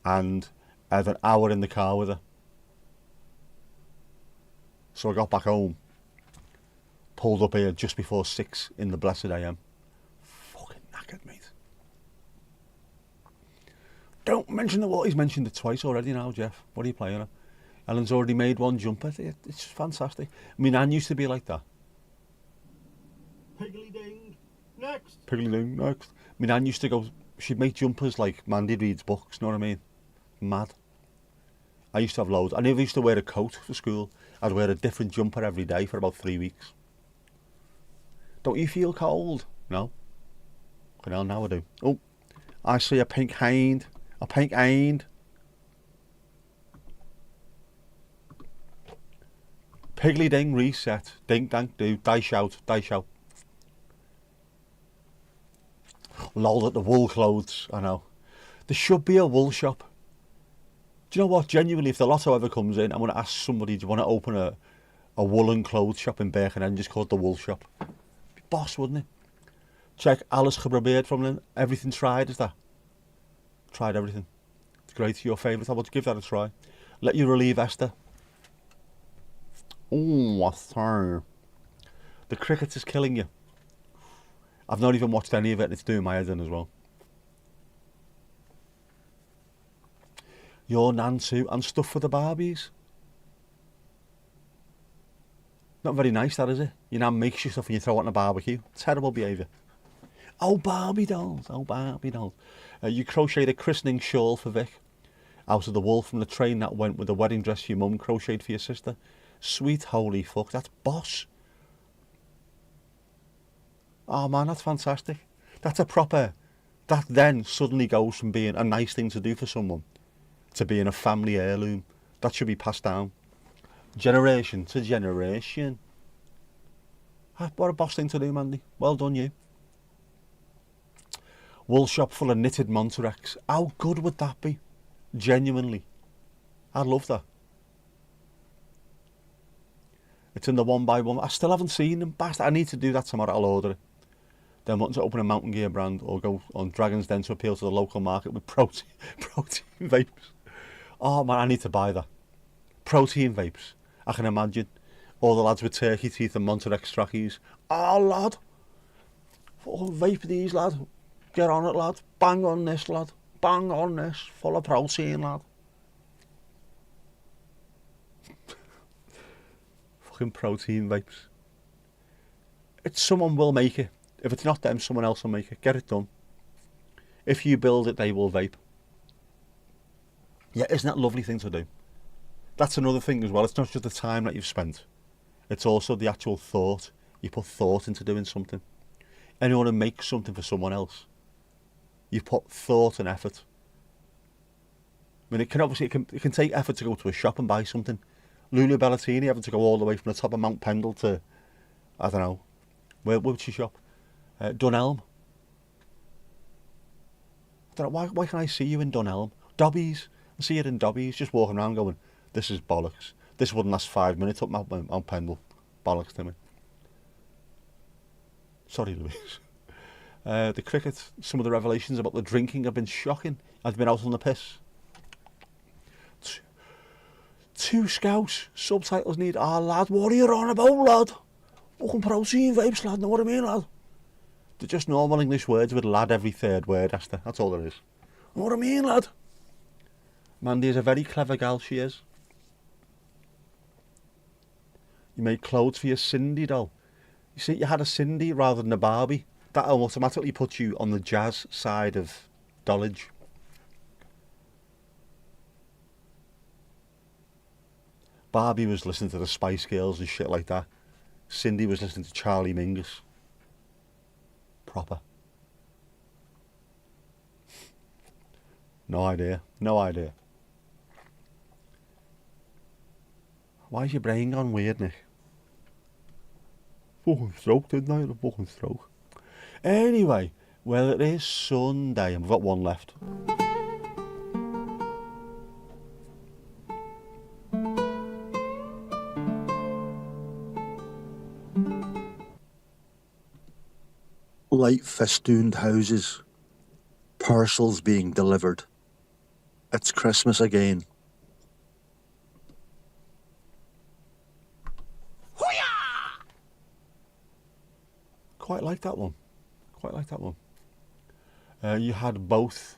And I had an hour in the car with her. So I got back home. Pulled up here just before 6 in the blessed AM. Fucking knackered, mate. Don't mention the what. He's mentioned it twice already now, Jeff. What are you playing at? Ellen's already made one jumper. It's fantastic. I mean, Anne used to be like that. Piggly ding. Next. Piggly ding, next. I mean, Anne used to go, she'd make jumpers like Mandy reads books, know what I mean? Mad. I used to have loads. I never used to wear a coat for school. I'd wear a different jumper every day for about 3 weeks. Don't you feel cold? No. Well, now I do. Oh, I see a pink hind. A pink hind. Piggly ding, reset. Ding dank do. Die shout. Die shout. Lol at the wool clothes, I know. There should be a wool shop. Do you know what? Genuinely, if the lotto ever comes in, I'm going to ask somebody, do you want to open a woolen clothes shop in Birkenhead and just call it the wool shop? Be boss, wouldn't it? Check Alice geprobeerd from Lynn. Everything tried, is that? Tried everything. It's great. Your favourite. I want to give that a try. Let you relieve Esther. Oh, what's her? The cricket is killing you. I've not even watched any of it and it's doing my head in as well. Your nan too, and stuff for the Barbies. Not very nice, that, is it? Your nan makes you stuff and you throw it on a barbecue. Terrible behaviour. Oh, Barbie dolls. Oh, Barbie dolls. You crocheted a christening shawl for Vic. Out of the wool from the train that went with the wedding dress your mum crocheted for your sister. Sweet holy fuck, that's boss. Oh man, that's fantastic. That's a proper... That then suddenly goes from being a nice thing to do for someone to being a family heirloom. That should be passed down. Generation to generation. What a boss thing to do, Mandy. Well done, you. Wool shop full of knitted Monterey's. How good would that be? Genuinely. I'd love that. It's in the 1x1. I still haven't seen them. Bastard. I need to do that tomorrow. I'll order it. Then wanting to open a Mountain Gear brand or go on Dragon's Den to appeal to the local market with protein vapes. Oh man, I need to buy that. Protein vapes. I can imagine. All the lads with turkey teeth and Monterey's trackies. Oh lad. Oh, vape these, lad. Get on it, lad. Bang on this, lad. Bang on this. Full of protein, lad. Fucking protein vapes. It's someone will make it. If it's not them, someone else will make it. Get it done. If you build it, they will vape. Yeah, isn't that a lovely thing to do? That's another thing as well. It's not just the time that you've spent. It's also the actual thought. You put thought into doing something. Anyone who makes something for someone else, you put thought and effort. I mean, it can take effort to go to a shop and buy something. Lulu Bellatini having to go all the way from the top of Mount Pendle to, I don't know, where's she shop? Dunelm. I don't know, why can't I see you in Dunelm? Dobbies. I see you in Dobbies, just walking around going, this is bollocks. This wouldn't last 5 minutes up Mount Pendle. Bollocks to me. Sorry, Louise. The cricket, some of the revelations about the drinking have been shocking. I've been out on the piss. Two scouts. Subtitles need, lad, what are you on about, lad? Fucking protein vapes, lad, know what I mean, lad? They're just normal English words with lad every third word, Esther. That's all there is. Know what I mean, lad? Mandy is a very clever gal, she is. You made clothes for your Cindy doll. You see, you had a Cindy rather than a Barbie. That automatically puts you on the jazz side of dollage. Barbie was listening to the Spice Girls and shit like that. Cindy was listening to Charlie Mingus. Proper. No idea. No idea. Why's your brain gone weird, Nick? Fucking stroke, didn't I? A fucking stroke. Anyway, well, it is Sunday and we've got one left. Light festooned houses, parcels being delivered. It's Christmas again. Quite like that one. Quite like that one. You had both.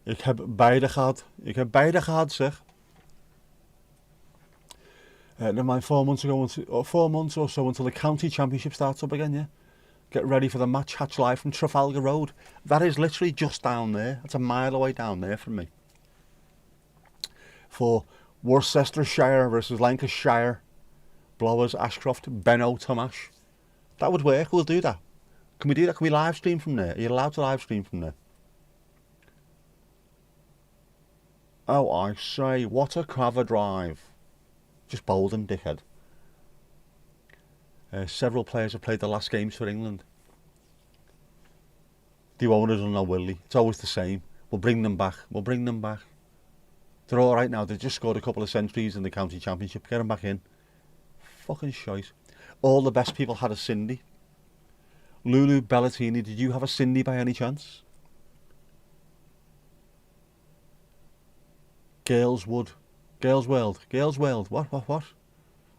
Ik heb beide gehad. Ik heb beide gehad, zeg. Never mind, 4 months ago, 4 months or so until the county championship starts up again, yeah? Get ready for the match hatch live from Trafalgar Road. That is literally just down there. It's a mile away down there from me. For Worcestershire versus Lancashire, Blowers, Ashcroft, Benno, Tomash. That would work, we'll do that. Can we do that? Can we live stream from there? Are you allowed to live stream from there? Oh, I say, what a cover drive. Just bowled him, dickhead. Several players have played the last games for England. The owners will know, will they? It's always the same. We'll bring them back. We'll bring them back. They're all right now. They just scored a couple of centuries in the county championship. Get them back in. Fucking shite. All the best people had a Cindy. Lulu Bellatini, did you have a Cindy by any chance? Girls Wood. Girls World. Girls World. What?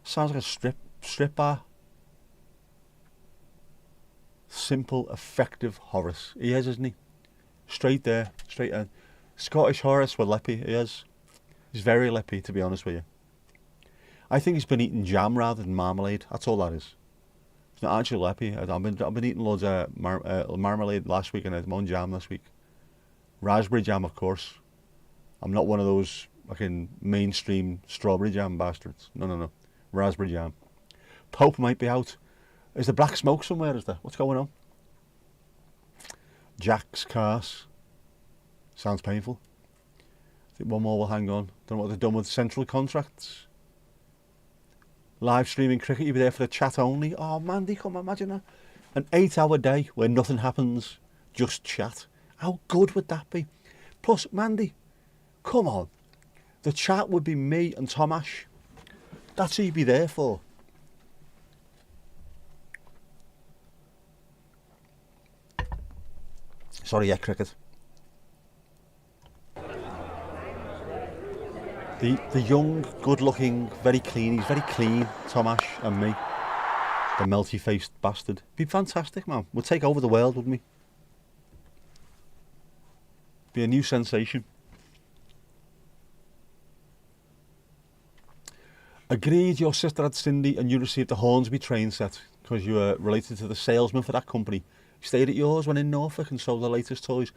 Sounds like a strip bar. Simple, effective Horace. He is, isn't he? Straight there, straight in. Scottish Horace with lippy, he is. He's very lippy, to be honest with you. I think he's been eating jam rather than marmalade. That's all that is. It's not actually lippy. I've been eating loads of marmalade last week and I'm on jam this week. Raspberry jam, of course. I'm not one of those fucking mainstream strawberry jam bastards. No. Raspberry jam. Pope might be out. Is there black smoke somewhere, is there? What's going on? Jack's Cars. Sounds painful. I think one more will hang on. Don't know what they've done with central contracts. Live streaming cricket, you'll be there for the chat only. Oh, Mandy, come on, imagine that. An 8-hour day where nothing happens, just chat. How good would that be? Plus, Mandy, come on. The chat would be me and Tomash. That's who you'd be there for. Sorry, yeah, cricket. The young, good-looking, very clean, he's very clean, Tomash and me. The melty-faced bastard. Be fantastic, man. We'll take over the world, wouldn't we? Be a new sensation. Agreed, your sister had Cindy and you received the Hornsby train set because you were related to the salesman for that company. You stayed at yours when in Norfolk and sold the latest toys.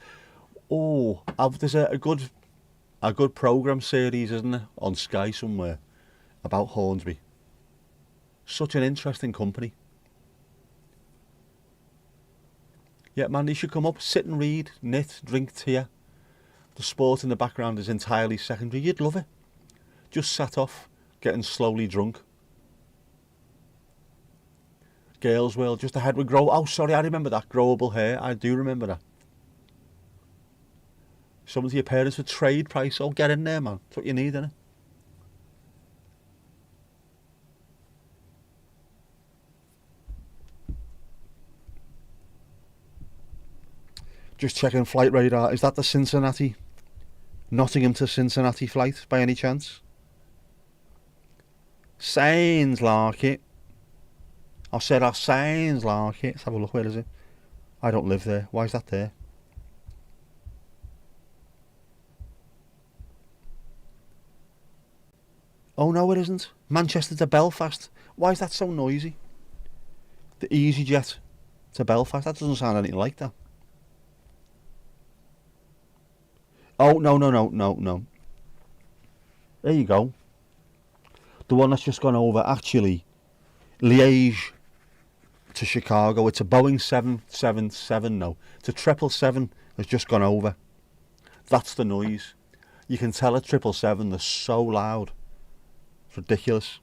Oh, there's a good programme series, isn't there, on Sky somewhere about Hornsby. Such an interesting company. Yeah, man, you should come up, sit and read, knit, drink tea. The sport in the background is entirely secondary. You'd love it. Just sat off, getting slowly drunk. Girls World, just ahead with grow. Oh, sorry, I remember that. Growable hair. I do remember that. Something to your parents for trade price. Oh, get in there, man. That's what you need, innit? Just checking flight radar. Is that the Cincinnati? Nottingham to Cincinnati flight, by any chance? Sounds like it. I said, our signs like it. Let's have a look. Where is it? I don't live there. Why is that there? Oh no, it isn't. Manchester to Belfast. Why is that so noisy? The EasyJet to Belfast. That doesn't sound anything like that. Oh, no. There you go. The one that's just gone over, actually, Liège to Chicago. It's a Boeing 777 now. It's a 777 has just gone over. That's the noise. You can tell it's 777. They're so loud. It's ridiculous.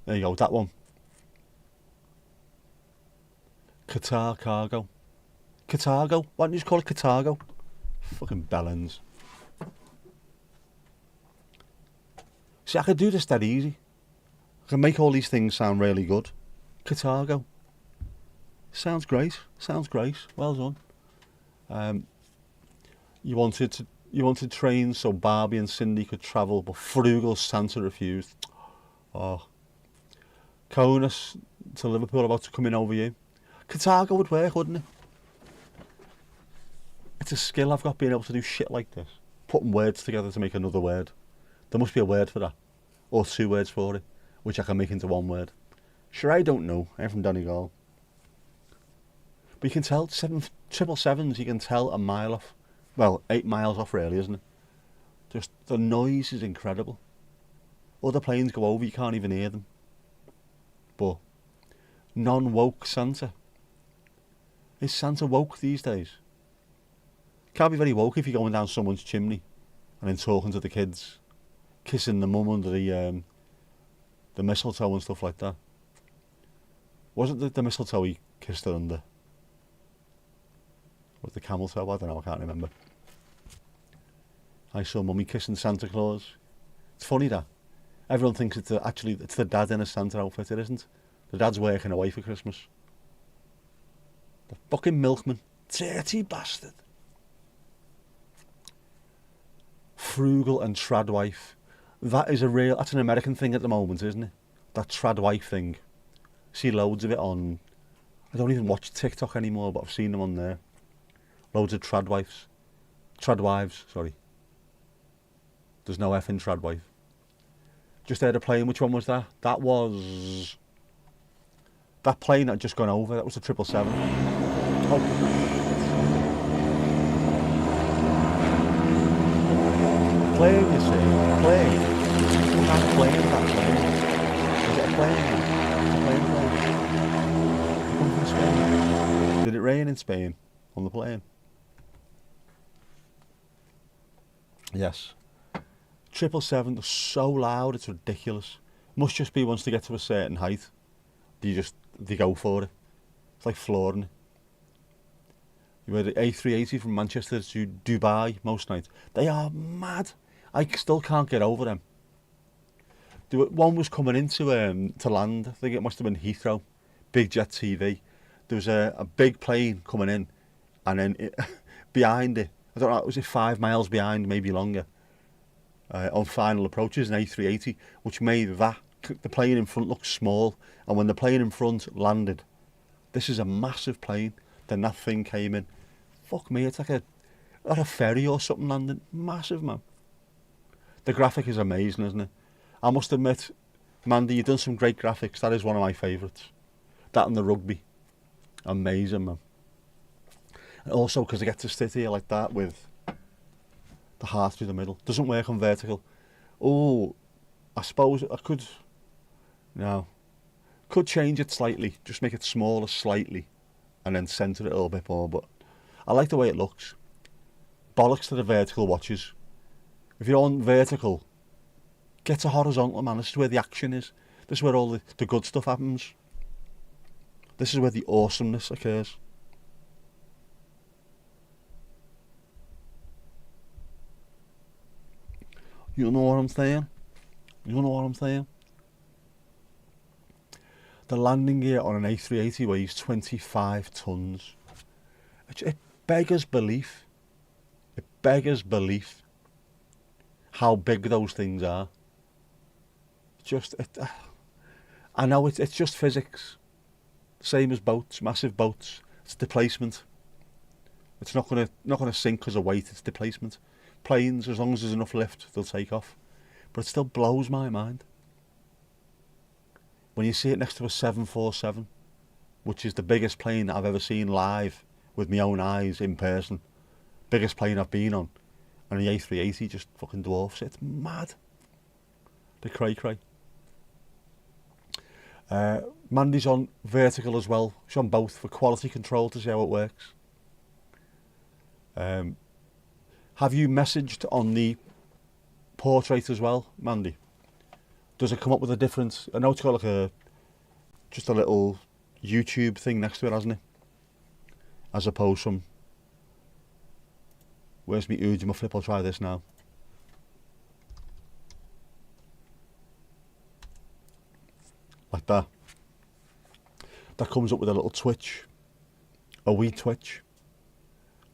There you go, that one. Qatar Cargo. Qatargo? Why don't you just call it Qatargo? Fucking bellends. See, I could do this that easy. I can make all these things sound really good. Qatargo. Sounds great. Sounds great. Well done. You wanted trains so Barbie and Cindy could travel, but frugal Santa refused. Oh. Conus to Liverpool about to come in over you. Qatargo would work, wouldn't it? It's a skill I've got, being able to do shit like this. Putting words together to make another word. There must be a word for that. Or two words for it, which I can make into one word. Sure, I don't know. I'm from Donegal. But you can tell, 777s, you can tell a mile off. Well, 8 miles off really, isn't it? Just, the noise is incredible. Other planes go over, you can't even hear them. But, non-woke Santa. Is Santa woke these days? Can't be very woke if you're going down someone's chimney and then talking to the kids, kissing the mum under the mistletoe and stuff like that. Wasn't the mistletoe he kissed her under? Was the camel toe? I don't know, I can't remember. I saw mummy kissing Santa Claus. It's funny that. Everyone thinks it's the dad in a Santa outfit. It isn't. The dad's working away for Christmas. The fucking milkman. Dirty bastard. Frugal and trad wife. That's an American thing at the moment, isn't it? That trad wife thing. See loads of it on, I don't even watch TikTok anymore, but I've seen them on there. Loads of trad wives, sorry. There's no F in trad wife. Just heard a plane, which one was that? That was that plane that had just gone over, that was the 777. Oh. Plane, you see. Plane. That plane, that plane. Is it a plane? It's a plane. Come from Spain. Did it rain in Spain on the plane? Yes. 777, they're so loud, it's ridiculous. Must just be once they get to a certain height, they go for it. It's like flooring it. You had the A380 from Manchester to Dubai most nights. They are mad. I still can't get over them. One was coming into to land. I think it must have been Heathrow. Big Jet TV. There was a big plane coming in, and then behind it, I don't know, was it 5 miles behind, maybe longer, on final approaches, an A380, which made the plane in front look small. And when the plane in front landed, this is a massive plane, then that thing came in. Fuck me, it's like a ferry or something landing. Massive, man. The graphic is amazing, isn't it? I must admit, Mandy, you've done some great graphics. That is one of my favourites. That and the rugby. Amazing, man. And also, because I get to sit here like that with the heart through the middle. Doesn't work on vertical. Oh, I suppose I could... No. Could change it slightly. Just make it smaller slightly. And then centre it a little bit more. But I like the way it looks. Bollocks to the vertical watches. If you're on vertical, get to horizontal, man. This is where the action is. This is where all the good stuff happens. This is where the awesomeness occurs. You know what I'm saying? You know what I'm saying? The landing gear on an A380 weighs 25 tons. It beggars belief. It beggars belief how big those things are. I know it's just physics. Same as boats, massive boats. It's displacement. It's not gonna sink because of weight. It's displacement. Planes, as long as there's enough lift, they'll take off. But it still blows my mind when you see it next to a 747, which is the biggest plane that I've ever seen live with my own eyes in person. Biggest plane I've been on, and the A380 just fucking dwarfs it. It's mad. The cray. Mandy's on vertical as well. She's on both for quality control to see how it works. Have you messaged on the portrait as well, Mandy? Does it come up with a different... I know it's got like just a little YouTube thing next to it, hasn't it? As opposed from... Where's me Uji, my flip? I'll try this now. Like that. That comes up with a little twitch. A wee twitch.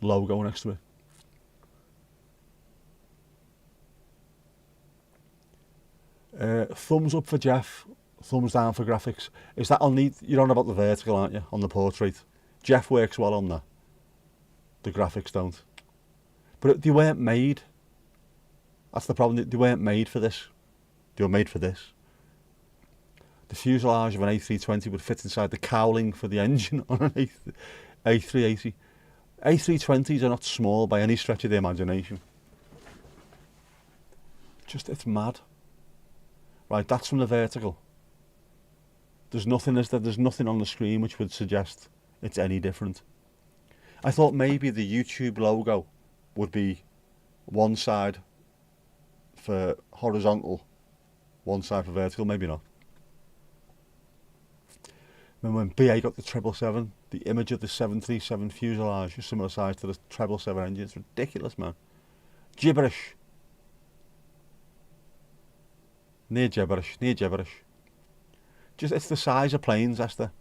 Logo next to it. Thumbs up for Jeff, thumbs down for graphics. Is that on the... You're on about the vertical, aren't you? On the portrait. Jeff works well on that. The graphics don't. But they weren't made. That's the problem. They weren't made for this. They were made for this. The fuselage of an A320 would fit inside the cowling for the engine on an A380. A320s are not small by any stretch of the imagination. It's mad. Right, that's from the vertical. There's nothing on the screen which would suggest it's any different. I thought maybe the YouTube logo would be one side for horizontal, one side for vertical, maybe not. Remember when BA got the 777, the image of the 737 fuselage is similar size to the 777 engine. It's ridiculous, man. Gibberish. Near gibberish. It's the size of planes, Esther.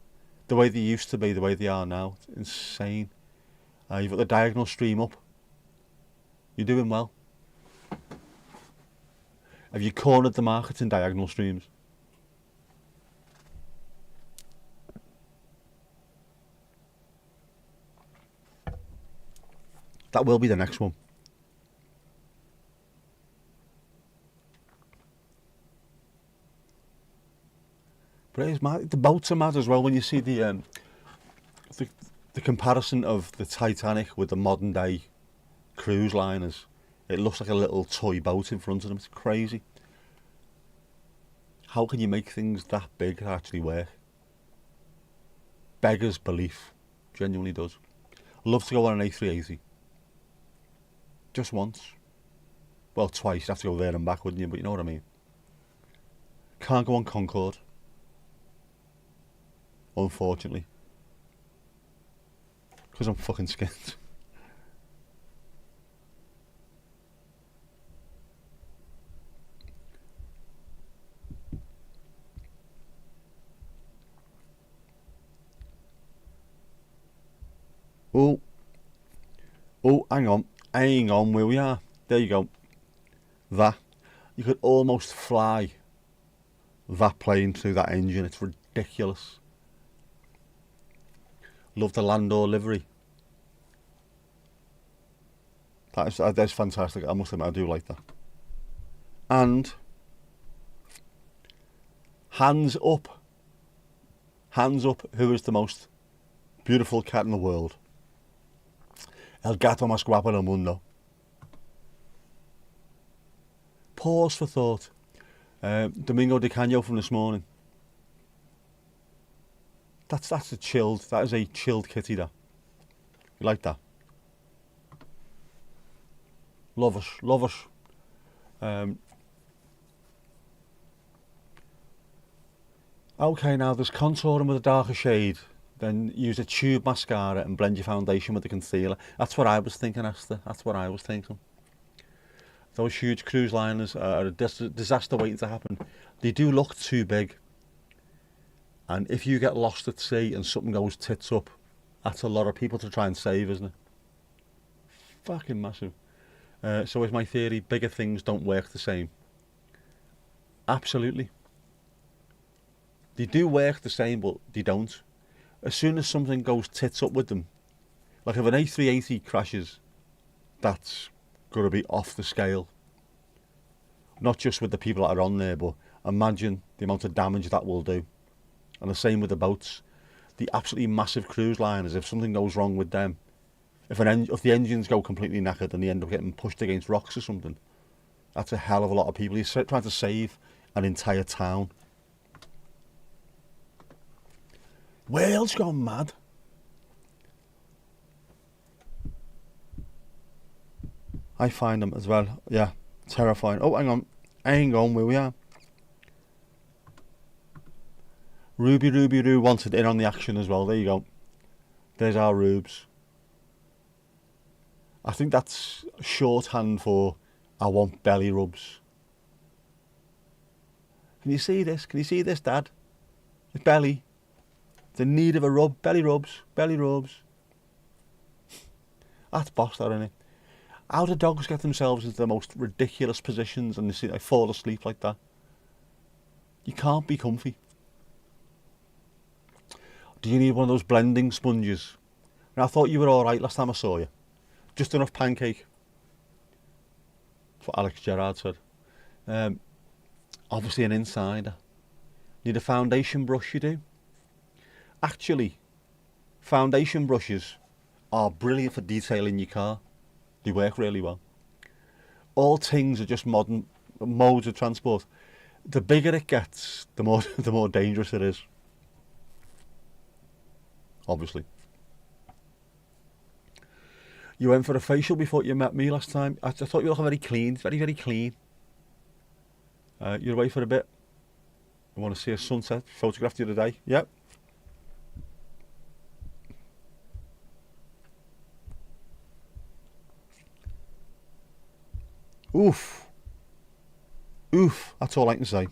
The way they used to be, the way they are now. It's insane. You've got the diagonal stream up. You're doing well. Have you cornered the market in diagonal streams? That will be the next one. But it is mad. The boats are mad as well when you see the comparison of the Titanic with the modern day cruise liners. It looks like a little toy boat in front of them. It's crazy. How can you make things that big that actually work? Beggars belief. Genuinely does. Love to go on an A380. Just once. Well, twice. You'd have to go there and back, wouldn't you? But you know what I mean. Can't go on Concorde. Unfortunately. Because I'm fucking skint. Oh, hang on where we are. There you go. That. You could almost fly that plane through that engine. It's ridiculous. Love the Landor livery. That's fantastic. I must admit, I do like that. And hands up, who is the most beautiful cat in the world? El gato más guapo del mundo. Pause for thought. Domingo de Cano from this morning. That is a chilled kitty, that. You like that? Love it. Okay, now there's contouring with a darker shade. Then use a tube mascara and blend your foundation with the concealer. That's what I was thinking, Esther. That's what I was thinking. Those huge cruise liners are a disaster waiting to happen. They do look too big. And if you get lost at sea and something goes tits up, that's a lot of people to try and save, isn't it? Fucking massive. So is my theory, bigger things don't work the same. Absolutely. They do work the same, but they don't. As soon as something goes tits up with them, like if an A380 crashes, that's going to be off the scale. Not just with the people that are on there, but imagine the amount of damage that will do. And the same with the boats. The absolutely massive cruise liners, if something goes wrong with them, if the engines go completely knackered and they end up getting pushed against rocks or something, that's a hell of a lot of people. He's trying to save an entire town. Wales gone mad. I find them as well. Yeah, terrifying. Oh, hang on where we are. Ruby Roo wanted in on the action as well. There you go. There's our Rubes. I think that's shorthand for I want belly rubs. Can you see this? Can you see this, Dad? His belly. The need of a rub. Belly rubs. Belly rubs. That's boss, that, isn't it? How do dogs get themselves into the most ridiculous positions and they fall asleep like that? You can't be comfy. Do you need one of those blending sponges? Now, I thought you were alright last time I saw you. Just enough pancake. That's what Alex Gerrard said. Obviously an insider. Need a foundation brush, you do? Actually, foundation brushes are brilliant for detailing your car. They work really well. All things are just modern modes of transport. The bigger it gets, the more dangerous it is. Obviously. You went for a facial before you met me last time. I thought you were looking very clean. Very, very clean. You're away for a bit. I want to see a sunset photographed the other day. Yep. Oof. Oof. That's all I can say.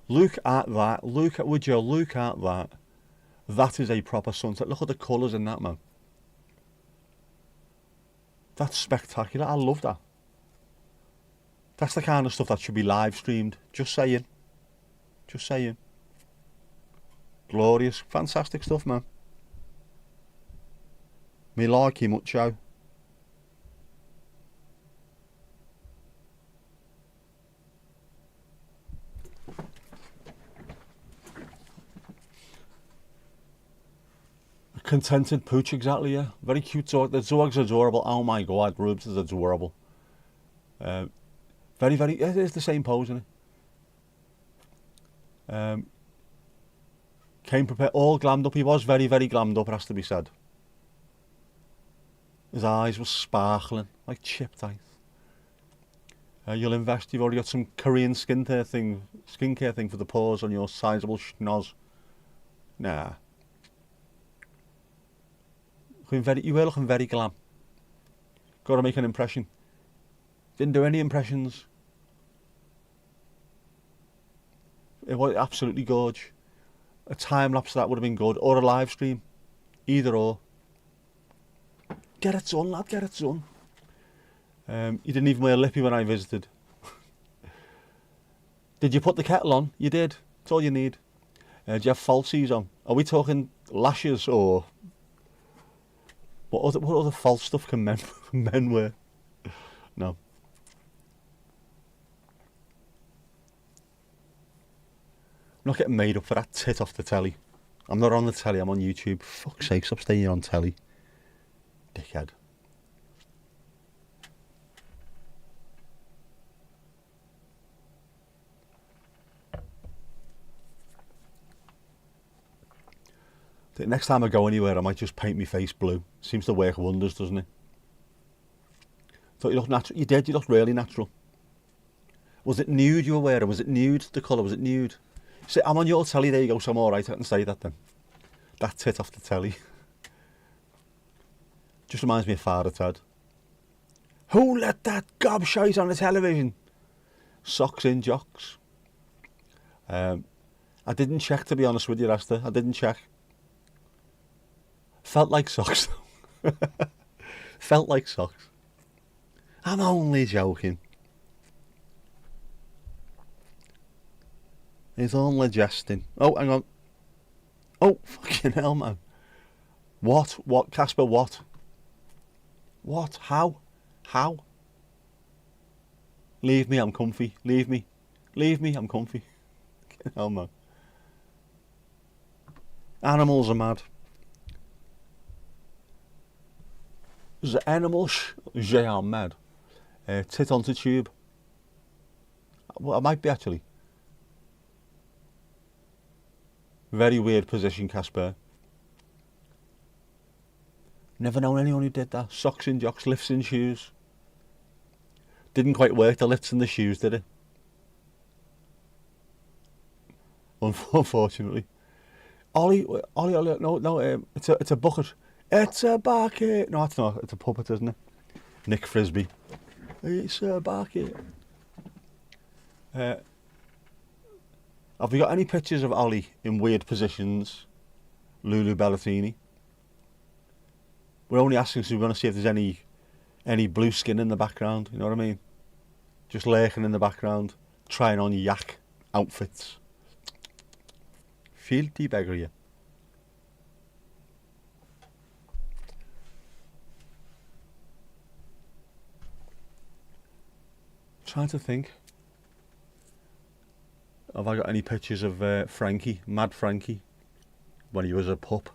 Look at that. Would you look at that? That is a proper sunset. Look at the colours in that, man. That's spectacular. I love that. That's the kind of stuff that should be live streamed. Just saying. Just saying. Glorious. Fantastic stuff, man. Me like him mucho. Contented pooch, exactly, yeah. Very cute dog. The dog's adorable. Oh my god, Rubes is adorable. Very, very, it is the same pose, isn't it? Came prepared, all glammed up. He was very, very glammed up, it has to be said. His eyes were sparkling, like chip teeth. You'll invest, you've already got some Korean skincare thing for the paws on your sizable schnoz. Nah. You were looking very glam. Got to make an impression. Didn't do any impressions. It was absolutely gorge. A time lapse of that would have been good, or a live stream, either or. Get it done, lad. Get it done. You didn't even wear lippy when I visited. Did you put the kettle on? You did. That's all you need. Do you have falsies on? Are we talking lashes or? What other false stuff can men wear? No. I'm not getting made up for that tit off the telly. I'm not on the telly, I'm on YouTube. Fuck's sake, stop staying on telly. Dickhead. The next time I go anywhere, I might just paint my face blue. Seems to work wonders, doesn't it? Thought you looked natural. You did. You looked really natural. Was it nude you were wearing? Was it nude? The colour, was it nude? See, I'm on your telly. There you go. So I'm all right. I can say that then. That tit off the telly. Just reminds me of Father Ted. Who let that gobshite on the television? Socks in jocks. I didn't check, to be honest with you, Esther. I didn't check. Felt like socks. Felt like socks. I'm only joking. He's only jesting. Oh, hang on. Oh, fucking hell, man. What? What? Casper, what? What? How? How? Leave me, I'm comfy. Leave me. Leave me, I'm comfy. Fucking hell, man. Animals are mad. The animals, they are mad. Tit onto tube. Well, I might be actually. Very weird position, Casper. Never known anyone who did that. Socks in jocks, lifts in shoes. Didn't quite work, the lifts in the shoes, did it? Unfortunately. Ollie, no, it's a bucket. It's a bucket. No, it's not. It's a puppet, isn't it? Nick Frisbee. It's a bucket. Have we got any pictures of Ollie in weird positions? Lulu Bellatini. We're only asking because we want to see if there's any blue skin in the background. You know what I mean? Just lurking in the background, trying on yak outfits. Filthy beggar, you. Trying to think. Have I got any pictures of Frankie, Mad Frankie, when he was a pup?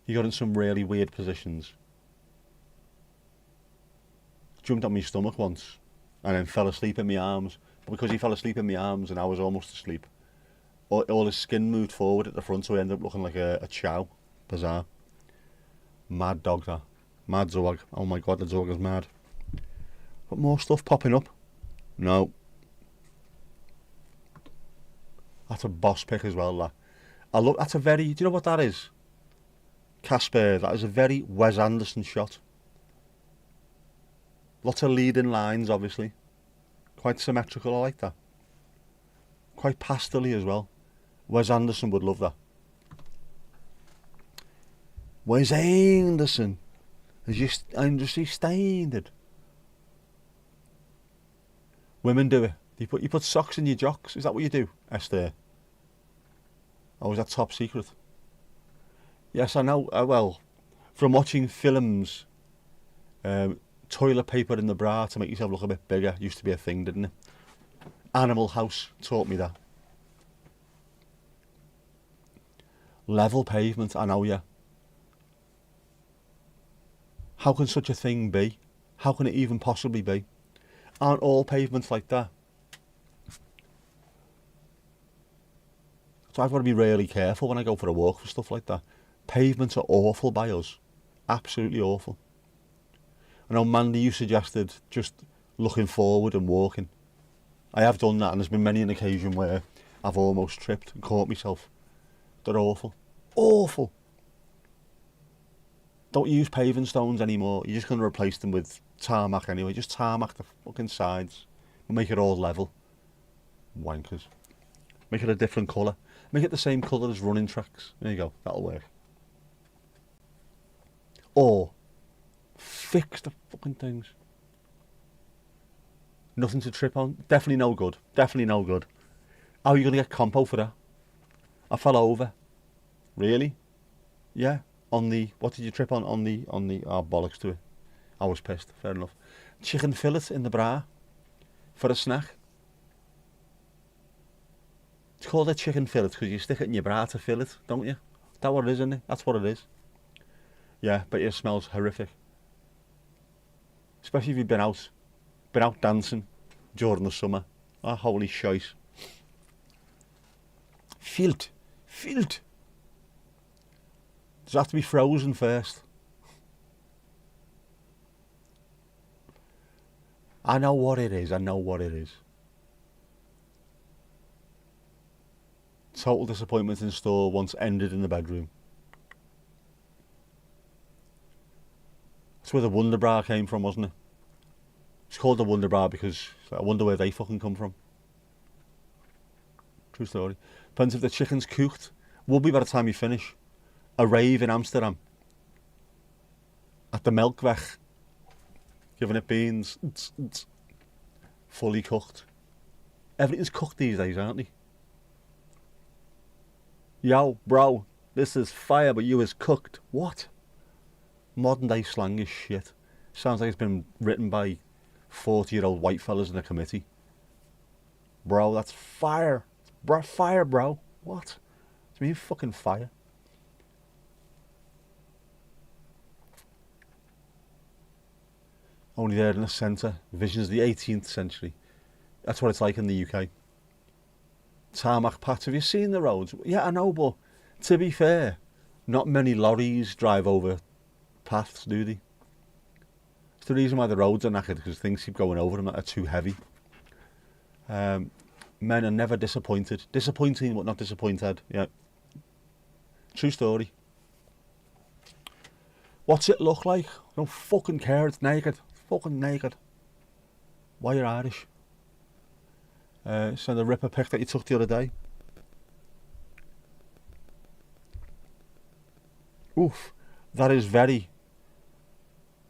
He got in some really weird positions. Jumped on my stomach once and then fell asleep in my arms. But because he fell asleep in my arms and I was almost asleep, all his skin moved forward at the front, so he ended up looking like a chow. Bizarre. Mad dog, that. Mad Zorg. Oh my god, the Zorg is mad. Got more stuff popping up? No. That's a boss pick as well, that. I look. That's a very. Do you know what that is? Casper. That is a very Wes Anderson shot. Lots of leading lines, obviously. Quite symmetrical. I like that. Quite pastel-y as well. Wes Anderson would love that. Wes Anderson is just industry standard. Women do it. You put socks in your jocks. Is that what you do, Esther? Or is that top secret? Yes, I know. Well, from watching films, toilet paper in the bra to make yourself look a bit bigger used to be a thing, didn't it? Animal House taught me that. Level pavement, I know, yeah. How can such a thing be? How can it even possibly be? Aren't all pavements like that? So I've got to be really careful when I go for a walk for stuff like that. Pavements are awful by us. Absolutely awful. I know, Mandy, you suggested just looking forward and walking. I have done that, and there's been many an occasion where I've almost tripped and caught myself. They're awful. Awful. Don't use paving stones anymore. You're just going to replace them with tarmac anyway. Just tarmac the fucking sides. We'll make it all level. Wankers. Make it a different colour. Make it the same colour as running tracks. There you go. That'll work. Or fix the fucking things. Nothing to trip on. Definitely no good. Definitely no good. How are you going to get compo for that? I fell over. Really? Yeah. On the, what did you trip on? On the, oh, bollocks to it. I was pissed. Fair enough. Chicken fillet in the bra for a snack. It's called a chicken fillet because you stick it in your bra to fill it, don't you? Is that what it is, isn't it? That's what it is. Yeah, but it smells horrific. Especially if you've been out dancing during the summer. Oh, holy shite. Filth. Does it have to be frozen first? I know what it is. Total disappointment in store once ended in the bedroom. That's where the Wonder Bra came from, wasn't it? It's called the Wonder Bra because I wonder where they fucking come from. True story. Depends if the chicken's cooked. Will be by the time you finish. A rave in Amsterdam. At the Melkweg. Giving it beans. Fully cooked. Everything's cooked these days, aren't they? Yo, bro, this is fire, but you is cooked. What? Modern day slang is shit. Sounds like it's been written by 40-year-old white fellas in a committee. Bro, that's fire. Fire, bro. What? It's mean fucking fire. Only there in the centre. Visions of the 18th century. That's what it's like in the UK. Tarmac paths. Have you seen the roads? Yeah, I know, but to be fair, not many lorries drive over paths, do they? It's the reason why the roads are knackered, because things keep going over them that are too heavy. Men are never disappointed. Disappointing, but not disappointed. Yeah. True story. What's it look like? I don't fucking care. It's naked. It's fucking naked. Why you're Irish? Send a ripper pic that you took the other day. Oof. That is very,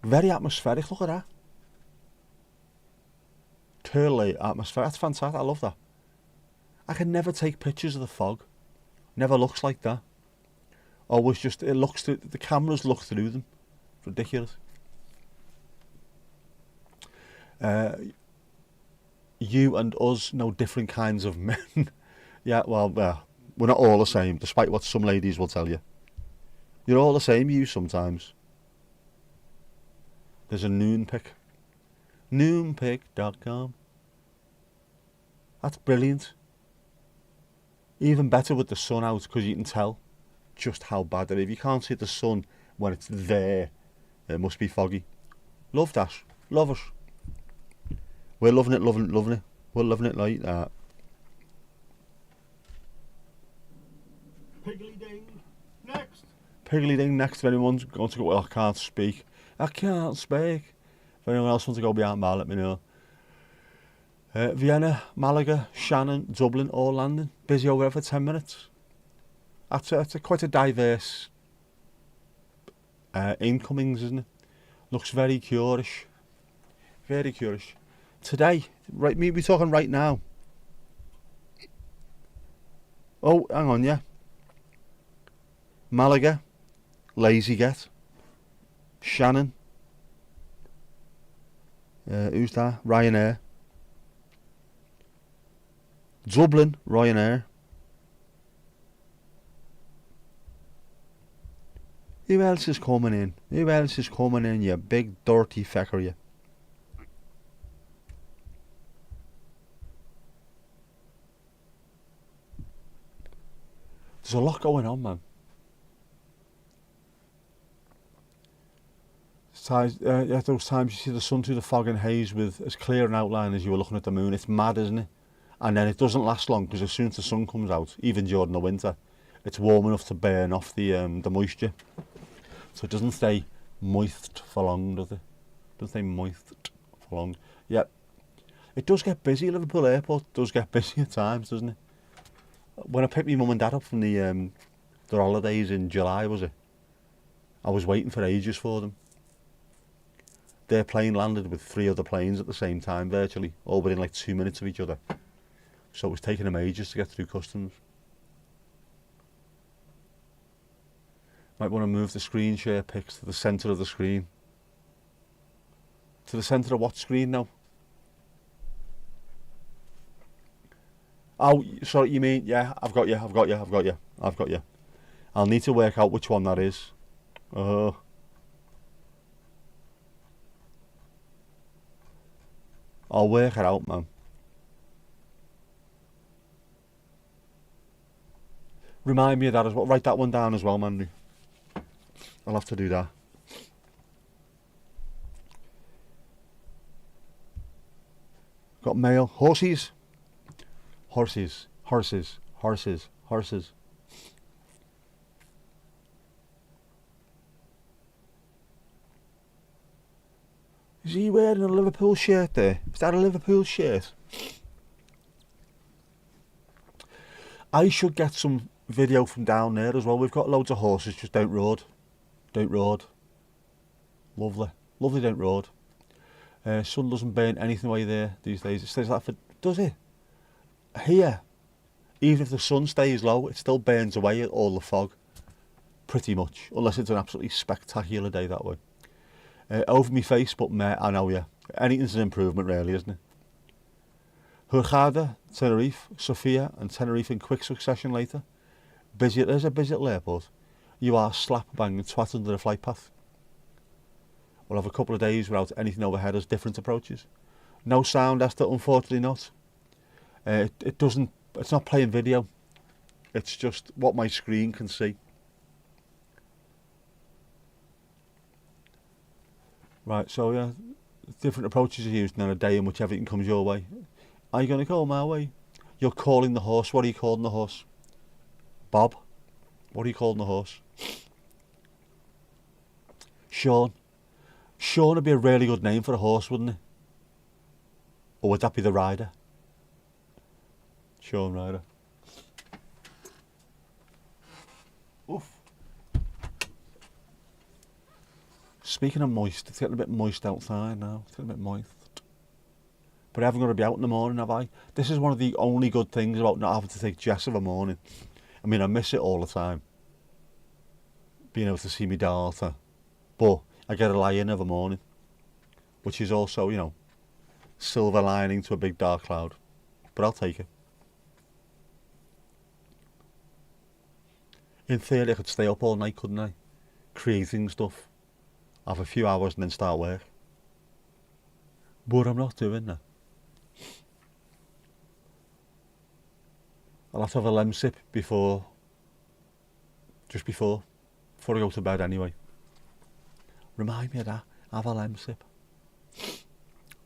very atmospheric. Look at that. Totally atmospheric. That's fantastic. I love that. I can never take pictures of the fog. Never looks like that. Always just, it looks through, the cameras look through them. It's ridiculous. You and us know different kinds of men. Yeah, well, we're not all the same, despite what some ladies will tell you. You're all the same, you sometimes. There's a noon pic. Noonpic.com. That's brilliant. Even better with the sun out, because you can tell just how bad it is. If you can't see the sun when it's there, it must be foggy. Love that. Love it. We're loving it, loving it, loving it. We're loving it like that. Piggly Ding. Next. Piggly Ding next. If anyone's going to go, well, I can't speak. I can't speak. If anyone else wants to go behind bar, let me know. Vienna, Malaga, Shannon, Dublin, all landing. Busy over there for 10 minutes. That's quite a diverse incomings, isn't it? Looks very curious. Very curious. Today, right, we're talking right now. Oh, hang on, yeah. Malaga, Lazy Get, Shannon. Who's that? Ryanair. Dublin, Ryanair. Who else is coming in? Who else is coming in, you big dirty fecker, you? There's a lot going on, man. At those times you see the sun through the fog and haze with as clear an outline as you were looking at the moon. It's mad, isn't it? And then it doesn't last long, because as soon as the sun comes out, even during the winter, it's warm enough to burn off the moisture. So it doesn't stay moist for long, does it? It doesn't stay moist for long. Yeah. It does get busy. Liverpool Airport does get busy at times, doesn't it? When I picked my mum and dad up from their holidays in July, was it? I was waiting for ages for them. Their plane landed with 3 other planes at the same time, virtually, all within like 2 minutes of each other. So it was taking them ages to get through customs. Might want to move the screen share pics to the centre of the screen. To the centre of what screen now? Oh, sorry, you mean, yeah, I've got you. I'll need to work out which one that is. I'll work it out, man. Remind me of that as well. Write that one down as well, man. I'll have to do that. Got mail. Horses. Horses. Horses. Horses. Horses. Is he wearing a Liverpool shirt there? Is that a Liverpool shirt? I should get some video from down there as well. We've got loads of horses just down road. Down road. Lovely. Lovely down road. Sun doesn't burn anything away there these days. It stays like for... Does it? Here. Even if the sun stays low, it still burns away all the fog, pretty much, unless it's an absolutely spectacular day that way. Over my face, but meh, I know, yeah. Anything's an improvement, really, isn't it? Hurghada, Tenerife, Sofia, and Tenerife in quick succession later. Busy, there's a busy little airport. You are slap bang and twat under the flight path. We'll have a couple of days without anything overhead as different approaches. No sound, Esther, unfortunately not. It doesn't, it's not playing video. It's just what my screen can see. Right, so yeah, different approaches are used in a day in which everything comes your way. Are you going to go my way? You're calling the horse. What are you calling the horse? Bob. What are you calling the horse? Sean. Sean would be a really good name for a horse, wouldn't it? Or would that be the rider? Sean Ryder. Oof. Speaking of moist, it's getting a bit moist outside now. It's getting a bit moist. But I haven't got to be out in the morning, have I? This is one of the only good things about not having to take Jess of a morning. I mean, I miss it all the time. Being able to see my daughter. But I get a lie in of a morning. Which is also, you know, silver lining to a big dark cloud. But I'll take it. In theory, I could stay up all night, couldn't I? Creating stuff. Have a few hours and then start work. But I'm not doing that. I'll have to have a lemsip before I go to bed anyway. Remind me of that. Have a lemsip.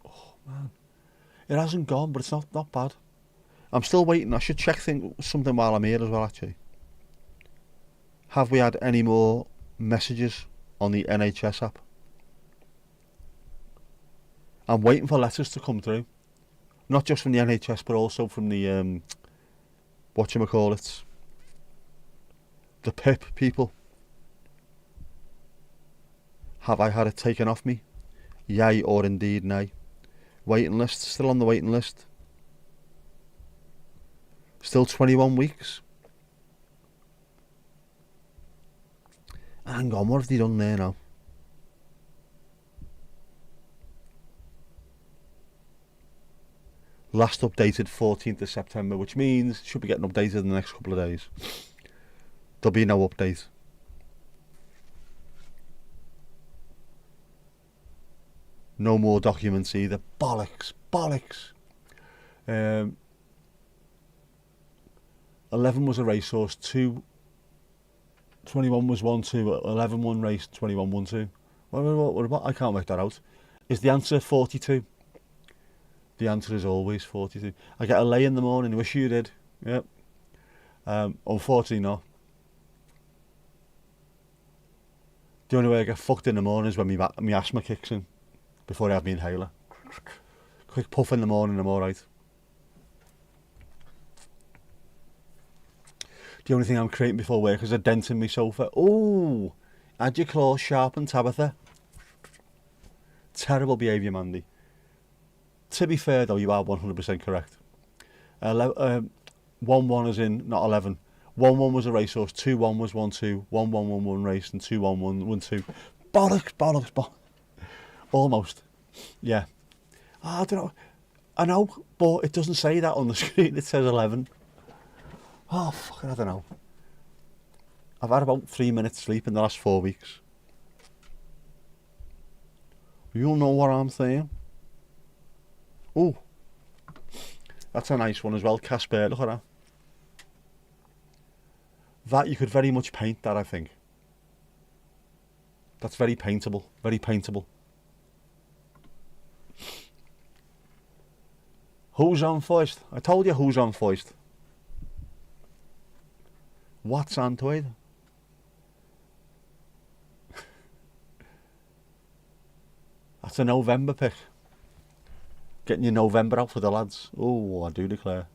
Oh man, it hasn't gone, but it's not bad. I'm still waiting. I should check something while I'm here as well. Actually, have we had any more messages on the NHS app? I'm waiting for letters to come through, not just from the NHS, but also from the whatchamacallit, the PIP people. Have I had it taken off me? Yay or indeed nay. Waiting list, still on the waiting list. Still 21 weeks. Hang on, what have they done there now? Last updated 14th of September, which means it should be getting updated in the next couple of days. There'll be no update. No more documents either. Bollocks. 11 was a racehorse, 21 was 1-2, 11 1 race, 21 1-2. What? I can't work that out. Is the answer 42? The answer is always 42. I get a lay in the morning, wish you did. Yep. Unfortunately not. The only way I get fucked in the morning is when my asthma kicks in. Before I have my inhaler. Quick puff in the morning, I'm alright. The only thing I'm creating before work is a dent in my sofa. Ooh! Had your claws sharpened, Tabitha. Terrible behaviour, Mandy. To be fair though, you are 100% correct. 1-1 is in, not 11. 1-1 was a racehorse, 2-1 was 1-2, 1-1-1-1 race, and 2-1-1-1-2. Bollocks. Almost. Yeah. I don't know. I know, but it doesn't say that on the screen. It says 11. Oh, fuck, I don't know. I've had about 3 minutes sleep in the last 4 weeks. You know what I'm saying? Oh, that's a nice one as well. Casper, look at that. That you could very much paint that, I think. That's very paintable. Very paintable. Who's on first? I told you who's on first. What's on to it? That's a November pick. Getting your November out for the lads. Oh, I do declare.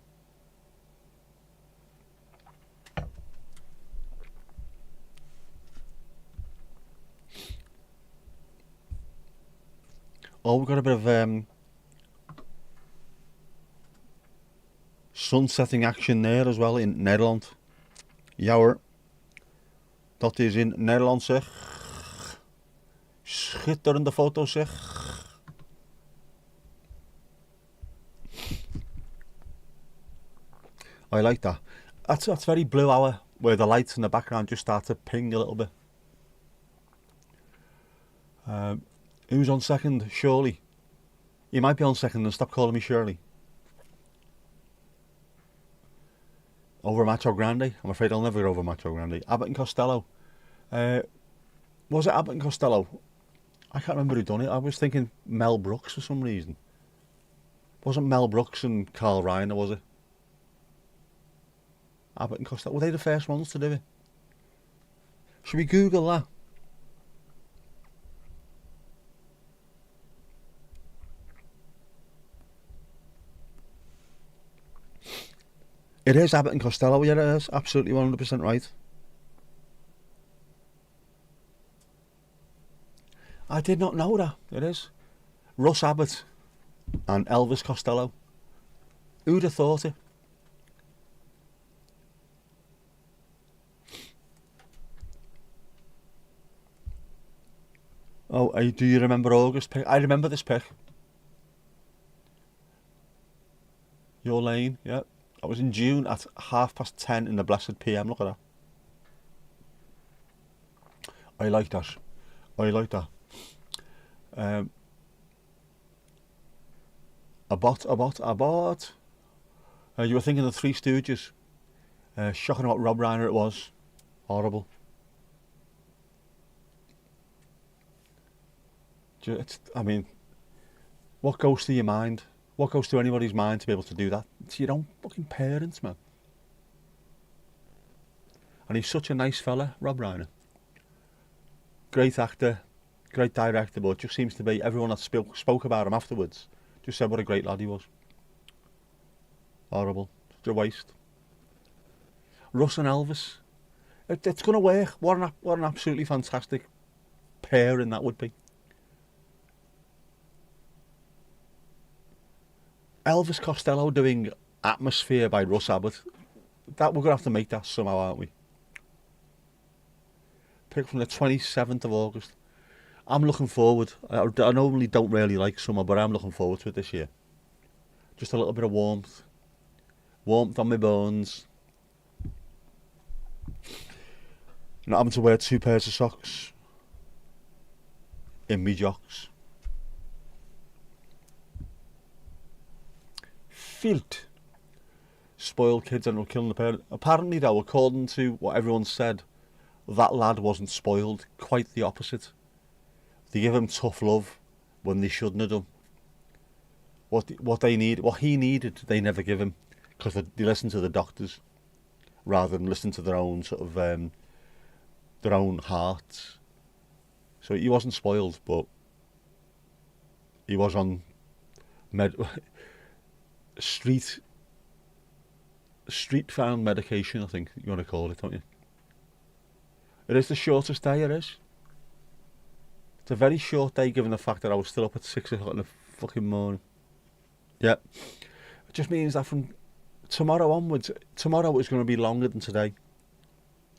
Oh, we've got a bit of sun-setting action there as wel in Nederland. Ja hoor. Dat is in Nederland, zeg. Schitterende foto's, zeg. I like that. That's very blue hour, where the lights in the background just start to ping a little bit. Who's on second? Shirley. You might be on second and stop calling me Shirley. Over Macho Grande? I'm afraid I'll never go over Macho Grande. Abbott and Costello. Was it Abbott and Costello? I can't remember who done it. I was thinking Mel Brooks for some reason. Wasn't Mel Brooks and Carl Reiner, was it? Abbott and Costello. Were they the first ones to do it? Should we Google that? It is Abbott and Costello, yeah, it is. Absolutely 100% right. I did not know that. It is. Russ Abbott and Elvis Costello. Who'd have thought it? Oh, do you remember August pick? I remember this pick. Your Lane, yeah. I was in June at 10:30 in the blessed PM. Look at that. I like that. I like that. A bot. You were thinking of the Three Stooges. Shocking what Rob Reiner it was. Horrible. I mean, what goes through your mind? What goes through anybody's mind to be able to do that? It's your own fucking parents, man. And he's such a nice fella, Rob Reiner. Great actor, great director, but it just seems to be everyone that spoke about him afterwards just said what a great lad he was. Horrible. Such a waste. Russ and Elvis. It's going to work. What an absolutely fantastic pairing that would be. Elvis Costello doing Atmosphere by Russ Abbott. That we're going to have to make that somehow, aren't we? Pick from the 27th of August. I'm looking forward. I normally don't really like summer, but I'm looking forward to it this year. Just a little bit of warmth. Warmth on my bones. Not having to wear 2 pairs of socks. In me jocks. Filth. Spoiled kids end up killing the parent. Apparently though, according to what everyone said, that lad wasn't spoiled. Quite the opposite. They give him tough love when they shouldn't have done. What he needed, they never give him, because they listen to the doctors rather than listen to their own sort of their own hearts. So he wasn't spoiled, but he was on street found medication, I think you want to call it, don't you? It is the shortest day, it is. It's a very short day given the fact that I was still up at 6 o'clock in the fucking morning. Yeah. It just means that from tomorrow onwards, tomorrow is going to be longer than today.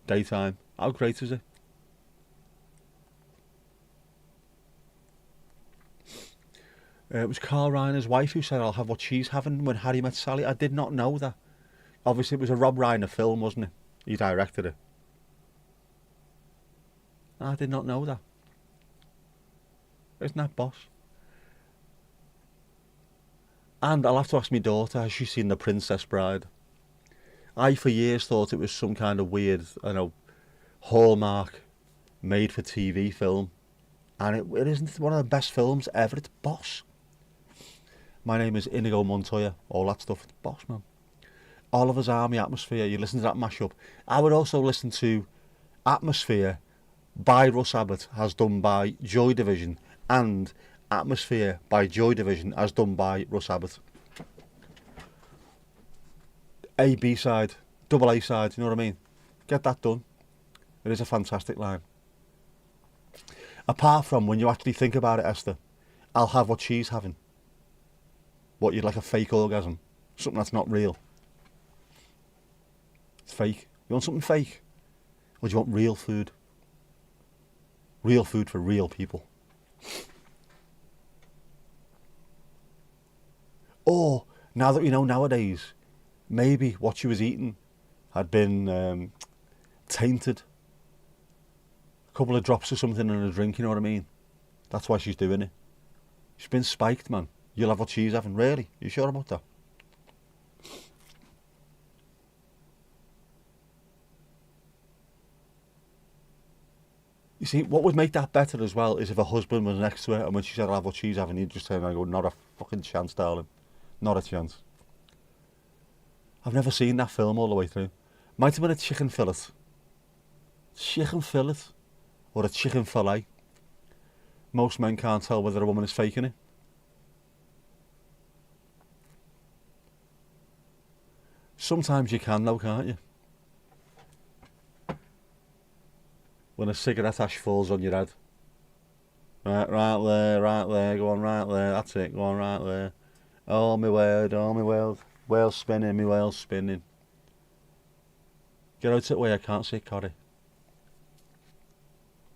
Daytime. How great is it? It was Carl Reiner's wife who said, I'll have what she's having when Harry Met Sally. I did not know that. Obviously, it was a Rob Reiner film, wasn't it? He directed it. I did not know that. Isn't that boss? And I'll have to ask my daughter, has she seen The Princess Bride? I, for years, thought it was some kind of weird, Hallmark, made-for-TV film. And it isn't one of the best films ever. It's boss. My name is Inigo Montoya. All that stuff. It's boss, man. Oliver's Army, Atmosphere. You listen to that mashup. I would also listen to Atmosphere by Russ Abbott, as done by Joy Division, and Atmosphere by Joy Division, as done by Russ Abbott. A, B side, double A side, you know what I mean? Get that done. It is a fantastic line. Apart from when you actually think about it, Esther, I'll have what she's having. What, you'd like a fake orgasm? Something that's not real. fake. You want something fake? Or do you want real food? Real food for real people. Or, now that we know nowadays, maybe what she was eating had been tainted. A couple of drops of something in a drink, you know what I mean? That's why she's doing it. She's been spiked, man. You'll have what she's having. Really? You sure about that? You see, what would make that better as well is if her husband was next to her and when she said, I'll have what she's having, he'd just turn around and go, not a fucking chance, darling. Not a chance. I've never seen that film all the way through. Might have been a chicken fillet. Chicken fillet? Or a chicken fillet. Most men can't tell whether a woman is faking it. Sometimes you can though, can't you? When a cigarette ash falls on your head. Right there, go on, right there, that's it, go on, right there. Oh my word, whale spinning, me whale spinning. Get out of the way, I can't see Corrie.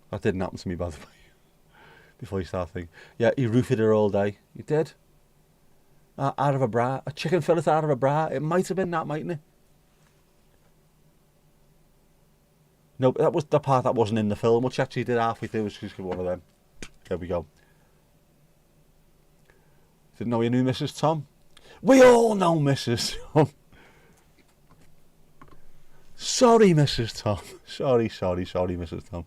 That didn't happen to me, by the way. Before you start thinking. Yeah, he roofied her all day. He did. Out of a bra. A chicken fillet out of a bra. It might have been that, mightn't it? No, that was the part that wasn't in the film, which actually did halfway through. Was just one of them. There we go. Didn't know you knew Mrs. Tom. We all know Mrs. Tom. Sorry, Mrs. Tom. Sorry, Mrs. Tom.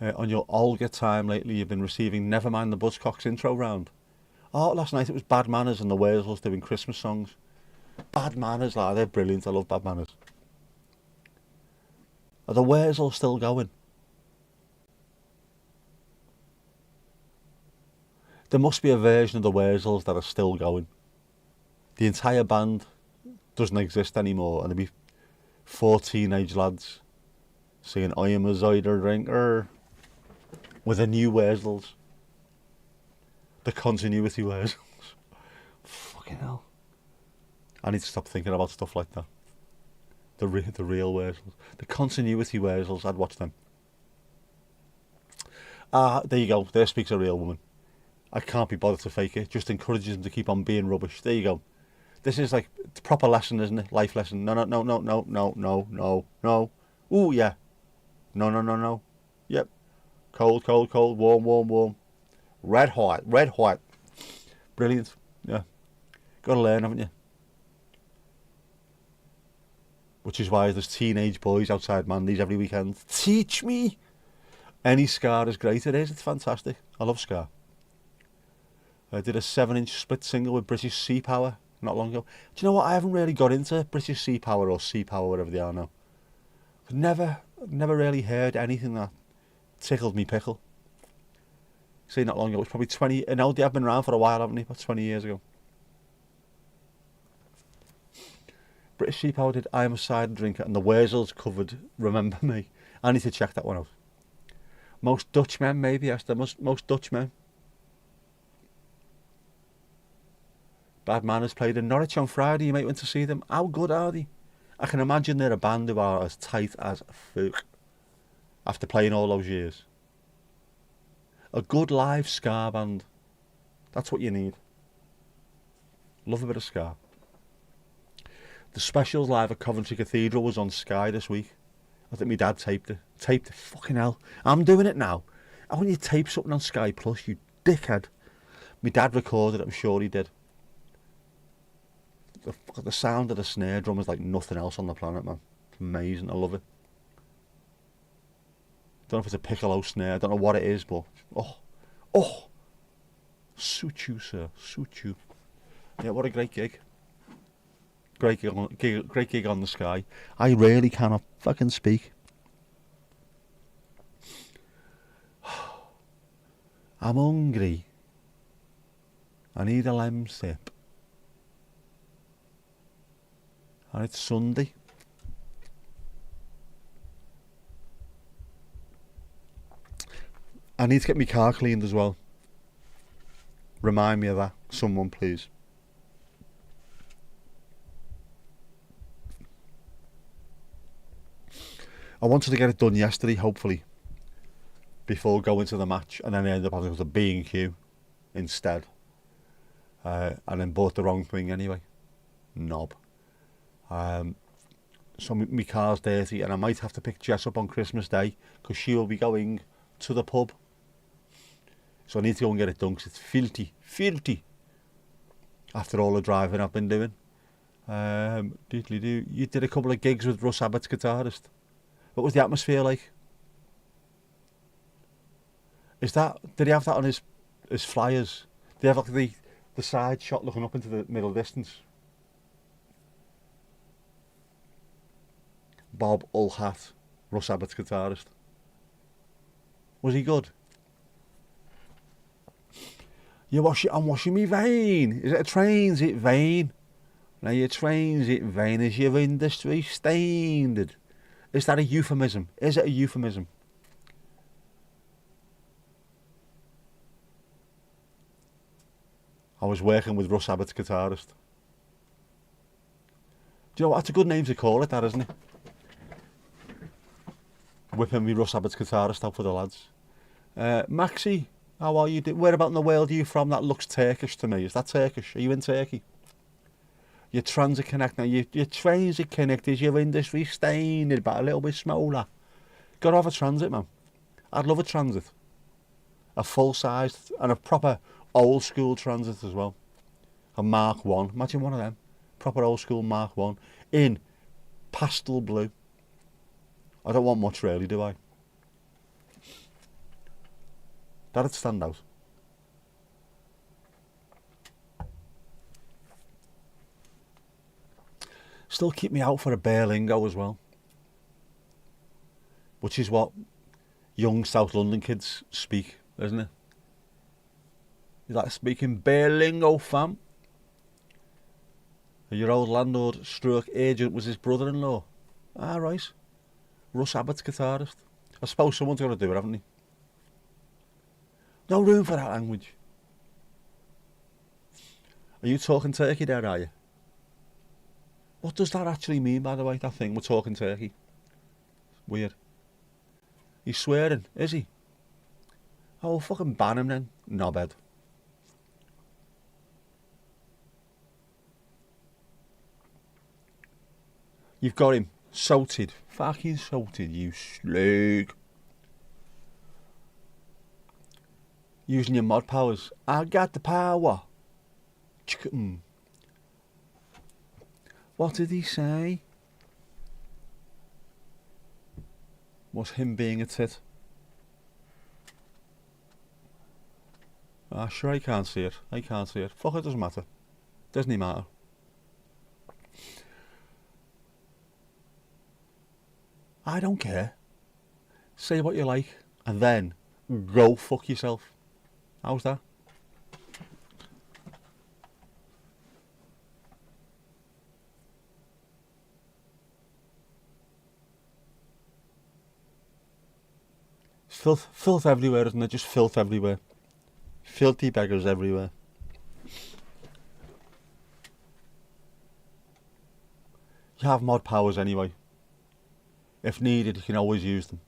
On your Olga time lately, you've been receiving Never Mind the Buzzcocks intro round. Oh, last night it was Bad Manners and the Wurzels doing Christmas songs. Bad Manners, like, they're brilliant. I love Bad Manners. Are the Wurzels still going? There must be a version of the Wurzels that are still going. The entire band doesn't exist anymore, and there'll be 4 teenage lads singing I am a cider drinker with a new Wurzels. The continuity Wurzels. Fucking hell. I need to stop thinking about stuff like that. The real Wurzels. The continuity Wurzels, I'd watch them. There you go. There speaks a real woman. I can't be bothered to fake it. Just encourages them to keep on being rubbish. There you go. This is like a proper lesson, isn't it? Life lesson. No. Ooh, yeah. No. Yep. Cold. Warm. Red hot. Brilliant. Yeah. Got to learn, haven't you? Which is why there's teenage boys outside Mandy's every weekend. Teach me! Any Scar is great. It is. It's fantastic. I love Scar. I did a 7-inch split single with British Sea Power not long ago. Do you know what? I haven't really got into British Sea Power or Sea Power, whatever they are now. I've never really heard anything that tickled me pickle. See, not long ago. It was probably 20... And now they have been around for a while, haven't they? About 20 years ago. British Sea Power did I Am a Cider Drinker, and the Wurzels covered Remember Me. I need to check that one out. Most Dutchmen, maybe, yes, most Dutchmen. Bad Manners played in Norwich on Friday. You might want to see them. How good are they? I can imagine they're a band who are as tight as fuck after playing all those years. A good live ska band. That's what you need. Love a bit of ska. The Specials live at Coventry Cathedral was on Sky this week. I think my dad taped it. Fucking hell. I'm doing it now. How can you tape something on Sky Plus, you dickhead? My dad recorded it, I'm sure he did. The sound of the snare drum is like nothing else on the planet, man. It's amazing. I love it. Don't know if it's a piccolo snare. I don't know what it is, but oh, suit you, sir. Suit you. Yeah, what a great gig. Great gig on the Sky. I really cannot fucking speak. I'm hungry. I need a lamb sip. And it's Sunday. I need to get my car cleaned as well. Remind me of that, someone please. I wanted to get it done yesterday, hopefully, before going to the match, and then I ended up having to go to B&Q instead. And then bought the wrong thing anyway. Knob. So my car's dirty, and I might have to pick Jess up on Christmas Day because she'll be going to the pub. So I need to go and get it done because it's filthy. After all the driving I've been doing. You did a couple of gigs with Russ Abbott's guitarist. What was the atmosphere like? Did he have that on his flyers? Did he have like the side shot looking up into the middle distance? Bob Ulhat, Russ Abbott's guitarist. Was he good? I'm washing me vein. Is it a transit vein? Now your transit vein is your industry standard. Is that a euphemism? Is it a euphemism? I was working with Russ Abbott's guitarist. Do you know what? That's a good name to call it, that, isn't it? Whipping me Russ Abbott's guitarist out for the lads. Maxi, how are you? Where about in the world are you from? That looks Turkish to me. Is that Turkish? Are you in Turkey? Your transit connect now. Your transit connect is your industry standard, but a little bit smaller. Got to have a transit, man. I'd love a transit. A full-sized and a proper old-school transit as well. A Mark 1. Imagine one of them. Proper old-school Mark 1 in pastel blue. I don't want much really, do I? That'd stand out. Still keep me out for a Berlingo as well. Which is what young South London kids speak, isn't it? You like speaking Berlingo, fam? Your old landlord stroke agent was his brother-in-law. Ah, right. Russ Abbott's guitarist. I suppose someone's got to do it, haven't they? No room for that language. Are you talking Turkey there, are you? What does that actually mean, by the way, that thing, we're talking Turkey? Weird. He's swearing, is he? Oh, we'll fucking ban him then, knobhead. You've got him. Salted. Fucking salted, you slag. Using your mod powers. I got the power. What did he say? Was him being a tit? Ah, sure, I can't see it. I can't see it. Fuck, it doesn't matter. Doesn't he matter? I don't care. Say what you like, and then go fuck yourself. How's that? Filth everywhere, isn't it? Just filth everywhere. Filthy beggars everywhere. You have mod powers anyway. If needed, you can always use them.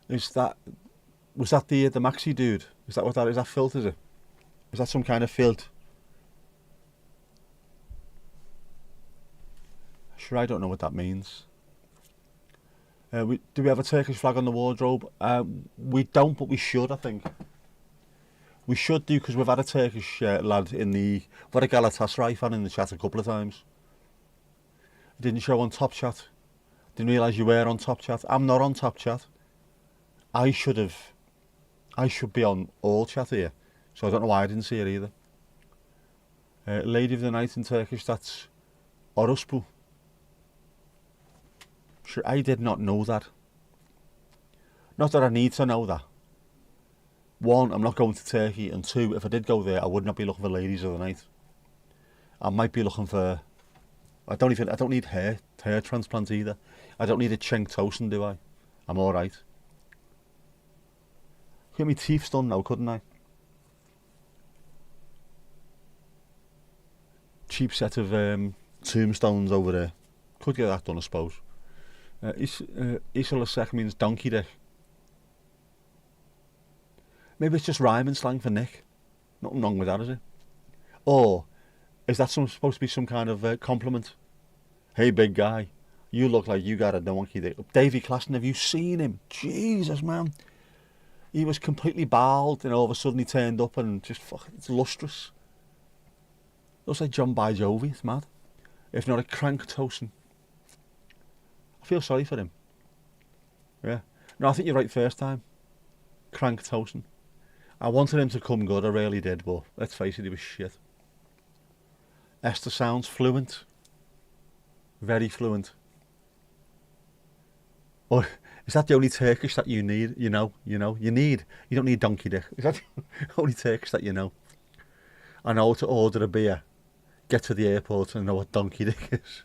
Was that the Maxi dude? Is that what that is? That filth, is it? Is that some kind of filth? Sure, I don't know what that means. Do we have a Turkish flag on the wardrobe? We don't, but we should, I think. We should do, because we've had a Turkish lad in the... We've had a Galatasaray fan in the chat a couple of times. Didn't show on Top Chat. Didn't realise you were on Top Chat. I'm not on Top Chat. I should be on all chat here. So I don't know why I didn't see it either. Lady of the Night in Turkish, that's Orospu. Sure, I did not know that. Not that I need to know that. One, I'm not going to Turkey, and two, if I did go there, I would not be looking for ladies of the night. I might be looking for... I don't need hair transplant either. I don't need a Cenk Tosun, do I? I'm alright. Get my teeth done now, couldn't I? cheap set of tombstones over there. Could get that done, I suppose. Isle Sec means donkey dick. Maybe it's just rhyming slang for Nick. Nothing wrong with that, is it? Or is that supposed to be some kind of compliment? Hey, big guy, you look like you got a donkey dick. Davy Classen, have you seen him? Jesus, man. He was completely bald and all of a sudden he turned up and just it's lustrous. Looks like John Bon Jovi, it's mad. If not a crank toasting. I feel sorry for him. Yeah. No, I think you're right first time. Crank toasting. I wanted him to come good, I really did, but let's face it, he was shit. Esther sounds fluent. Very fluent. Or is that the only Turkish that you need? You don't need donkey dick. Is that the only Turkish that you know? I know how to order a beer, get to the airport and know what donkey dick is.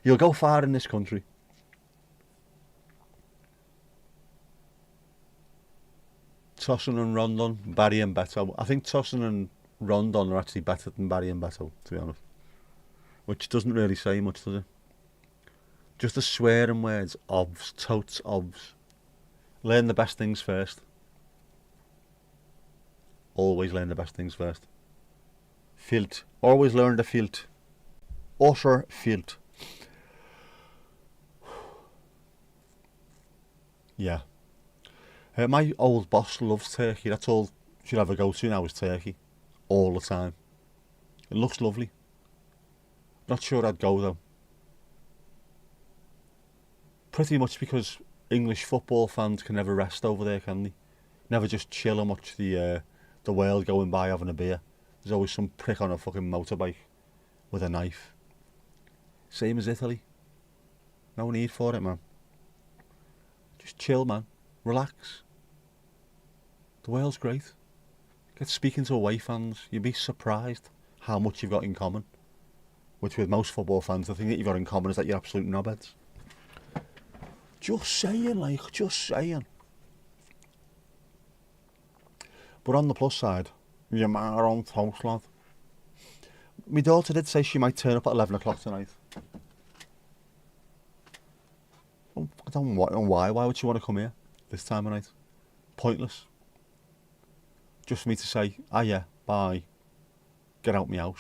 You'll go far in this country. Tossin and Rondon, Barry and Beto. I think Tossin and Rondon are actually better than Barry and Beto, to be honest. Which doesn't really say much, does it? Just the swearing words, obvs, totes, obvs. Learn the best things first. Always learn the best things first. Filt. Always learn the filt. Utter filt. Yeah. My old boss loves turkey. That's all she'll ever go to now is turkey. All the time. It looks lovely. Not sure I'd go though. Pretty much because English football fans can never rest over there, can they? Never just chill and watch the world going by having a beer. There's always some prick on a fucking motorbike with a knife. Same as Italy. No need for it, man. Just chill, man. Relax. The world's great. Get speaking to away fans. You'd be surprised how much you've got in common. Which with most football fans, the thing that you've got in common is that you're absolute knobheads. Just saying, just saying. But on the plus side, you're my own toast, lad. My daughter did say she might turn up at 11 o'clock tonight. I don't know why. Why would she want to come here this time of night? Pointless. Just for me to say, yeah, bye. Get out my house.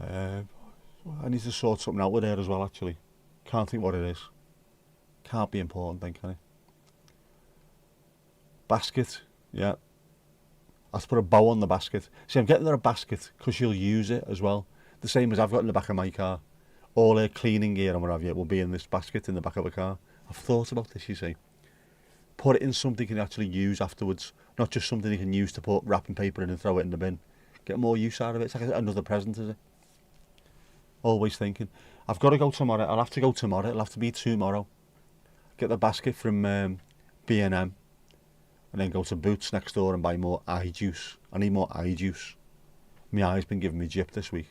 I need to sort something out with her as well, actually. Can't think what it is. Can't be important then, can it? Basket, yeah. I have to put a bow on the basket. See, I'm getting her a basket because she'll use it as well. The same as I've got in the back of my car. All her cleaning gear and what have you will be in this basket in the back of the car. I've thought about this, you see. Put it in something you can actually use afterwards. Not just something you can use to put wrapping paper in and throw it in the bin. Get more use out of it. It's like another present, is it? Always thinking. I've got to go tomorrow. I'll have to go tomorrow. It'll have to be tomorrow. Get the basket from B&M. And then go to Boots next door and buy more eye juice. I need more eye juice. My eye's been giving me gyp this week.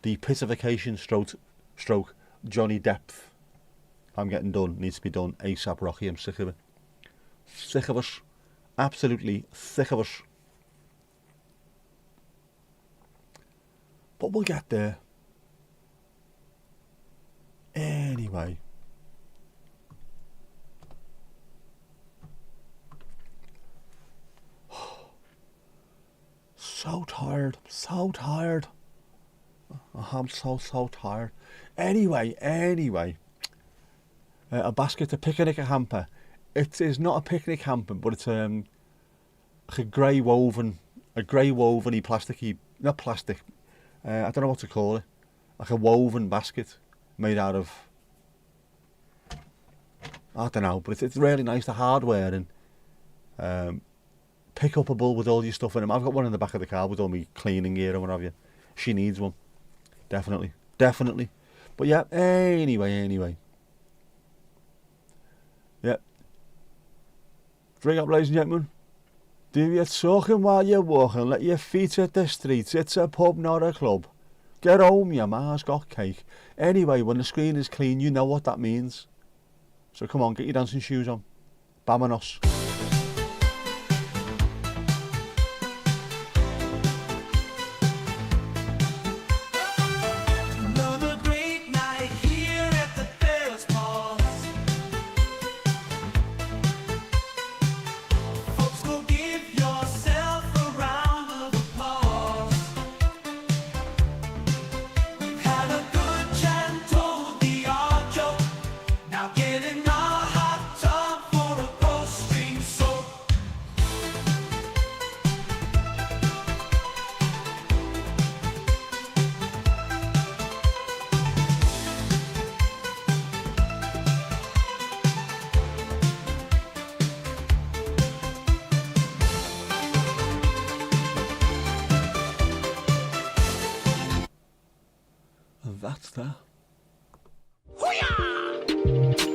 The pitification stroke Johnny Depth. I'm getting done. Needs to be done ASAP Rocky. I'm sick of it. Sick of us. Absolutely sick of us. But we'll get there. Anyway. So tired. So tired. I'm so tired. Anyway. A basket, a picnic, a hamper. It is not a picnic hamper, but it's like a grey woven, plasticky, not plastic. I don't know what to call it. Like a woven basket made out of, I don't know, but it's really nice. The hardware and pick upable with all your stuff in them. I've got one in the back of the car with all my cleaning gear and what have you. She needs one. Definitely. But yeah, anyway. Yeah. Drink up, ladies and gentlemen. Do your talking while you're walking. Let your feet hit the streets. It's a pub, not a club. Get home, your ma's got cake. Anyway, when the screen is clean, you know what that means. So come on, get your dancing shoes on. Vámonos. That's that. Hoo-yah!